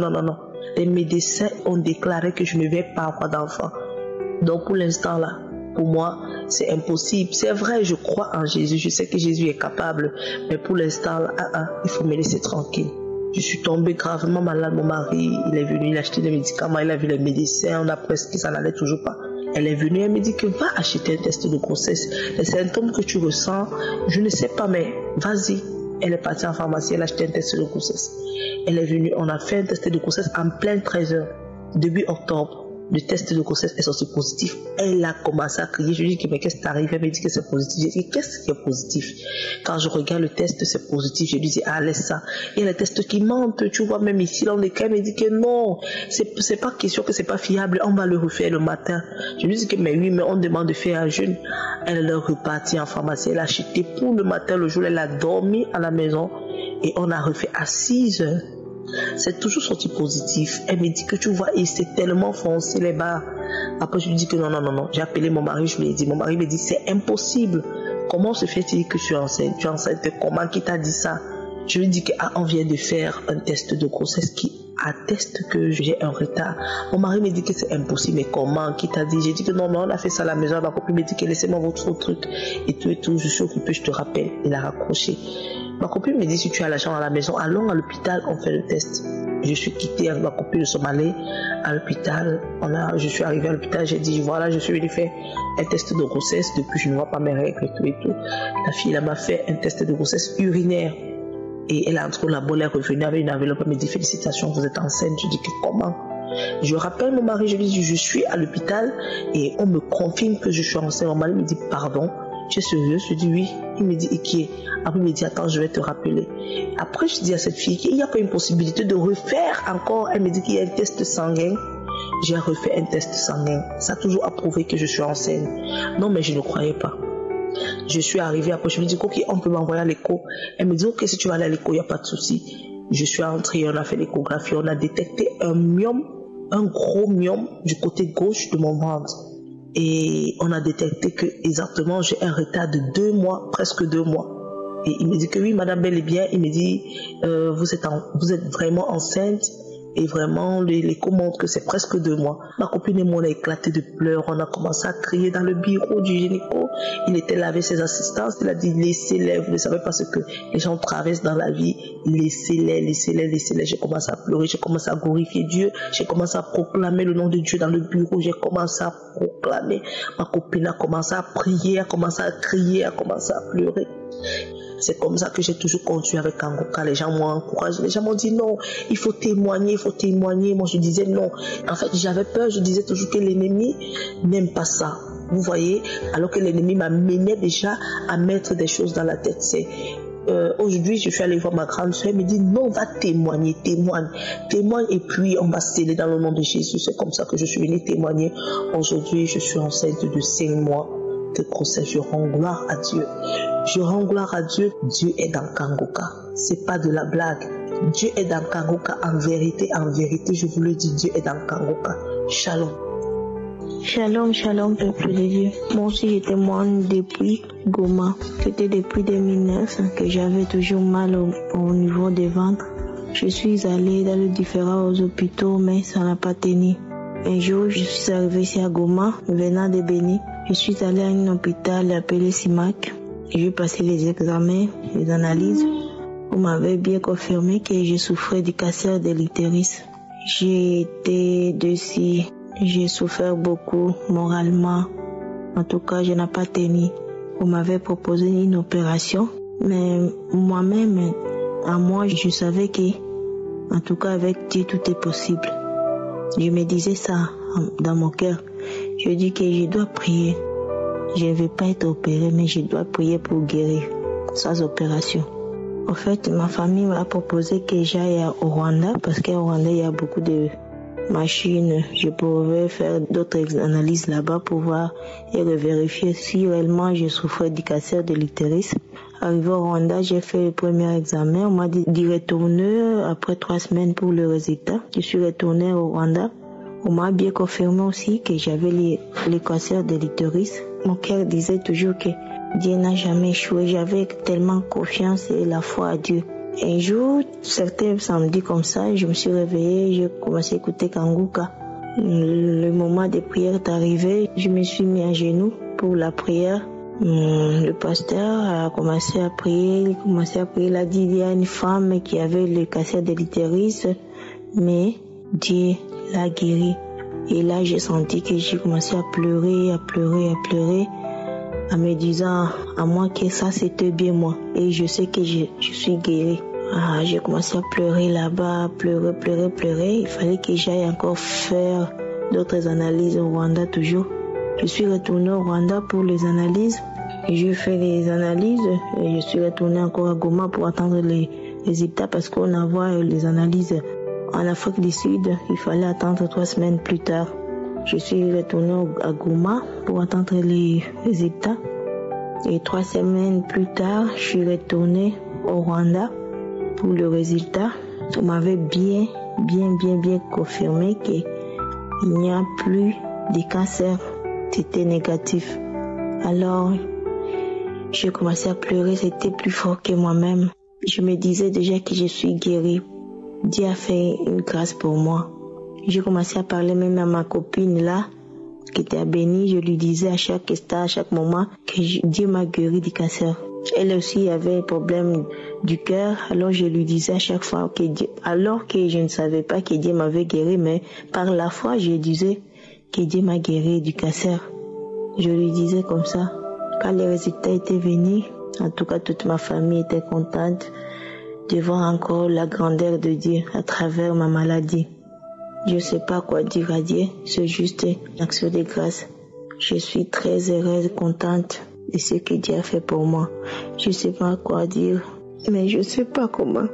Les médecins ont déclaré que je ne vais pas avoir d'enfant. Donc pour l'instant là, pour moi, c'est impossible. C'est vrai, je crois en Jésus. Je sais que Jésus est capable. Mais pour l'instant, il faut me laisser tranquille. Je suis tombée gravement malade. Mon mari, il est venu, il a acheté des médicaments. Il a vu les médecins. On a presque, ça n'allait toujours pas. Elle est venue, elle me dit que va acheter un test de grossesse. Les symptômes que tu ressens, je ne sais pas, mais vas-y. Elle est partie en pharmacie, elle a acheté un test de grossesse. Elle est venue, on a fait un test de grossesse en plein 13h. Début octobre. Le test de grossesse est sorti positif. Elle a commencé à crier. Je lui dis que mais qu'est-ce qui t'arrive? Elle me dit que c'est positif. J'ai dit qu'est-ce qui est positif? Quand je regarde le test, c'est positif. Je lui dis laisse ça. Il y a les tests qui mentent. Tu vois, même ici, dans les cas, elle me dit que non. C'est pas question que c'est pas fiable. On va le refaire le matin. Je lui dis que mais oui, mais on demande de faire un jeûne. Elle est repartie en pharmacie. Elle a acheté pour le matin, le jour, elle a dormi à la maison. Et on a refait à 6h. C'est toujours sorti positif. Elle me dit que tu vois, il s'est tellement foncé les barres. Après, je lui dis que non. J'ai appelé mon mari, je lui ai dit. Mon mari me dit, c'est impossible. Comment se fait-il que tu es enceinte? Tu es enceinte comment? Qui t'a dit ça? Je lui dis qu'on vient de faire un test de grossesse qui atteste que j'ai un retard. Mon mari me dit que c'est impossible. Mais comment? Qui t'a dit? J'ai dit que non, mais on a fait ça à la maison. Ma copine me dit que laissez-moi votre truc. Et tout. Je suis occupée, je te rappelle. Il a raccroché. Ma copine me dit, si tu as l'argent à la maison, allons à l'hôpital, on fait le test. Je suis quittée avec ma copine, nous sommes allés à l'hôpital. Je suis arrivée à l'hôpital, j'ai dit, voilà, je suis venue faire un test de grossesse. Depuis, je ne vois pas mes règles et tout. La fille, elle m'a fait un test de grossesse urinaire. Et elle a entré au labo, elle est revenue avec une enveloppe, elle me dit, félicitations, vous êtes enceinte. Je dis, comment? Je rappelle mon mari, je lui dis, je suis à l'hôpital et on me confirme que je suis enceinte. Mon mari me dit, pardon, tu es sérieux? Je dis, oui. Il me dit, et qui est? Après, il me dit, attends, je vais te rappeler. Après, je dis à cette fille qu'il n'y a pas une possibilité de refaire encore. Elle me dit qu'il y a un test sanguin. J'ai refait un test sanguin. Ça a toujours approuvé que je suis enceinte. Non, mais je ne croyais pas. Je suis arrivée après, je lui dis, ok, on peut m'envoyer à l'écho. Elle me dit, ok, si tu vas aller à l'écho, il n'y a pas de souci. Je suis entrée, on a fait l'échographie, on a détecté un myome, un gros myome du côté gauche de mon ventre. Et on a détecté que exactement j'ai un retard de 2 mois, presque 2 mois. Et il me dit que oui, madame, bel et bien. Il me dit, vous êtes vraiment enceinte. Et vraiment, l'écho montre que c'est presque 2 mois. Ma copine et moi, on a éclaté de pleurs. On a commencé à crier dans le bureau du gynéco. Il était là avec ses assistantes. Il a dit, laissez-les. Vous ne savez pas ce que les gens traversent dans la vie. Laissez-les. J'ai commencé à pleurer. J'ai commencé à glorifier Dieu. J'ai commencé à proclamer le nom de Dieu dans le bureau. J'ai commencé à proclamer. Ma copine a commencé à prier, a commencé à crier, a commencé à pleurer. C'est comme ça que j'ai toujours continué avec Kangoka. Les gens m'ont encouragé. Les gens m'ont dit non, il faut témoigner. Moi, je disais non. En fait, j'avais peur. Je disais toujours que l'ennemi n'aime pas ça. Vous voyez? Alors que l'ennemi m'amenait déjà à mettre des choses dans la tête. Aujourd'hui, je suis allée voir ma grande soeur. Elle me dit non, va témoigne. Et puis, on va sceller dans le nom de Jésus. C'est comme ça que je suis venue témoigner. Aujourd'hui, je suis enceinte de 5 mois. De grossesse, je rends gloire à Dieu. Dieu est dans Kangoka. C'est pas de la blague. Dieu est dans Kangoka en vérité, je vous le dis, Dieu est dans Kangoka. Shalom. Shalom, peuple de Dieu. Moi aussi, je témoigne depuis Goma. C'était depuis 2009 que j'avais toujours mal au niveau des ventres. Je suis allée dans les différents hôpitaux, mais ça n'a pas tenu. Un jour, je suis arrivée ici à Goma, venant de Béni. Je suis allée à un hôpital appelé Simac. J'ai passé les examens, les analyses. On m'avait bien confirmé que je souffrais du cancer de l'utérus. J'ai été dessus. J'ai souffert beaucoup moralement. En tout cas, je n'ai pas tenu. On m'avait proposé une opération. Mais moi-même, à moi, je savais que, en tout cas avec Dieu, tout est possible. Je me disais ça dans mon cœur. Je dis que je dois prier. Je ne vais pas être opérée, mais je dois prier pour guérir, sans opération. En fait, ma famille m'a proposé que j'aille au Rwanda, parce qu'au Rwanda, il y a beaucoup de machines. Je pouvais faire d'autres analyses là-bas pour voir et vérifier si réellement je souffrais du cancer de l'utérus. Arrivé au Rwanda, j'ai fait le premier examen. On m'a dit d'y retourner après 3 semaines pour le résultat. Je suis retournée au Rwanda. On m'a bien confirmé aussi que j'avais le cancer de l'utérus. Mon cœur disait toujours que Dieu n'a jamais échoué. J'avais tellement confiance et la foi à Dieu. Un jour, certains samedis comme ça, je me suis réveillée, j'ai commencé à écouter Kanguka. Le moment de prière est arrivé, je me suis mis à genoux pour la prière. Le pasteur a commencé à prier, il a dit il y a une femme qui avait le cancer de l'utérus, mais Dieu l'a guéri. Et là, j'ai senti que j'ai commencé à pleurer, en me disant à moi que ça c'était bien moi. Et je sais que je suis guérie. J'ai commencé à pleurer là-bas, pleurer. Il fallait que j'aille encore faire d'autres analyses au Rwanda toujours. Je suis retournée au Rwanda pour les analyses. Et j'ai fait les analyses et je suis retournée encore à Goma pour attendre les résultats parce qu'on envoie les analyses en Afrique du Sud. Il fallait attendre 3 semaines plus tard. Je suis retournée à Goma pour attendre les résultats. Et 3 semaines plus tard, je suis retournée au Rwanda pour le résultat. On m'avait bien confirmé qu'il n'y a plus de cancer. C'était négatif. Alors, j'ai commencé à pleurer, c'était plus fort que moi-même. Je me disais déjà que je suis guérie. Dieu a fait une grâce pour moi. J'ai commencé à parler même à ma copine là, qui était à Béni. Je lui disais à chaque instant, à chaque moment, que Dieu m'a guéri du cancer. Elle aussi avait un problème du cœur, alors je lui disais à chaque fois que Dieu, alors que je ne savais pas que Dieu m'avait guéri, mais par la foi, je disais que Dieu m'a guéri du cancer. Je lui disais comme ça. Quand les résultats étaient venus, en tout cas toute ma famille était contente de voir encore la grandeur de Dieu à travers ma maladie. Je ne sais pas quoi dire à Dieu, c'est juste une action de grâce. Je suis très heureuse, contente de ce que Dieu a fait pour moi. Je ne sais pas quoi dire, mais je ne sais pas comment.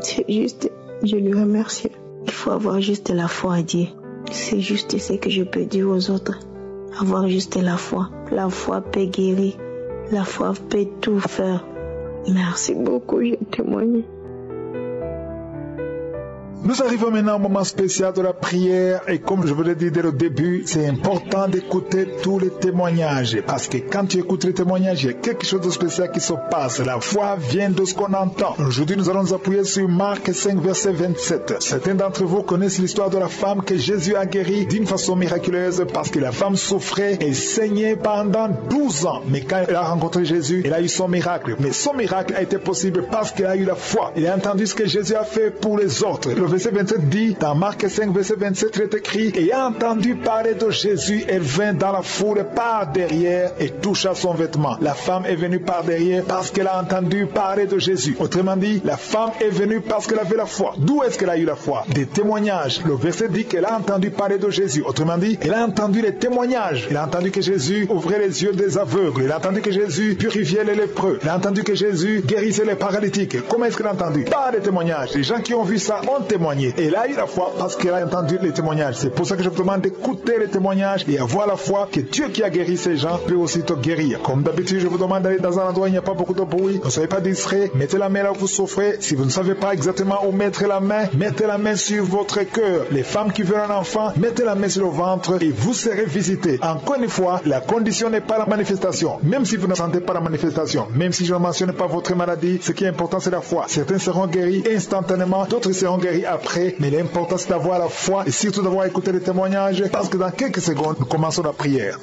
C'est juste, je lui remercie. Il faut avoir juste la foi à Dieu. C'est juste ce que je peux dire aux autres. Avoir juste la foi. La foi peut guérir. La foi peut tout faire. Merci beaucoup, j'ai témoigné. Nous arrivons maintenant au moment spécial de la prière et comme je vous l'ai dit dès le début, c'est important d'écouter tous les témoignages parce que quand tu écoutes les témoignages, il y a quelque chose de spécial qui se passe. La foi vient de ce qu'on entend. Aujourd'hui, nous allons nous appuyer sur Marc 5, verset 27. Certains d'entre vous connaissent l'histoire de la femme que Jésus a guérie d'une façon miraculeuse parce que la femme souffrait et saignait pendant 12 ans. Mais quand elle a rencontré Jésus, elle a eu son miracle. Mais son miracle a été possible parce qu'elle a eu la foi. Elle a entendu ce que Jésus a fait pour les autres. Le verset 27 dit, dans Marc 5, verset 27, il est écrit, ayant entendu parler de Jésus, elle vint dans la foule par derrière et toucha son vêtement. La femme est venue par derrière parce qu'elle a entendu parler de Jésus. Autrement dit, la femme est venue parce qu'elle avait la foi. D'où est-ce qu'elle a eu la foi? Des témoignages. Le verset dit qu'elle a entendu parler de Jésus. Autrement dit, elle a entendu les témoignages. Elle a entendu que Jésus ouvrait les yeux des aveugles. Elle a entendu que Jésus purifiait les lépreux. Elle a entendu que Jésus guérissait les paralytiques. Comment est-ce qu'elle a entendu? Par des témoignages. Les gens qui ont vu ça ont témoigné. Et elle a eu la foi parce qu'elle a entendu les témoignages. C'est pour ça que je vous demande d'écouter les témoignages et avoir la foi que Dieu qui a guéri ces gens peut aussi te guérir. Comme d'habitude, je vous demande d'aller dans un endroit où il n'y a pas beaucoup de bruit. Ne soyez pas distrait. Mettez la main là où vous souffrez. Si vous ne savez pas exactement où mettre la main, mettez la main sur votre cœur. Les femmes qui veulent un enfant, mettez la main sur le ventre et vous serez visités. Encore une fois, la condition n'est pas la manifestation. Même si vous ne sentez pas la manifestation, même si je ne mentionne pas votre maladie, ce qui est important c'est la foi. Certains seront guéris instantanément, d'autres seront guéris après, mais l'important c'est d'avoir la foi et surtout d'avoir écouté les témoignages parce que dans quelques secondes, nous commençons la prière.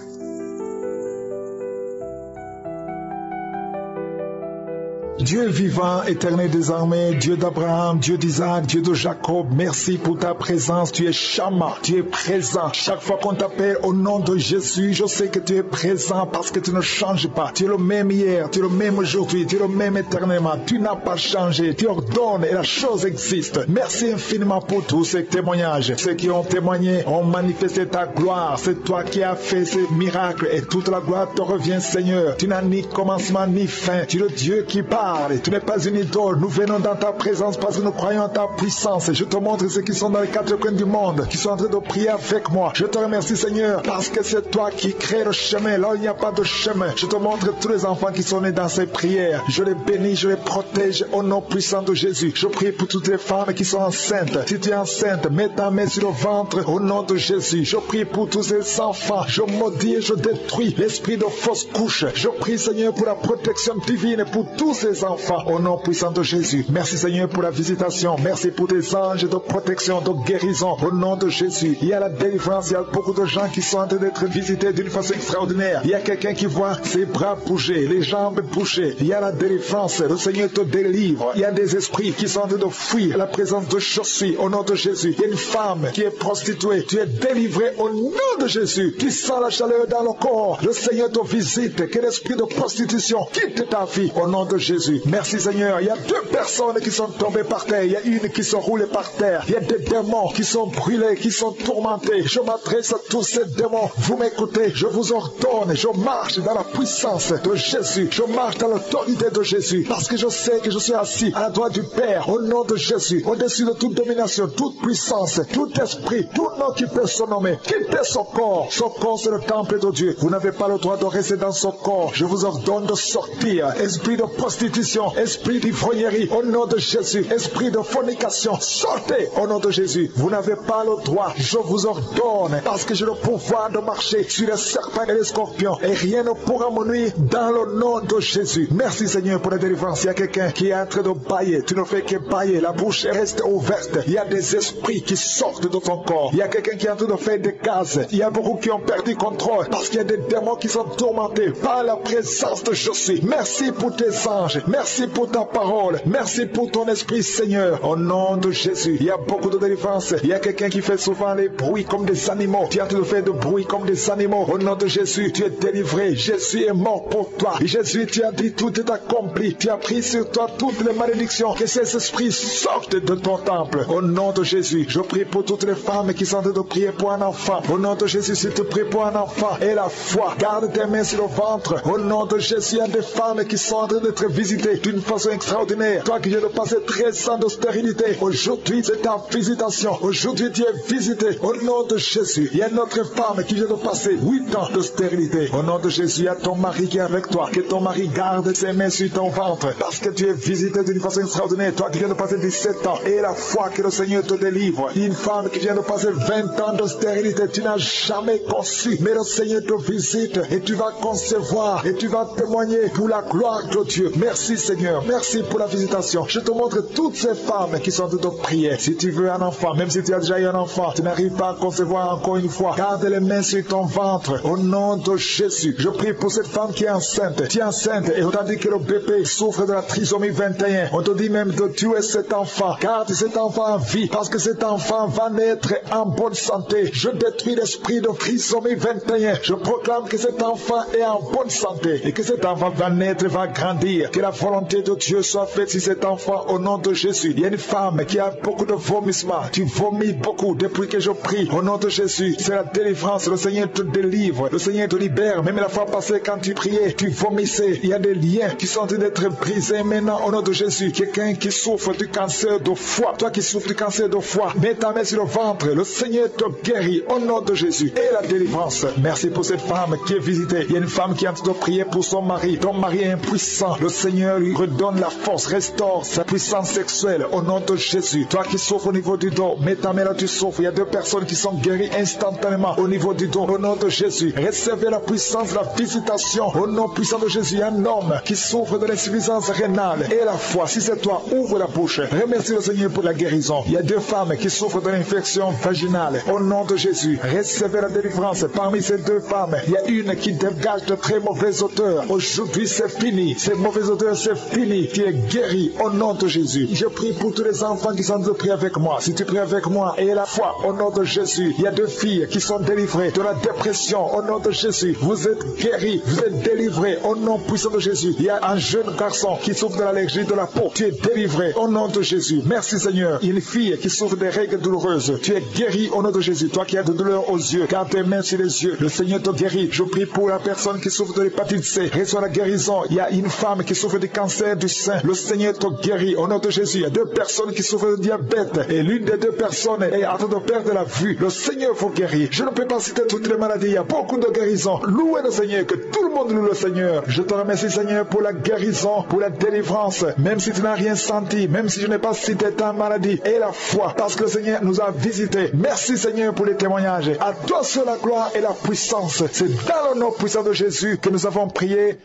Dieu vivant, éternel désormais, Dieu d'Abraham, Dieu d'Isaac, Dieu de Jacob, merci pour ta présence. Tu es Shama, tu es présent. Chaque fois qu'on t'appelle au nom de Jésus, je sais que tu es présent parce que tu ne changes pas. Tu es le même hier, tu es le même aujourd'hui, tu es le même éternellement. Tu n'as pas changé, tu ordonnes et la chose existe. Merci infiniment pour tous ces témoignages. Ceux qui ont témoigné ont manifesté ta gloire. C'est toi qui as fait ces miracles et toute la gloire te revient, Seigneur. Tu n'as ni commencement ni fin. Tu es le Dieu qui parle. Tu n'es pas une idole. Nous venons dans ta présence parce que nous croyons en ta puissance. Je te montre ceux qui sont dans les quatre coins du monde, qui sont en train de prier avec moi. Je te remercie, Seigneur, parce que c'est toi qui crée le chemin là où il n'y a pas de chemin. Je te montre tous les enfants qui sont nés dans ces prières. Je les bénis, je les protège au nom puissant de Jésus. Je prie pour toutes les femmes qui sont enceintes. Si tu es enceinte, mets ta main sur le ventre au nom de Jésus. Je prie pour tous ces enfants. Je maudis et je détruis l'esprit de fausse couche. Je prie, Seigneur, pour la protection divine pour tous ces enfants au nom puissant de Jésus. Merci, Seigneur, pour la visitation. Merci pour tes anges de protection, de guérison au nom de Jésus. Il y a la délivrance. Il y a beaucoup de gens qui sont en train d'être visités d'une façon extraordinaire. Il y a quelqu'un qui voit ses bras bouger, les jambes bouger. Il y a la délivrance. Le Seigneur te délivre. Il y a des esprits qui sont en train de fuir la présence de Jésus au nom de Jésus. Il y a une femme qui est prostituée. Tu es délivré au nom de Jésus. Tu sens la chaleur dans le corps. Le Seigneur te visite. Que l'esprit de prostitution quitte ta vie au nom de Jésus. Merci, Seigneur. Il y a 2 personnes qui sont tombées par terre. Il y a une qui se roule par terre. Il y a des démons qui sont brûlés, qui sont tourmentés. Je m'adresse à tous ces démons. Vous m'écoutez. Je vous ordonne. Je marche dans la puissance de Jésus. Je marche dans l'autorité de Jésus. Parce que je sais que je suis assis à la droite du Père au nom de Jésus. Au-dessus de toute domination, toute puissance, tout esprit, tout nom qui peut se nommer. Quittez son corps. Son corps, c'est le temple de Dieu. Vous n'avez pas le droit de rester dans son corps. Je vous ordonne de sortir. Esprit de prostitution, esprit d'ivrognerie, au nom de Jésus. Esprit de fornication, sortez au nom de Jésus. Vous n'avez pas le droit. Je vous ordonne, parce que j'ai le pouvoir de marcher sur les serpents et les scorpions. Et rien ne pourra me nuire dans le nom de Jésus. Merci, Seigneur, pour la délivrance. Il y a quelqu'un qui est en train de bailler. Tu ne fais que bailler. La bouche reste ouverte. Il y a des esprits qui sortent de ton corps. Il y a quelqu'un qui est en train de faire des gaz. Il y a beaucoup qui ont perdu contrôle parce qu'il y a des démons qui sont tourmentés par la présence de Jésus. Merci pour tes anges. Merci pour ta parole. Merci pour ton esprit, Seigneur. Au nom de Jésus, il y a beaucoup de délivrance. Il y a quelqu'un qui fait souvent les bruits comme des animaux. Tu es en train de faire de bruit comme des animaux. Au nom de Jésus, tu es délivré. Jésus est mort pour toi. Et Jésus, tu as dit, tout est accompli. Tu as pris sur toi toutes les malédictions. Que ces esprits sortent de ton temple. Au nom de Jésus, je prie pour toutes les femmes qui sont en train de prier pour un enfant. Au nom de Jésus, si tu pries pour un enfant et la foi, garde tes mains sur le ventre. Au nom de Jésus, il y a des femmes qui sont en train d'être visitées d'une façon extraordinaire. Toi qui viens de passer 13 ans de stérilité, aujourd'hui c'est ta visitation. Aujourd'hui tu es visité. Au nom de Jésus, il y a une autre femme qui vient de passer 8 ans de stérilité. Au nom de Jésus, il y a ton mari qui est avec toi. Que ton mari garde ses mains sur ton ventre, parce que tu es visité d'une façon extraordinaire. Toi qui viens de passer 17 ans, et la foi que le Seigneur te délivre. Une femme qui vient de passer 20 ans de stérilité, tu n'as jamais conçu, mais le Seigneur te visite et tu vas concevoir et tu vas témoigner pour la gloire de Dieu. Merci, Seigneur. Merci pour la visitation. Je te montre toutes ces femmes qui sont toutes prières. Si tu veux un enfant, même si tu as déjà eu un enfant, tu n'arrives pas à concevoir encore une fois, garde les mains sur ton ventre. Au nom de Jésus, je prie pour cette femme qui est enceinte. Tu es enceinte et on t'a dit que le bébé souffre de la trisomie 21. On te dit même de tuer cet enfant. Garde cet enfant en vie, parce que cet enfant va naître en bonne santé. Je détruis l'esprit de trisomie 21. Je proclame que cet enfant est en bonne santé et que cet enfant va naître, va grandir. Que la volonté de Dieu soit faite sur cet enfant au nom de Jésus. Il y a une femme qui a beaucoup de vomissements. Tu vomis beaucoup depuis que je prie. Au nom de Jésus, c'est la délivrance. Le Seigneur te délivre. Le Seigneur te libère. Même la fois passée, quand tu priais, tu vomissais. Il y a des liens qui sont en train d'être brisés maintenant au nom de Jésus. Quelqu'un qui souffre du cancer de foie. Toi qui souffres du cancer de foie, mets ta main sur le ventre. Le Seigneur te guérit au nom de Jésus. Et la délivrance. Merci pour cette femme qui est visitée. Il y a une femme qui est en train de prier pour son mari. Ton mari est impuissant. Le Seigneur lui redonne la force, restaure sa puissance sexuelle au nom de Jésus. Toi qui souffres au niveau du dos, mets ta main là, tu souffres. Il y a 2 personnes qui sont guéries instantanément au niveau du dos. Au nom de Jésus, recevez la puissance, la visitation. Au nom puissant de Jésus, il y a un homme qui souffre de l'insuffisance rénale et la foi. Si c'est toi, ouvre la bouche. Remercie le Seigneur pour la guérison. Il y a 2 femmes qui souffrent de l'infection vaginale. Au nom de Jésus, recevez la délivrance. Parmi ces 2 femmes, il y a une qui dégage de très mauvaises odeurs. Aujourd'hui, c'est fini. Ces mauvaises odeurs douleur, c'est fini. Tu es guéri au nom de Jésus. Je prie pour tous les enfants qui sont de prier avec moi. Si tu pries avec moi et la foi au nom de Jésus, il y a 2 filles qui sont délivrées de la dépression au nom de Jésus. Vous êtes guéris, vous êtes délivrés au nom puissant de Jésus. Il y a un jeune garçon qui souffre de l'allergie de la peau. Tu es délivré au nom de Jésus. Merci Seigneur. Une fille qui souffre des règles douloureuses. Tu es guéri au nom de Jésus. Toi qui as de douleurs aux yeux, garde tes mains sur les yeux. Le Seigneur te guérit. Je prie pour la personne qui souffre de l'hépatite C. Reçois la guérison. Il y a une femme qui souffre du cancer du sein. Le Seigneur te guérit au nom de Jésus. Il y a 2 personnes qui souffrent de diabète et l'une des 2 personnes est en train de perdre la vue. Le Seigneur vous guérit. Je ne peux pas citer toutes les maladies. Il y a beaucoup de guérisons. Louez le Seigneur. Que tout le monde loue le Seigneur. Je te remercie Seigneur pour la guérison, pour la délivrance. Même si tu n'as rien senti, même si je n'ai pas cité ta maladie, et la foi, parce que le Seigneur nous a visités. Merci Seigneur pour les témoignages. À toi seul la gloire et la puissance. C'est dans le nom puissant de Jésus que nous avons prié.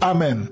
Amen.